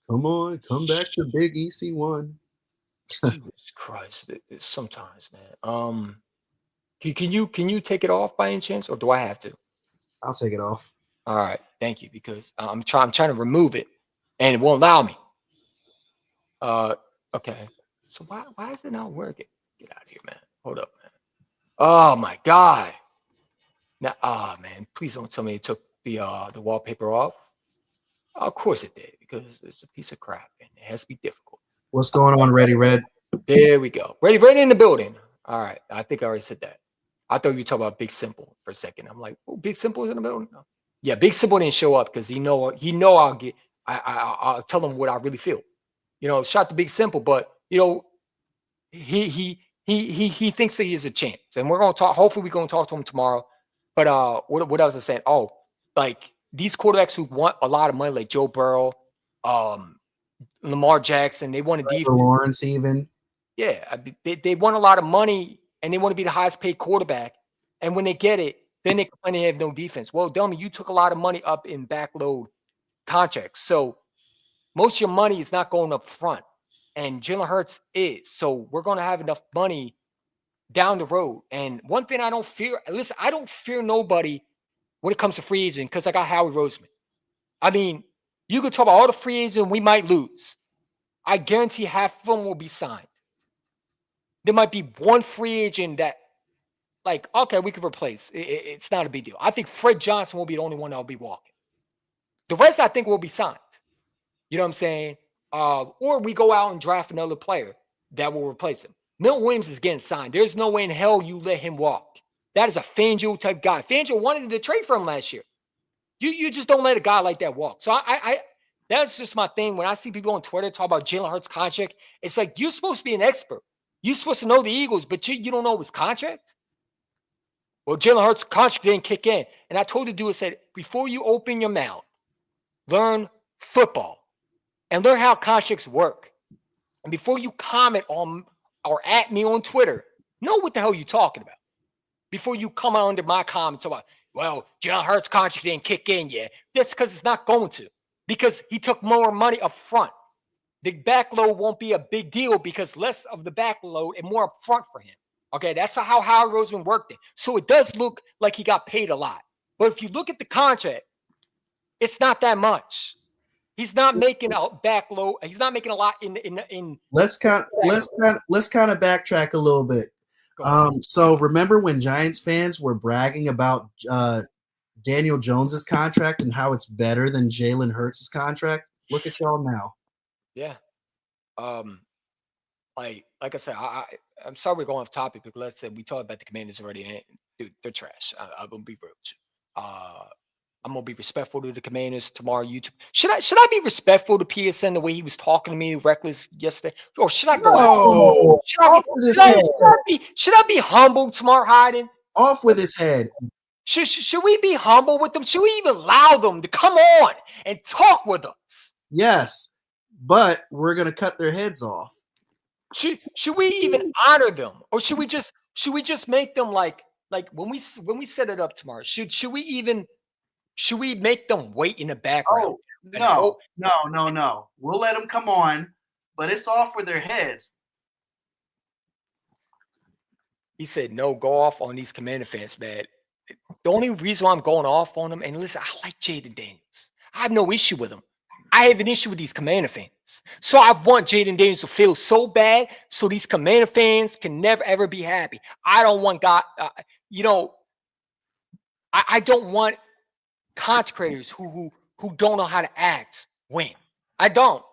Come on, come back to Big EC1. Jesus Christ! Sometimes, man. Can you take it off by any chance, or do I have to? I'll take it off. All right, thank you, because I'm trying to remove it, and it won't allow me. Okay. So why is it not working? Get out of here, man. Hold up, man. Oh my God. Now, man, please don't tell me it took the wallpaper off. Of course it did, because it's a piece of crap and it has to be difficult. What's going on, Ready Red? There we go. Ready in the building. All right. I think I already said that. I thought you were talking about Big Simple for a second. I'm like, oh, Big Simple is in the building? No. Yeah, Big Simple didn't show up because he know I'll tell him what I really feel. Shout to Big Simple, but he thinks that he has a chance. And we're gonna talk, hopefully we're gonna talk to him tomorrow. But what I was saying, like these quarterbacks who want a lot of money, like Joe Burrow, Lamar Jackson, they want a defense. Lawrence even. Yeah, they want a lot of money and they want to be the highest paid quarterback. And when they get it, then they complain they have no defense. Well, dummy, you took a lot of money up in backload contracts. So most of your money is not going up front. And Jalen Hurts is. So we're going to have enough money down the road. And one thing I don't fear, listen, I don't fear nobody when it comes to free agent, because I got Howie Roseman. I mean, you could talk about all the free agents we might lose. I guarantee half of them will be signed. There might be one free agent that, like, okay, we could replace. It's not a big deal. I think Fred Johnson will be the only one that will be walking. The rest, I think, will be signed. You know what I'm saying? Or we go out and draft another player that will replace him. Milton Williams is getting signed. There's no way in hell you let him walk. That is a Fangio type guy. Fangio wanted to trade for him last year. You just don't let a guy like that walk. So I that's just my thing. When I see people on Twitter talk about Jalen Hurts' contract, it's like you're supposed to be an expert. You're supposed to know the Eagles, but you don't know his contract. Well, Jalen Hurts' contract didn't kick in. And I told the dude, I said, before you open your mouth, learn football and learn how contracts work. And before you comment on or at me on Twitter, know what the hell you're talking about. Before you come under my comments about, well, Jalen Hurts' contract didn't kick in yet. That's because it's not going to. Because he took more money up front. The backload won't be a big deal because less of the backload and more up front for him. Okay, that's how Howard Roseman worked it. So it does look like he got paid a lot. But if you look at the contract, it's not that much. He's not making a backload. He's not making a lot in. Let's kind of backtrack a little bit. So remember when Giants fans were bragging about Daniel Jones's contract and how it's better than Jalen Hurts' contract? Look at y'all now. Yeah. Like I said, I'm sorry we're going off topic, but let's say we talked about the Commanders already. And dude, they're trash. I'm gonna be rude. I'm gonna be respectful to the Commanders tomorrow. YouTube. Should I be respectful to PSN the way he was talking to me reckless yesterday, or should I go? Should I be humble tomorrow, Hayden? Off with his head. Should we be humble with them? Should we even allow them to come on and talk with us? Yes, but we're gonna cut their heads off. Should we even honor them, or should we just make them like when we set it up tomorrow? Should we make them wait in the background? Oh, no. We'll let them come on, but it's off with their heads. He said, no, go off on these Commander fans, man. The only reason why I'm going off on them, and listen, I like Jaden Daniels. I have no issue with him. I have an issue with these Commander fans. So I want Jaden Daniels to feel so bad so these Commander fans can never, ever be happy. I don't want God, I don't want content creators who don't know how to act win. I don't.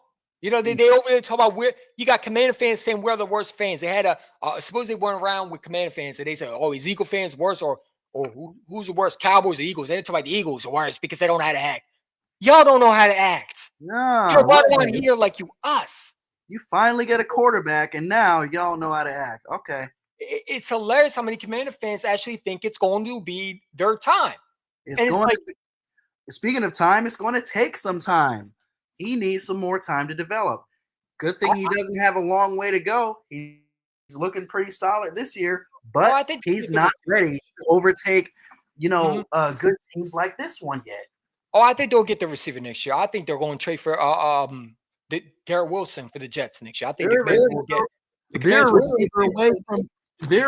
They over there talk about where you got Commander fans saying we're the worst fans. They had suppose they went around with Commander fans and they said, oh, is Eagle fans worse or who's the worst, Cowboys or Eagles? They didn't talk about the Eagles are worse because they don't know how to act. Y'all don't know how to act. No, you're right on here like us. You finally get a quarterback, and now y'all know how to act. Okay. It's hilarious how many Commander fans actually think it's going to be their time. Speaking of time, it's going to take some time. He needs some more time to develop. Good thing he doesn't have a long way to go. He's looking pretty solid this year, but I think he's not ready to overtake, good teams like this one yet. Oh, I think they'll get the receiver next year. I think they're going to trade for Garrett Wilson for the Jets next year. I think they're a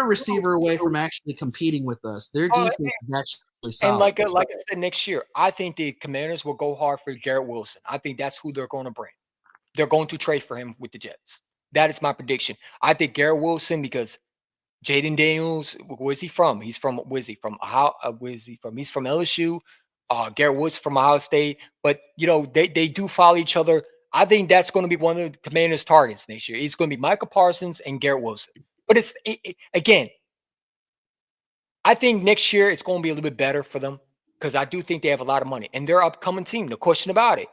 receiver away from actually competing with us. Their defense is actually solid. And like I said, next year, I think the Commanders will go hard for Garrett Wilson. I think that's who they're going to bring. They're going to trade for him with the Jets. That is my prediction. I think Garrett Wilson, because Jaden Daniels, where's he from? He's from He's from LSU. Garrett Woods from Ohio State, but they do follow each other. I think that's going to be one of the Commanders' targets next year. It's going to be Micah Parsons and Garrett Wilson. But again, I think next year it's going to be a little bit better for them because I do think they have a lot of money and they're an upcoming team. No question about it.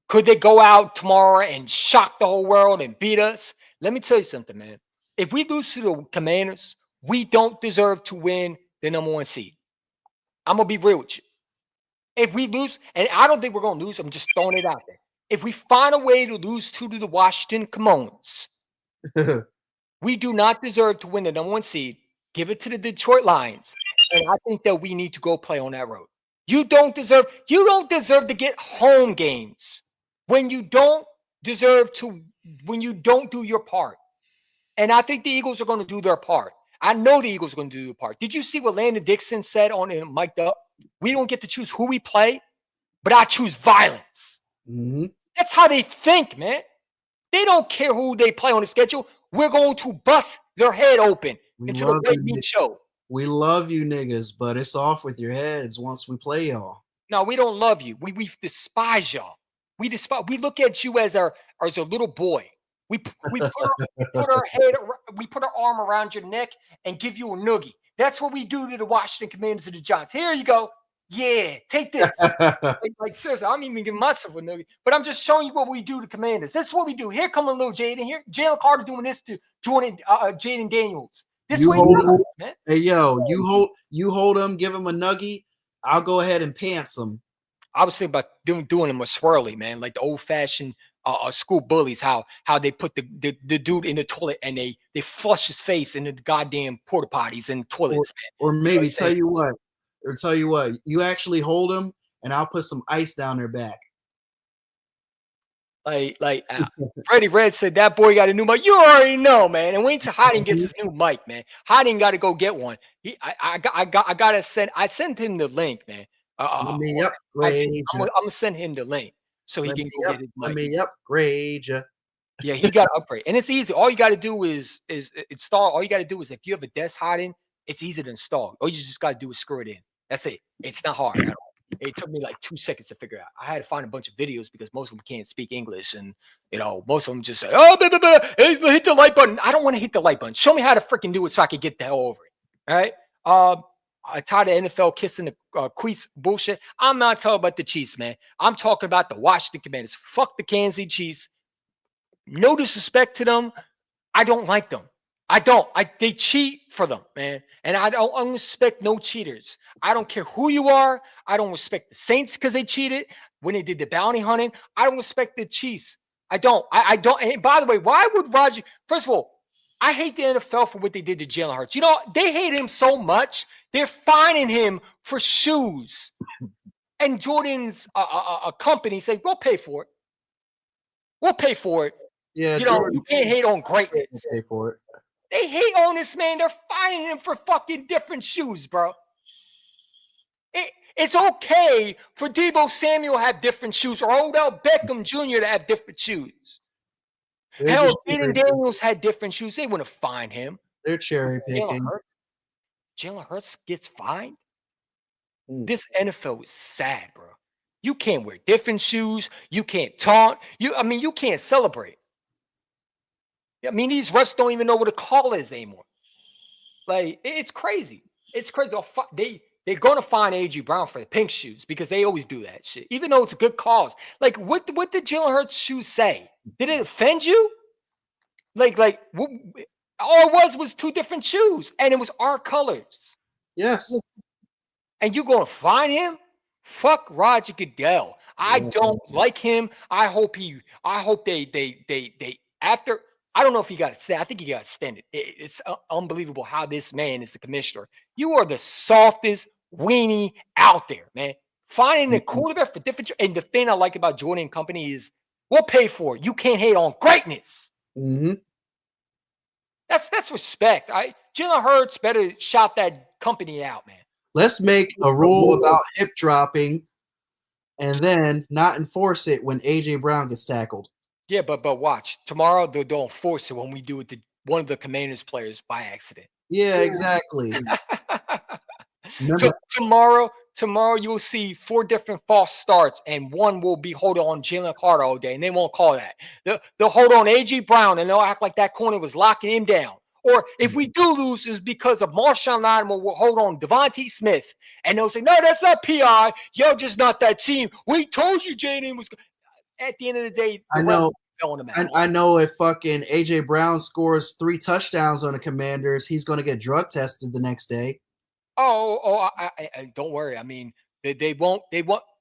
Could they go out tomorrow and shock the whole world and beat us? Let me tell you something, man. If we lose to the Commanders, we don't deserve to win the number 1 seed. I'm going to be real with you. If we lose, and I don't think we're going to lose, I'm just throwing it out there. If we find a way to lose to the Washington Commanders, we do not deserve to win the number 1 seed. Give it to the Detroit Lions. And I think that we need to go play on that road. You don't deserve to get home games when you don't do your part. And I think the Eagles are going to do their part. I know the Eagles are going to do their part. Did you see what Landon Dixon said on it, mic'd up? We don't get to choose who we play, but I choose violence. Mm-hmm. That's how they think, man. They don't care who they play on the schedule. We're going to bust their head open into the Great Meat Show. We love you niggas, but it's off with your heads once we play y'all. No, we don't love you. We despise y'all. We look at you as a little boy. We put our arm around your neck and give you a noogie That's what we do to the Washington Commanders and the Giants. Here you go. Yeah, take this. like seriously, I'm even giving myself a nugget, but I'm just showing you what we do to Commanders. This is what we do. Here come a little Jaden. Here, Jalen Carter doing this to Jaden Daniels. This You way, hold him. man. Hey, yo, you hold him, give him a nuggie. I'll go ahead and pants him. I was thinking about doing them a swirly, man, like the old fashioned school bullies. How they put the dude in the toilet and they flush his face in the goddamn porta potties and toilets, or maybe you know tell you what, you actually hold him, and I'll put some ice down their back. Like Freddie Red said that boy got a new mic. You already know, man. And wait till Hiding gets his new mic, man. Hiding got to go get one. I gotta send. I sent him the link, man. Let me upgrade. I'm gonna send him the link so he can go get his mic. Let me upgrade you. Yeah, he got to upgrade, and it's easy. All you got to do is install. All you got to do is if you have a desk Hiding, it's easy to install. All you just got to do is screw it in. That's it. It's not hard at all. It took me like 2 seconds to figure out. I had to find a bunch of videos because most of them can't speak English, and most of them just say, "Oh, blah, blah, blah. Hey, hit the like button." I don't want to hit the like button. Show me how to freaking do it so I can get the hell over it. All right. I tired of NFL kissing the Queese bullshit. I'm not talking about the Chiefs, man. I'm talking about the Washington Commanders. Fuck the Kansas City Chiefs. No disrespect to them. I don't like them. I don't. They cheat for them, man. And I don't respect no cheaters. I don't care who you are. I don't respect the Saints because they cheated when they did the bounty hunting. I don't respect the Chiefs. I don't. I don't. And by the way, why would Roger? First of all, I hate the NFL for what they did to Jalen Hurts. They hate him so much. They're fining him for shoes. And Jordan's a company say, "We'll pay for it. We'll pay for it." Yeah, You can't hate on greatness. Pay for it. They hate on this man. They're fining him for fucking different shoes, bro. It's okay for Deebo Samuel to have different shoes or Odell Beckham Jr. to have different shoes. Hell, Jaden Daniels had different shoes. They wouldn't fine him. They're cherry picking. Jalen Hurts gets fined? This NFL is sad, bro. You can't wear different shoes. You can't taunt. You can't celebrate. I mean, these refs don't even know what a call is anymore. Like, it's crazy. It's crazy. They're going to fine A.J. Brown for the pink shoes because they always do that shit, even though it's a good cause. Like, what did Jalen Hurts' shoes say? Did it offend you? All it was 2 different shoes, and it was our colors. Yes. And you going to fine him? Fuck Roger Goodell. I don't like him. I hope they after. I don't know if he got extended. I think he got extended. It's unbelievable how this man is the commissioner. You are the softest weenie out there, man. Finding the quarterback for different. And the thing I like about Jordan and company is we'll pay for it. You can't hate on greatness. Mm-hmm. That's respect. Jalen Hurts better shout that company out, man. Let's make a rule about hip dropping and then not enforce it when A.J. Brown gets tackled. Yeah, but watch. Tomorrow they'll enforce it when we do it to one of the Commanders players by accident. Yeah, exactly. So tomorrow you'll see 4 different false starts, and one will be hold on Jalen Carter all day, and they won't call that. They'll hold on A.J. Brown, and they'll act like that corner was locking him down. Or if we do lose, is because of Marshawn Lattimore will hold on Devontae Smith, and they'll say, "No, that's not PI. You're just not that team. We told you Jaden was." At the end of the day, I know if fucking A.J. Brown scores 3 touchdowns on the Commanders, he's going to get drug tested the next day. I don't worry. I mean, they won't.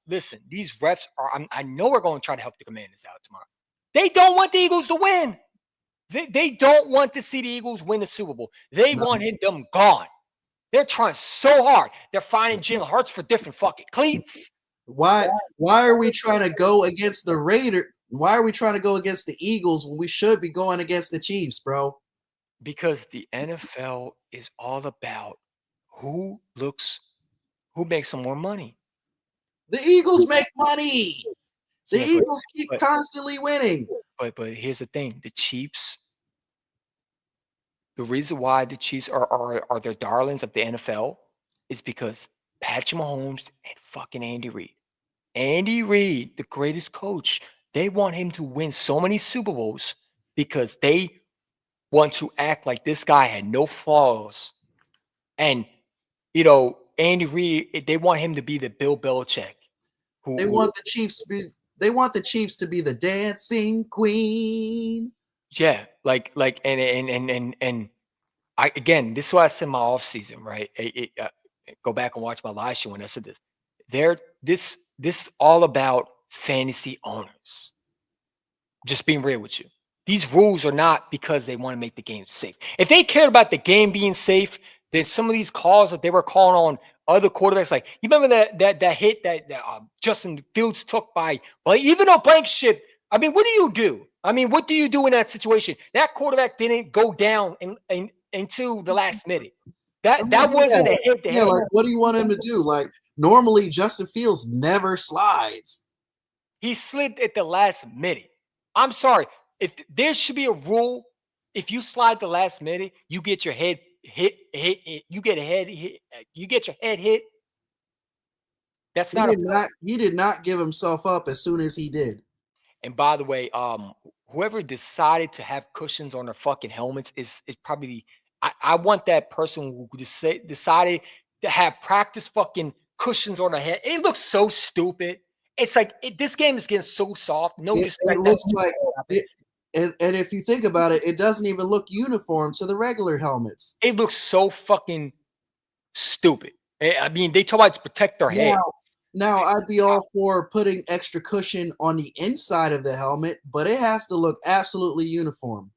Listen, these refs are. I know we're going to try to help the Commanders out tomorrow. They don't want the Eagles to win. They don't want to see the Eagles win the Super Bowl. They want them gone. They're trying so hard. They're finding Jalen Hurts for different fucking cleats. Why are we trying to go against the Raiders? Why are we trying to go against the Eagles when we should be going against the Chiefs, bro? Because the NFL is all about who makes some more money. The Eagles make money. The Eagles keep constantly winning. But here's the thing: the Chiefs. The reason why the Chiefs are the darlings of the NFL is because Patrick Mahomes and fucking Andy Reid. Andy Reid, the greatest coach, they want him to win so many Super Bowls because they want to act like this guy had no flaws And Andy Reid, they want him to be the Bill Belichick. They want the Chiefs to be the dancing queen. Yeah, and I again, this is what I said in my off season, right? Go back and watch my live show when I said this. This is all about fantasy owners. Just being real with you. These rules are not because they want to make the game safe. If they cared about the game being safe, then some of these calls that they were calling on other quarterbacks, like you remember that hit that Justin Fields took by, well, even though Blankenship. I mean, what do you do? I mean, what do you do in that situation? That quarterback didn't go down into the last minute. That wasn't a hit. Yeah, like what do you want him to do? Like normally, Justin Fields never slides. He slid at the last minute. I'm sorry. If there should be a rule, if you slide the last minute, you get your head hit. You get a head hit. You get your head hit. That's He did not give himself up as soon as he did. And by the way, whoever decided to have cushions on their fucking helmets is probably I want that person who decided to have practice fucking cushions on their head. It looks so stupid. It's like this game is getting so soft. No, it looks like and if you think about it, it doesn't even look uniform to the regular helmets. It looks so fucking stupid. I mean, they talk about to protect their heads. Now, I'd be all for putting extra cushion on the inside of the helmet, but it has to look absolutely uniform.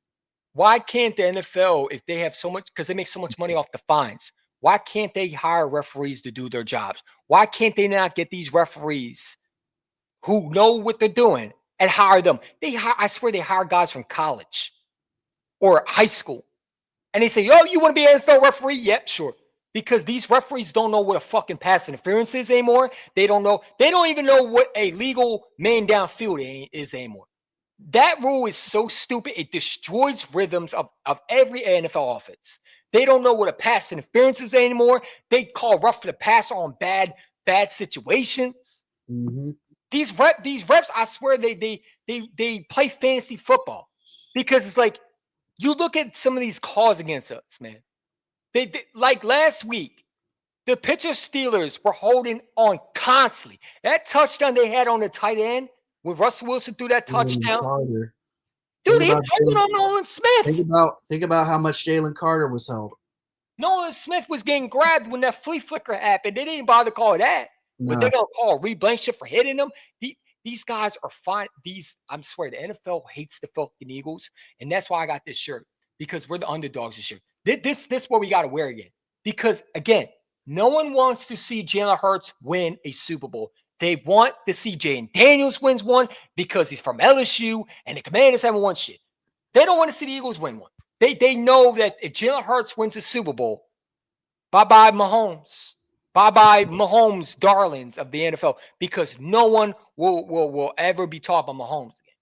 Why can't the NFL, if they have so much, because they make so much money off the fines, why can't they hire referees to do their jobs? Why can't they not get these referees who know what they're doing and hire them? I swear they hire guys from college or high school. And they say, yo, you want to be an NFL referee? Yep, sure. Because these referees don't know what a fucking pass interference is anymore. They don't know. They don't even know what a legal man downfield is anymore. That rule is so stupid. It destroys rhythms of every NFL offense. They don't know what a pass interference is anymore. They call rough the pass on bad situations. Mm-hmm. These refs, I swear, they play fantasy football because it's like you look at some of these calls against us, man. They like last week, the pitcher Steelers were holding on constantly. That touchdown they had on the tight end when Russell Wilson threw that touchdown. Dude, he was holding on Nolan Smith. Think about how much Jalen Carter was held. Nolan Smith was getting grabbed when that flea flicker happened. They didn't bother to call that. No. But they're going to call Reed Blankenship for hitting them. These guys are fine. I'm swear, the NFL hates the fucking Eagles. And that's why I got this shirt. Because we're the underdogs this year. This is what we got to wear again. Because, again, no one wants to see Jalen Hurts win a Super Bowl. They want to see Jaden Daniels wins one because he's from LSU and the Commanders haven't won shit. They don't want to see the Eagles win one. They know that if Jalen Hurts wins a Super Bowl, bye-bye Mahomes. Bye-bye Mahomes darlings of the NFL because no one will ever be taught by Mahomes again.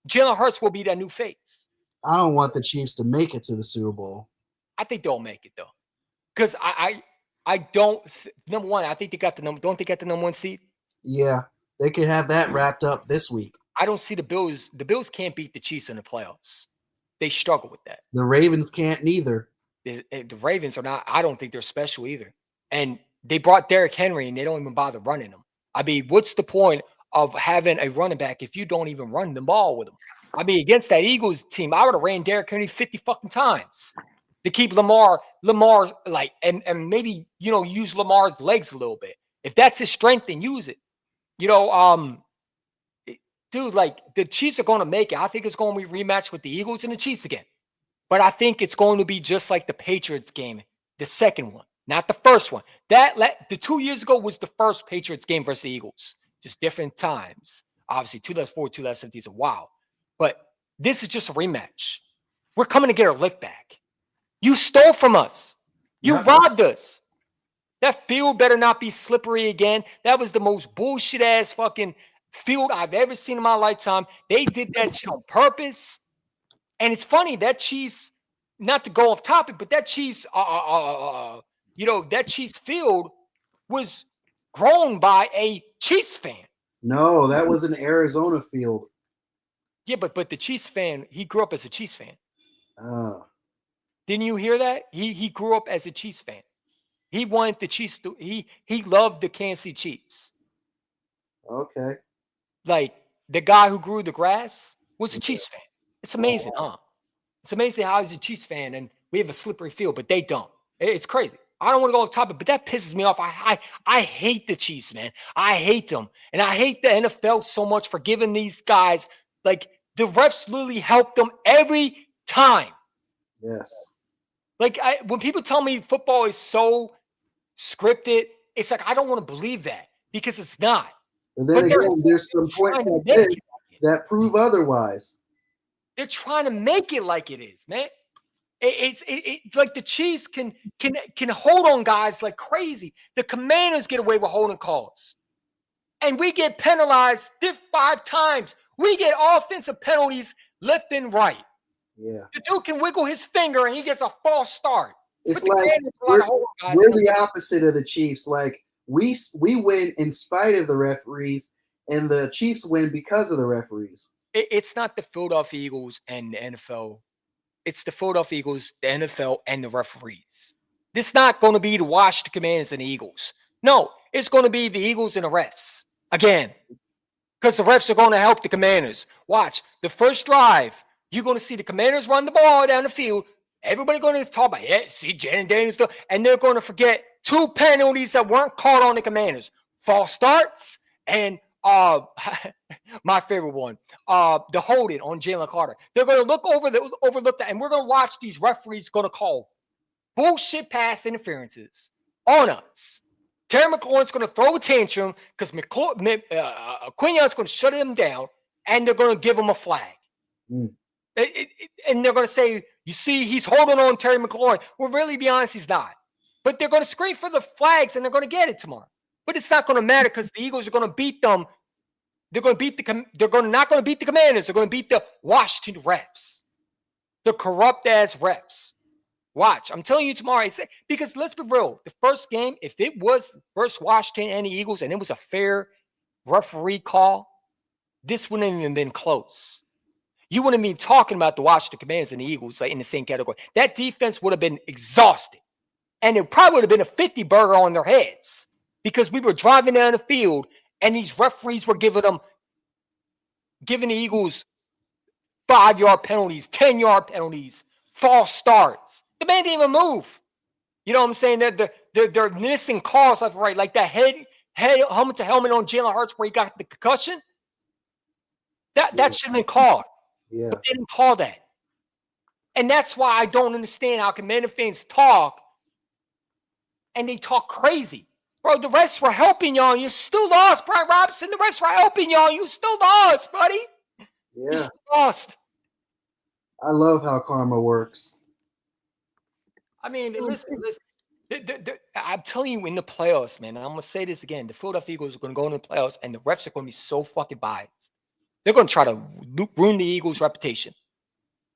Jalen Hurts will be that new face. I don't want the Chiefs to make it to the Super Bowl. I think they'll make it though, because I don't. Number one, I think they got the number. Don't they get the number one seed? Yeah, they could have that wrapped up this week. I don't see the Bills. The Bills can't beat the Chiefs in the playoffs. They struggle with that. The Ravens can't neither. The Ravens are not. I don't think they're special either. And they brought Derrick Henry, and they don't even bother running him. I mean, what's the point of having a running back if you don't even run the ball with him? I mean, against that Eagles team, I would have ran Derrick Henry 50 fucking times to keep Lamar like, and maybe, use Lamar's legs a little bit. If that's his strength, then use it. Dude, like the Chiefs are going to make it. I think it's going to be rematched with the Eagles and the Chiefs again. But I think it's going to be just like the Patriots game, the second one, not the first one. The 2 years ago was the first Patriots game versus the Eagles. Just different times. Obviously, 2 less 4, 2 less 50 is a wow. But this is just a rematch. We're coming to get our lick back. You stole from us. You robbed us. That field better not be slippery again. That was the most bullshit ass fucking field I've ever seen in my lifetime. They did that shit on purpose. And it's funny, that Chiefs, not to go off topic, but that Chiefs, that Chiefs field was grown by a Chiefs fan. No, that was an Arizona field. Yeah, but the Chiefs fan, he grew up as a Chiefs fan. Didn't you hear that? He grew up as a Chiefs fan. He wanted the Chiefs to. He loved the Kansas City Chiefs. Okay. Like the guy who grew the grass was a Chiefs fan. It's amazing, huh? It's amazing how he's a Chiefs fan and we have a slippery field, but they don't. It's crazy. I don't want to go off topic, but that pisses me off. I hate the Chiefs, man. I hate them. And I hate the NFL so much for giving these guys, like, the refs literally help them every time. Yes. Like, when people tell me football is so scripted, it's like, I don't want to believe that because it's not. And then again, there's some points like this that prove otherwise. They're trying to make it like it is, man. It's like the Chiefs can hold on guys like crazy. The Commanders get away with holding calls. And we get penalized 5 times. We get offensive penalties left and right. Yeah. The dude can wiggle his finger and he gets a false start. It's like we're the opposite of the Chiefs. Like we win in spite of the referees, and the Chiefs win because of the referees. It's not the Philadelphia Eagles and the NFL. It's the Philadelphia Eagles, the NFL, and the referees. This is not going to be the Washington Commanders and the Eagles. No, it's going to be the Eagles and the refs. Again, because the refs are going to help the Commanders. Watch, the first drive, you're going to see the Commanders run the ball down the field. Everybody going to talk about, see Jaden Daniels, and they're going to forget 2 penalties that weren't called on the Commanders. False starts and my favorite one, the holding on Jalen Carter. They're going to overlook that, and we're going to watch these referees going to call bullshit pass interferences on us. Terry McLaurin's going to throw a tantrum because Quinyon's going to shut him down, and they're going to give him a flag. And they're going to say, you see, he's holding on Terry McLaurin. Well, really, be honest, he's not. But they're going to scream for the flags, and they're going to get it tomorrow. But it's not going to matter because the Eagles are going to beat them. They're going to beat not going to beat the Commanders. They're going to beat the Washington refs, the corrupt ass refs. Watch, I'm telling you tomorrow. Because let's be real, the first game, if it was versus Washington and the Eagles, and it was a fair referee call, this wouldn't have even been close. You wouldn't be talking about the Washington Commanders and the Eagles like in the same category. That defense would have been exhausted, and it probably would have been a 50 burger on their heads. Because we were driving down the field and these referees were giving the Eagles 5-yard penalties, 10-yard penalties, false starts. The man didn't even move. You know what I'm saying? They're missing calls left and right, like that head helmet to helmet on Jalen Hurts where he got the concussion. That should have been called. Yeah. But they didn't call that. And that's why I don't understand how Commander fans talk and they talk crazy. Bro, the refs were helping y'all. You still lost, Brian Robinson. The refs were helping y'all. You still lost, buddy. Yeah. You still lost. I love how karma works. I mean, listen. I'm telling you, in the playoffs, man, and I'm going to say this again. The Philadelphia Eagles are going to go in the playoffs, and the refs are going to be so fucking biased. They're going to try to ruin the Eagles' reputation.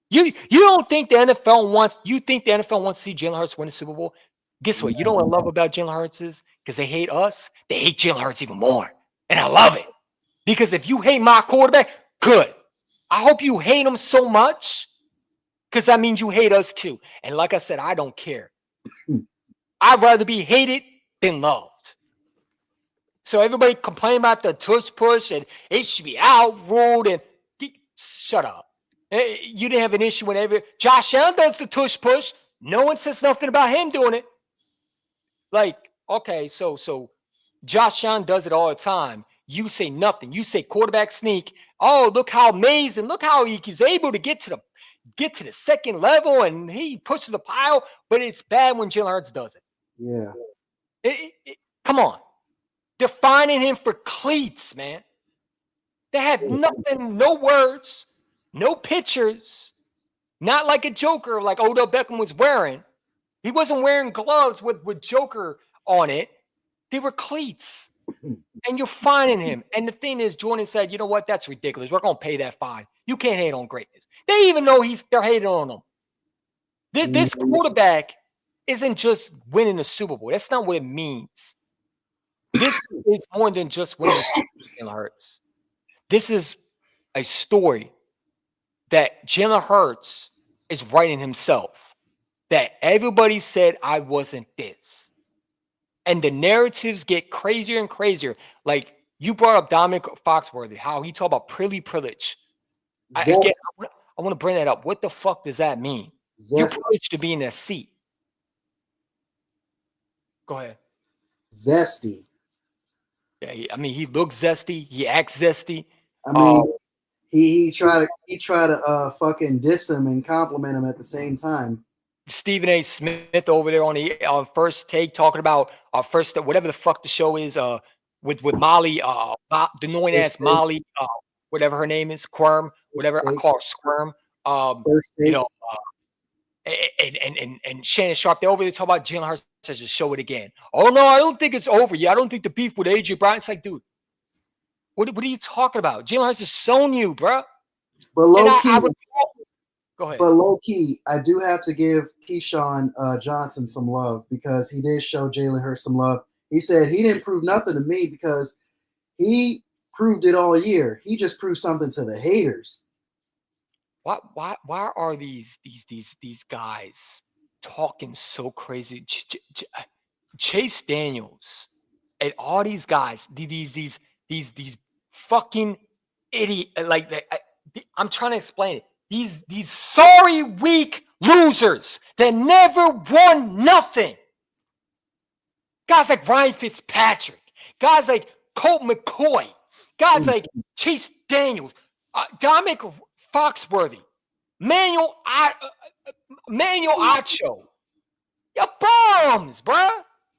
You don't think the NFL wants to see Jalen Hurts win the Super Bowl? Guess what? You know what I love about Jalen Hurts is because they hate us. They hate Jalen Hurts even more. And I love it. Because if you hate my quarterback, good. I hope you hate him so much because that means you hate us too. And like I said, I don't care. I'd rather be hated than loved. So everybody complain about the tush push and it should be outruled and shut up. You didn't have an issue whenever Josh Allen does the tush push. No one says nothing about him doing it. Like, okay, so Josh Allen does it all the time. You say nothing. You say quarterback sneak. Oh, look how amazing. Look how he's able to get to the second level and he pushes the pile, but it's bad when Jalen Hurts does it. Yeah. Come on. They're finding him for cleats, man. They have nothing, no words, no pictures, not like a Joker like Odell Beckham was wearing. He wasn't wearing gloves with Joker on it. They were cleats. And you're fining him. And the thing is, Jordan said, you know what? That's ridiculous. We're going to pay that fine. You can't hate on greatness. They even know they're hating on him. This quarterback isn't just winning the Super Bowl. That's not what it means. This is more than just winning the Super Bowl, Jalen Hurts. This is a story that Jalen Hurts is writing himself. That everybody said I wasn't this. And the narratives get crazier and crazier. Like you brought up Dominic Foxworthy, how he talked about privilege. I want to bring that up. What the fuck does that mean? You're privileged to be in that seat. Go ahead. Zesty. Yeah, he looks zesty. He acts zesty. I mean, he tried to fucking diss him and compliment him at the same time. Stephen A. Smith over there on the First Take talking about first whatever the fuck the show is with Molly the annoying ass Molly whatever her name is, Squirm, whatever I call her Squirm. You know, and Shannon Sharp, they're over there talking about Jalen Hurts says just show it again. Oh no, I don't think it's over yet. I don't think the beef with AJ Brown. It's like, dude, what are you talking about? Jalen Hurts has shown you, bro. But low key, go ahead. But low key, I do have to give Keyshawn Johnson some love because he did show Jalen Hurts some love. He said he didn't prove nothing to me because he proved it all year. He just proved something to the haters. Why are these guys talking so crazy? Chase Daniels and all these guys, these fucking idiot, I'm trying to explain it. These sorry, weak losers that never won nothing. Guys like Ryan Fitzpatrick, guys like Colt McCoy, guys like Chase Daniels, Dominic Foxworthy, Manuel Acho. You're bums, bruh.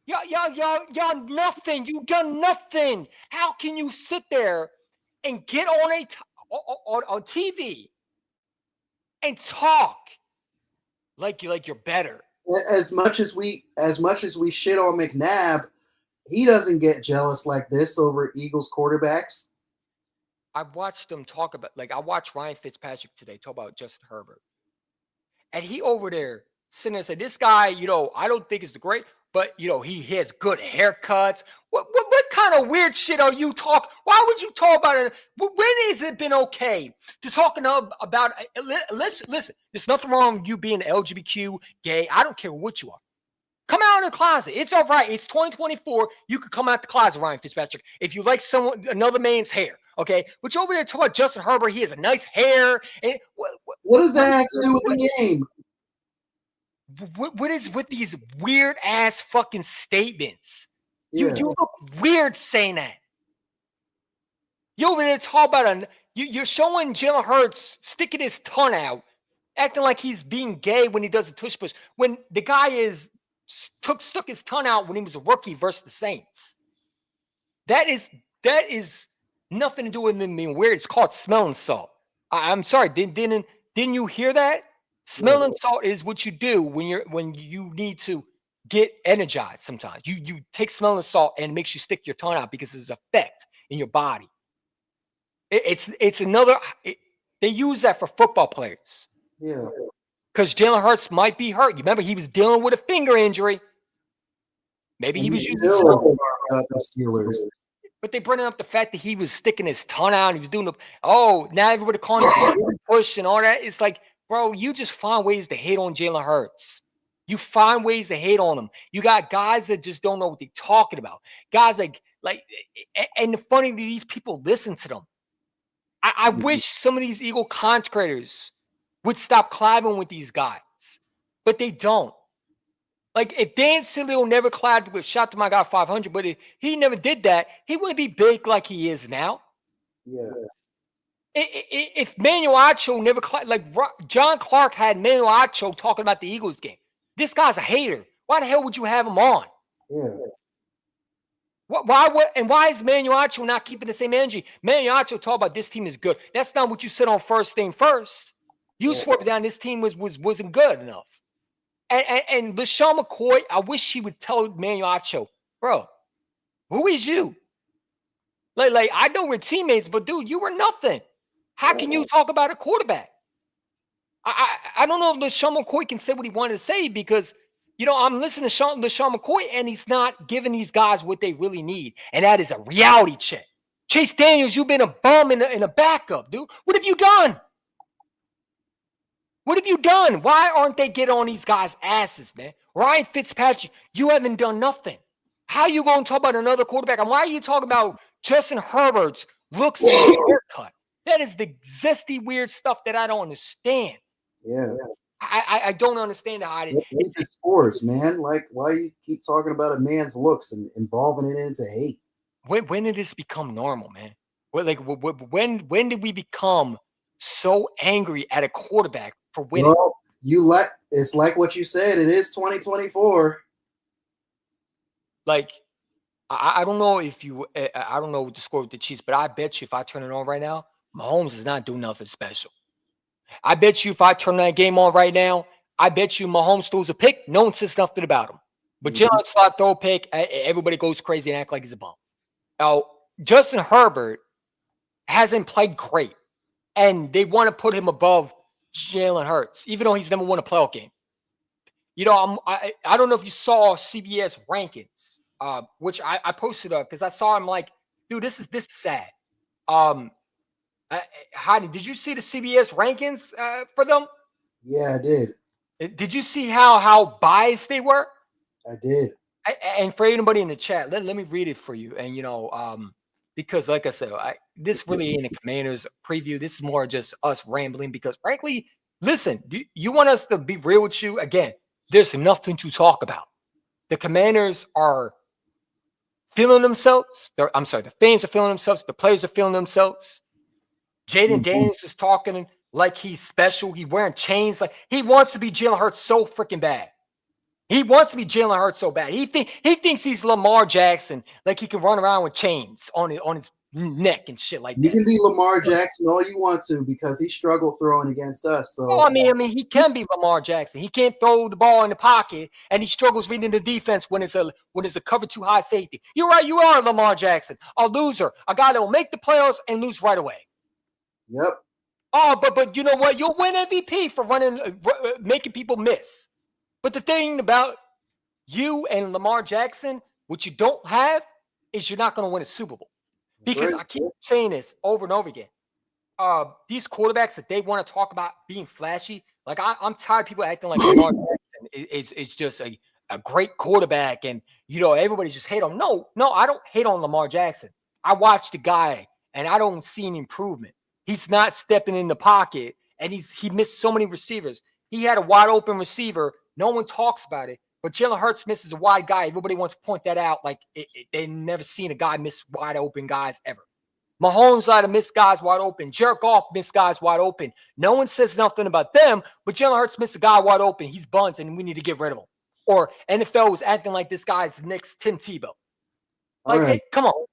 Y'all nothing. You done nothing. How can you sit there and get on TV and talk like you're better? As much as we shit on McNabb, he doesn't get jealous like this over Eagles quarterbacks. I watched them talk about, I watched Ryan Fitzpatrick today talk about Justin Herbert. And he over there sitting there and said, this guy, I don't think is the great, but, he has good haircuts. What kind of weird shit are you talking? Why would you talk about it? When has it been okay to talking about, listen, there's nothing wrong with you being LGBTQ, gay. I don't care what you are. Come out in the closet. It's all right. It's 2024. You could come out the closet, Ryan Fitzpatrick, if you like another man's hair. Okay, but you're over there talking about Justin Herbert. He has a nice hair. And what does that have to do with the game? What is with these weird ass fucking statements? Yeah. You look weird saying that. You over there talking about you're showing Jalen Hurts sticking his tongue out, acting like he's being gay when he does a tush push. When the guy stuck his tongue out when he was a rookie versus the Saints. That is nothing to do with him being weird. It's called smelling salt. I'm sorry. Didn't you hear that? Smelling salt is what you do when you need to get energized. Sometimes you take smelling salt and it makes you stick your tongue out because there's effect in your body. It's another. They use that for football players. Yeah. Because Jalen Hurts might be hurt. You remember he was dealing with a finger injury. Maybe he was using the Steelers. But they bring up the fact that he was sticking his tongue out. And he was doing now everybody calling him push and all that. It's like, bro, you just find ways to hate on Jalen Hurts. You find ways to hate on him. You got guys that just don't know what they're talking about. Guys and the funny, these people listen to them. I wish some of these Eagle content creators would stop collabing with these guys, but they don't. Like if Dan Sileo never collabed with Shout to My God 500, but if he never did that, he wouldn't be big like he is now. Yeah. If Manuel Acho never John Clark had Manuel Acho talking about the Eagles game. This guy's a hater. Why the hell would you have him on? Yeah. Why is Manuel Acho not keeping the same energy? Manuel Acho talk about this team is good. That's not what you said on First Thing First. You swore down this team wasn't good enough. And LaShawn McCoy, I wish he would tell Manuel Acho, bro, who is you? Like I know we're teammates, but dude, you were nothing. How can you talk about a quarterback? I don't know if LaShawn McCoy can say what he wanted to say because, I'm listening to LaShawn McCoy and he's not giving these guys what they really need. And that is a reality check. Chase Daniels, you've been a bum in a backup, dude. What have you done? What have you done? Why aren't they getting on these guys' asses, man? Ryan Fitzpatrick, you haven't done nothing. How you going to talk about another quarterback? And why are you talking about Justin Herbert's looks and haircut? That is the zesty, weird stuff that I don't understand. Yeah. I don't understand how it It's is. sports, man. Like, why you keep talking about a man's looks and involving it into hate? When did this become normal, man? When did we become so angry at a quarterback for winning? Well, it's like what you said. It is 2024. Like, I don't know if you, I don't know the score with the Chiefs, but I bet you if I turn it on right now, Mahomes is not doing nothing special. I bet you if I turn that game on right now, I bet you Mahomes throws a pick. No one says nothing about him. But Jalen Slot throw a pick, everybody goes crazy and act like he's a bum. Now, Justin Herbert hasn't played great, and they want to put him above Jalen Hurts, even though he's never won a playoff game. You know, I don't know if you saw CBS rankings, which I posted up because I saw him like, dude, this is sad. Heidi, did you see the CBS rankings for them? Yeah, I did. Did you see how biased they were? I did. And for anybody in the chat, let me read it for you. And because like I said, this really ain't a Commanders preview. This is more just us rambling because frankly, listen, you want us to be real with you? Again, there's nothing to talk about. The Commanders are feeling themselves. The fans are feeling themselves. The players are feeling themselves. Jaden Daniels is talking like he's special. He wearing chains. Like he wants to be Jalen Hurts so freaking bad. He wants to be Jalen Hurts so bad. He thinks he's Lamar Jackson, like he can run around with chains on his neck and shit like that. You can be Lamar Jackson all you want to because he struggled throwing against us. So I mean, he can be Lamar Jackson. He can't throw the ball in the pocket, and he struggles reading the defense when it's a cover too high safety. You're right. You are Lamar Jackson, a loser, a guy that will make the playoffs and lose right away. Yep. Oh, but you know what? You'll win MVP for making people miss. But the thing about you and Lamar Jackson, what you don't have is you're not going to win a Super Bowl. Because I keep saying this over and over again. These quarterbacks that they want to talk about being flashy, like I'm tired of people acting like Lamar Jackson is just a great quarterback and, everybody just hate on. No, I don't hate on Lamar Jackson. I watched the guy and I don't see any improvement. He's not stepping in the pocket and he missed so many receivers. He had a wide open receiver. No one talks about it, but Jalen Hurts misses a wide guy. Everybody wants to point that out like they've never seen a guy miss wide open guys ever. Mahomes had to miss guys wide open. Jared Goff missed guys wide open. No one says nothing about them, but Jalen Hurts missed a guy wide open. He's bunt, and we need to get rid of him. Or NFL was acting like this guy's the next Tim Tebow. Like, right. Hey, come on.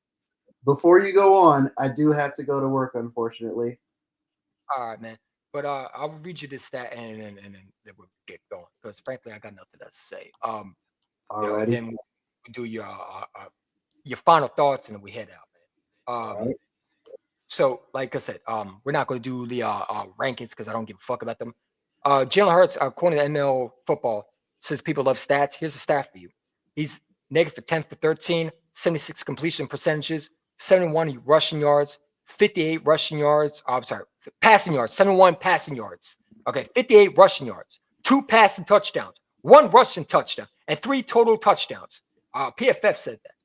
Before you go on, I do have to go to work, unfortunately. All right, man. But I'll read you this stat and then we'll get going because frankly I got nothing else to say. All right. Then we'll do your final thoughts and then we head out, man. Right. So like I said, we're not going to do the rankings because I don't give a fuck about them. Jalen Hurts, according to ML Football, says people love stats. Here's a stat for you. He's negative for 10 for 13, 76 completion percentages, 71 rushing yards, 58 rushing yards. Passing yards, 71 passing yards. Okay, 58 rushing yards, 2 passing touchdowns, 1 rushing touchdown, and 3 total touchdowns. PFF said that.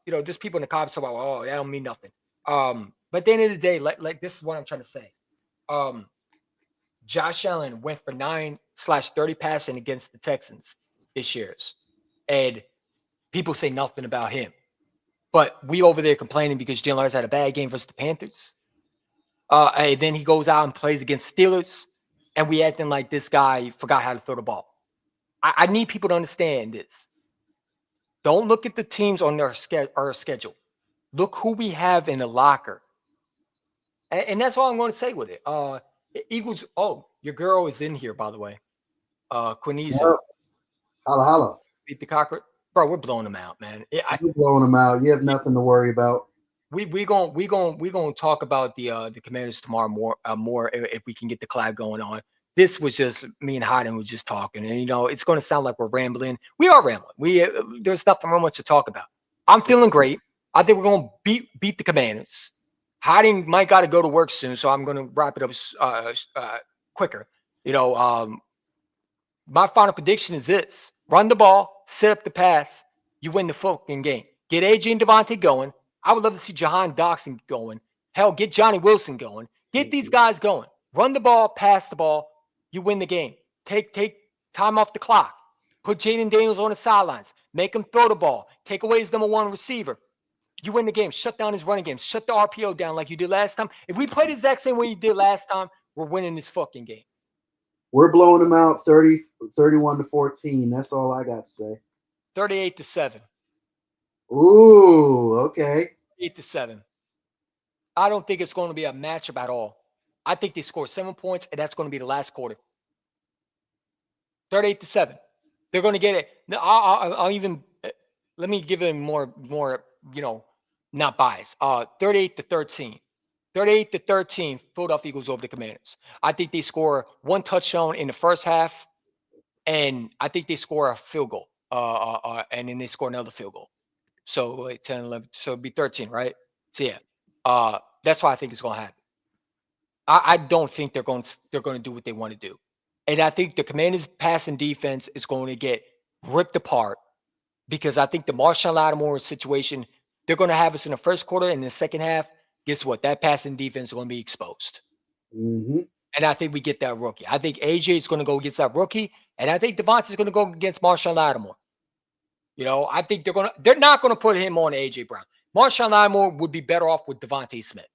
There's people in the comments about, oh, that don't mean nothing. But at the end of the day, like this is what I'm trying to say. Josh Allen went for 9/30 passing against the Texans this year, and people say nothing about him. But we over there complaining because Jalen Hurts had a bad game versus the Panthers. And then he goes out and plays against Steelers, and we acting like this guy forgot how to throw the ball. I need people to understand this. Don't look at the teams on our schedule. Look who we have in the locker. And that's all I'm going to say with it. Eagles, your girl is in here, by the way. Quinisia. Holla. Beat the cockroach. Bro, we're blowing them out, man. You're blowing them out. You have nothing to worry about. We gonna talk about the Commanders tomorrow more if we can get the collab going on. This was just me and Heidin was just talking, and it's going to sound like we're rambling. We are rambling. There's nothing real much to talk about. I'm feeling great. I think we're going to beat the Commanders. Heidin might got to go to work soon, so I'm going to wrap it up quicker. My final prediction is this: Run the ball, set up the pass, you win the fucking game. Get AJ and Devontae going. I would love to see Jahan Dotson going. Hell, get Johnny Wilson going. Get these guys going. Run the ball, pass the ball, you win the game. Take time off the clock. Put Jaden Daniels on the sidelines. Make him throw the ball. Take away his number one receiver. You win the game. Shut down his running game. Shut the RPO down like you did last time. If we play the exact same way you did last time, we're winning this fucking game. We're blowing them out 31-14. That's all I got to say. 38-7. Ooh, okay. 8-7. I don't think it's going to be a matchup at all. I think they score 7 points, and that's going to be the last quarter. 38-7. They're going to get it. I'll even let me give them more, not bias. 38-13. 38-13. Philadelphia Eagles over the Commanders. I think they score one touchdown in the first half, and I think they score a field goal. And then they score another field goal. So like 10, 11. So it'd be 13, right? So yeah. That's why I think it's going to happen. I don't think they're going to do what they want to do. And I think the Commanders' passing defense is going to get ripped apart because I think the Marshawn Lattimore situation, they're going to have us in the first quarter and in the second half. Guess what? That passing defense is going to be exposed. Mm-hmm. And I think we get that rookie. I think AJ is going to go against that rookie, and I think Devontae is going to go against Marshawn Lattimore. I think they're not going to put him on AJ Brown. Marshawn Lattimore would be better off with Devontae Smith.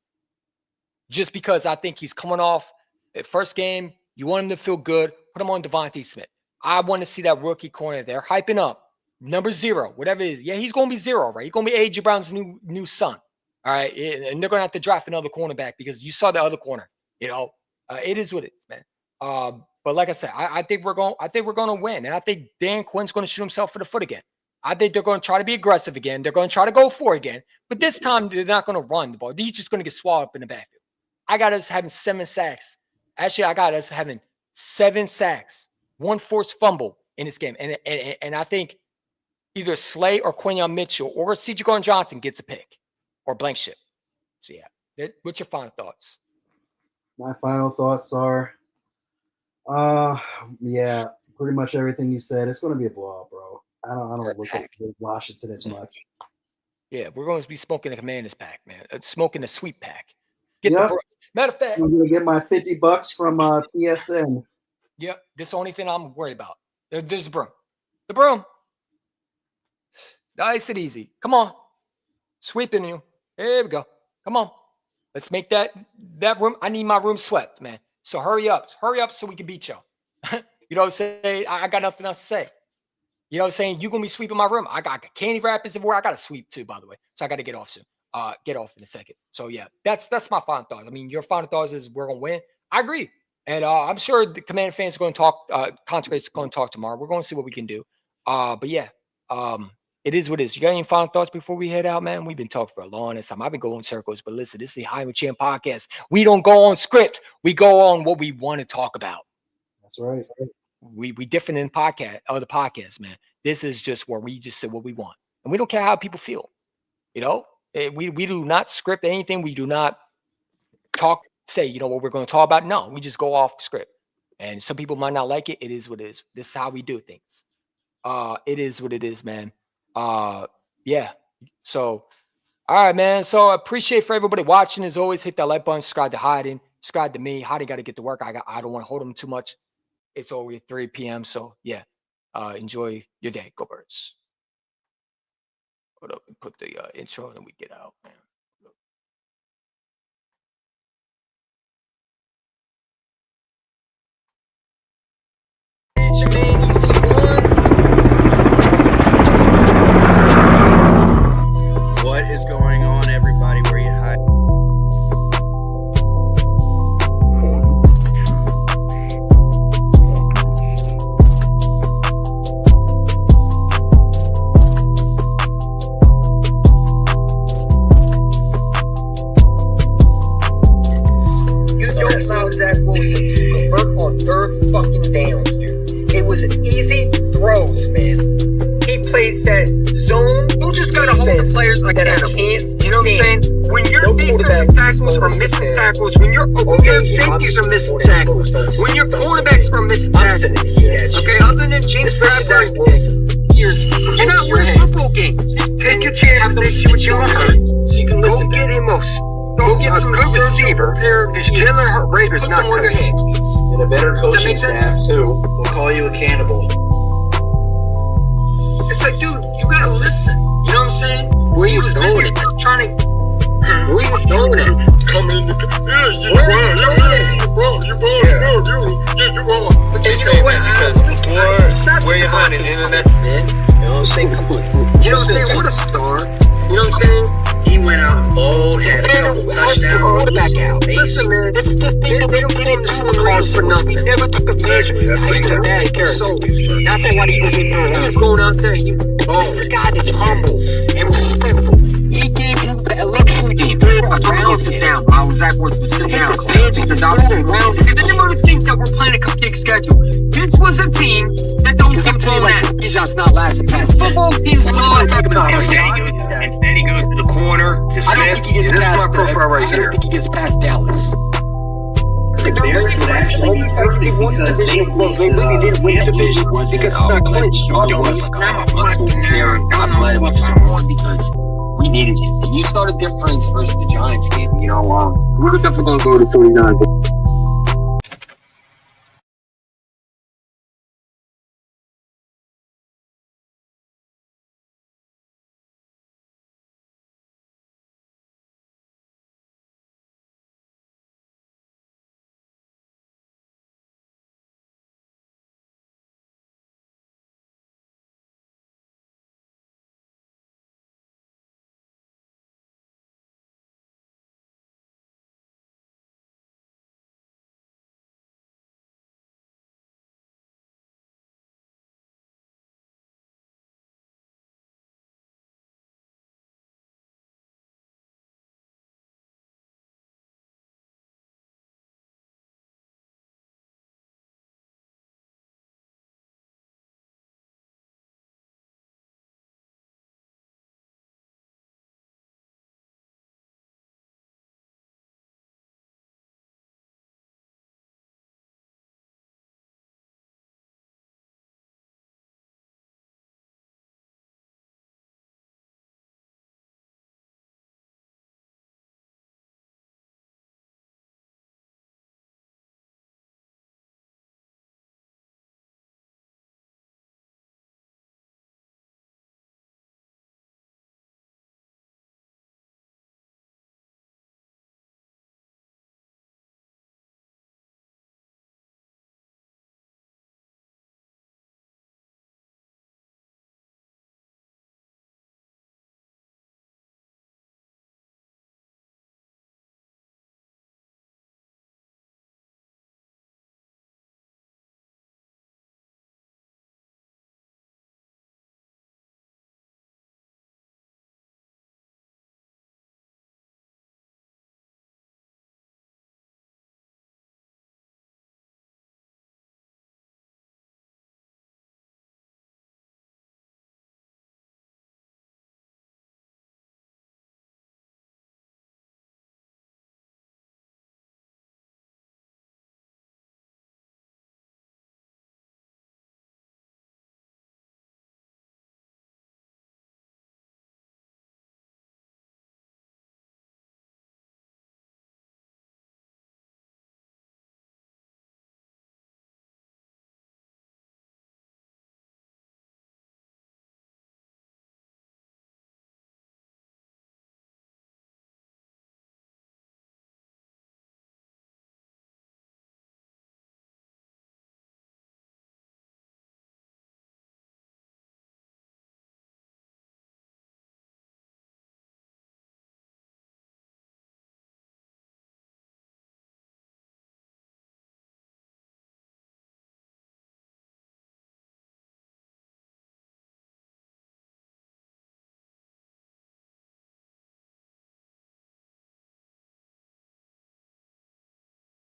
Just because I think he's coming off at first game. You want him to feel good, put him on Devontae Smith. I want to see that rookie corner. They're hyping up. Number 0, whatever it is. Yeah, he's going to be 0, right? He's going to be AJ Brown's new son. All right. And they're going to have to draft another cornerback because you saw the other corner. It is what it is, man. But like I said, I think we're going to win. And I think Dan Quinn's going to shoot himself in the foot again. I think they're going to try to be aggressive again. They're going to try to go for it again. But this time, they're not going to run the ball. He's just going to get swallowed up in the backfield. I got us having 7 sacks. Actually, I got us having 7 sacks, 1 forced fumble in this game. And I think either Slay or Quinyon Mitchell or C.J. Gardner-Johnson gets a pick or blank ship. So, yeah. What's your final thoughts? My final thoughts are, pretty much everything you said. It's going to be a blowout, bro. I don't look at Washington as much. Yeah, we're going to be smoking the Commanders pack, man. Smoking the sweet pack. Matter of fact, I'm going to get my $50 from PSN. Yep, this is the only thing I'm worried about. There's the broom. The broom. Nice and easy. Come on. Sweeping you. There we go. Come on. Let's make that room. I need my room swept, man. So hurry up. Hurry up so we can beat y'all. You know what I'm saying? I got nothing else to say. You know what I'm saying? You're going to be sweeping my room. I got candy wrappers everywhere. I got to sweep too, by the way. So I got to get off soon. Get off in a second. So, yeah, that's my final thoughts. I mean, your final thoughts is we're going to win. I agree. And I'm sure the Command fans are going to talk, Consecrate's going to talk tomorrow. We're going to see what we can do. But, yeah, it is what it is. You got any final thoughts before we head out, man? We've been talking for a long time. I've been going in circles. But, listen, this is the High with Champ podcast. We don't go on script. We go on what we want to talk about. That's right. We different in other podcasts, man. This is just where we just say what we want. And we don't care how people feel. We do not script anything. We do not say, what we're going to talk about. No, we just go off script. And some people might not like it. It is what it is. This is how we do things. It is what it is, man. Yeah. So, all right, man. So I appreciate for everybody watching. As always, hit that like button, subscribe to Hidin, subscribe to me. Hidin got to get to work. I don't want to hold him too much. It's over at 3 p.m. So, yeah. Enjoy your day. Go Birds. Hold up and put the intro and then we get out, man. What is going on, everybody? Where you hide? Zach Wilson to convert on 3rd fucking downs, dude. It was easy throws, man. He plays that zone. You just gotta hold the players like that. I can't. You know what I'm saying? When you're defensive tackles are missing tackles, when your safeties are missing tackles, when your quarterbacks are missing tackles, okay, other than James Bradbury, you're not winning football games. Take your chance to make sure what you want. So you can listen. Go get Amos. Go get some receiver. Because Jalen Rager's not on your good. head, please. And a better coaching staff too will call you a cannibal. It's like, dude, you gotta listen. You know what I'm saying? Where you going? Trying to. Where you going at? Coming in the yeah, you Where wrong, you you going wrong, at? you wrong, you wrong, you wrong. But They you say, know what? man, because before Whereyahidin internet, man. You know what I'm saying? Come on. You know what I'm saying? What a star. You know what I'm saying? He went out and bowled, had a couple touchdowns. Quarterback out. Listen, man. This is the thing that we didn't do in the for nothing. We never took advantage of That's how he was a bad character. That's why he was in there. He was going out there. This is a guy that's humble and respectful. He gave you the luxury to build around him. Down. I was at work to sit down. Because I was around him. Because anybody think that we're playing a cupcake schedule. This was a team that don't get blown out. Bijan's not lasting past 10. Football teams Someone's gonna take him out. instead he goes to the corner to I don't think he gets Smith. This is my past profile right I here. don't think he gets past Dallas. The Bears would actually be perfect because they lost They really didn't win the division because it's not clinched. John was muscle tearing, athletic one because we needed him. And you saw the difference versus the Giants game. You know, we were definitely going to go to 49.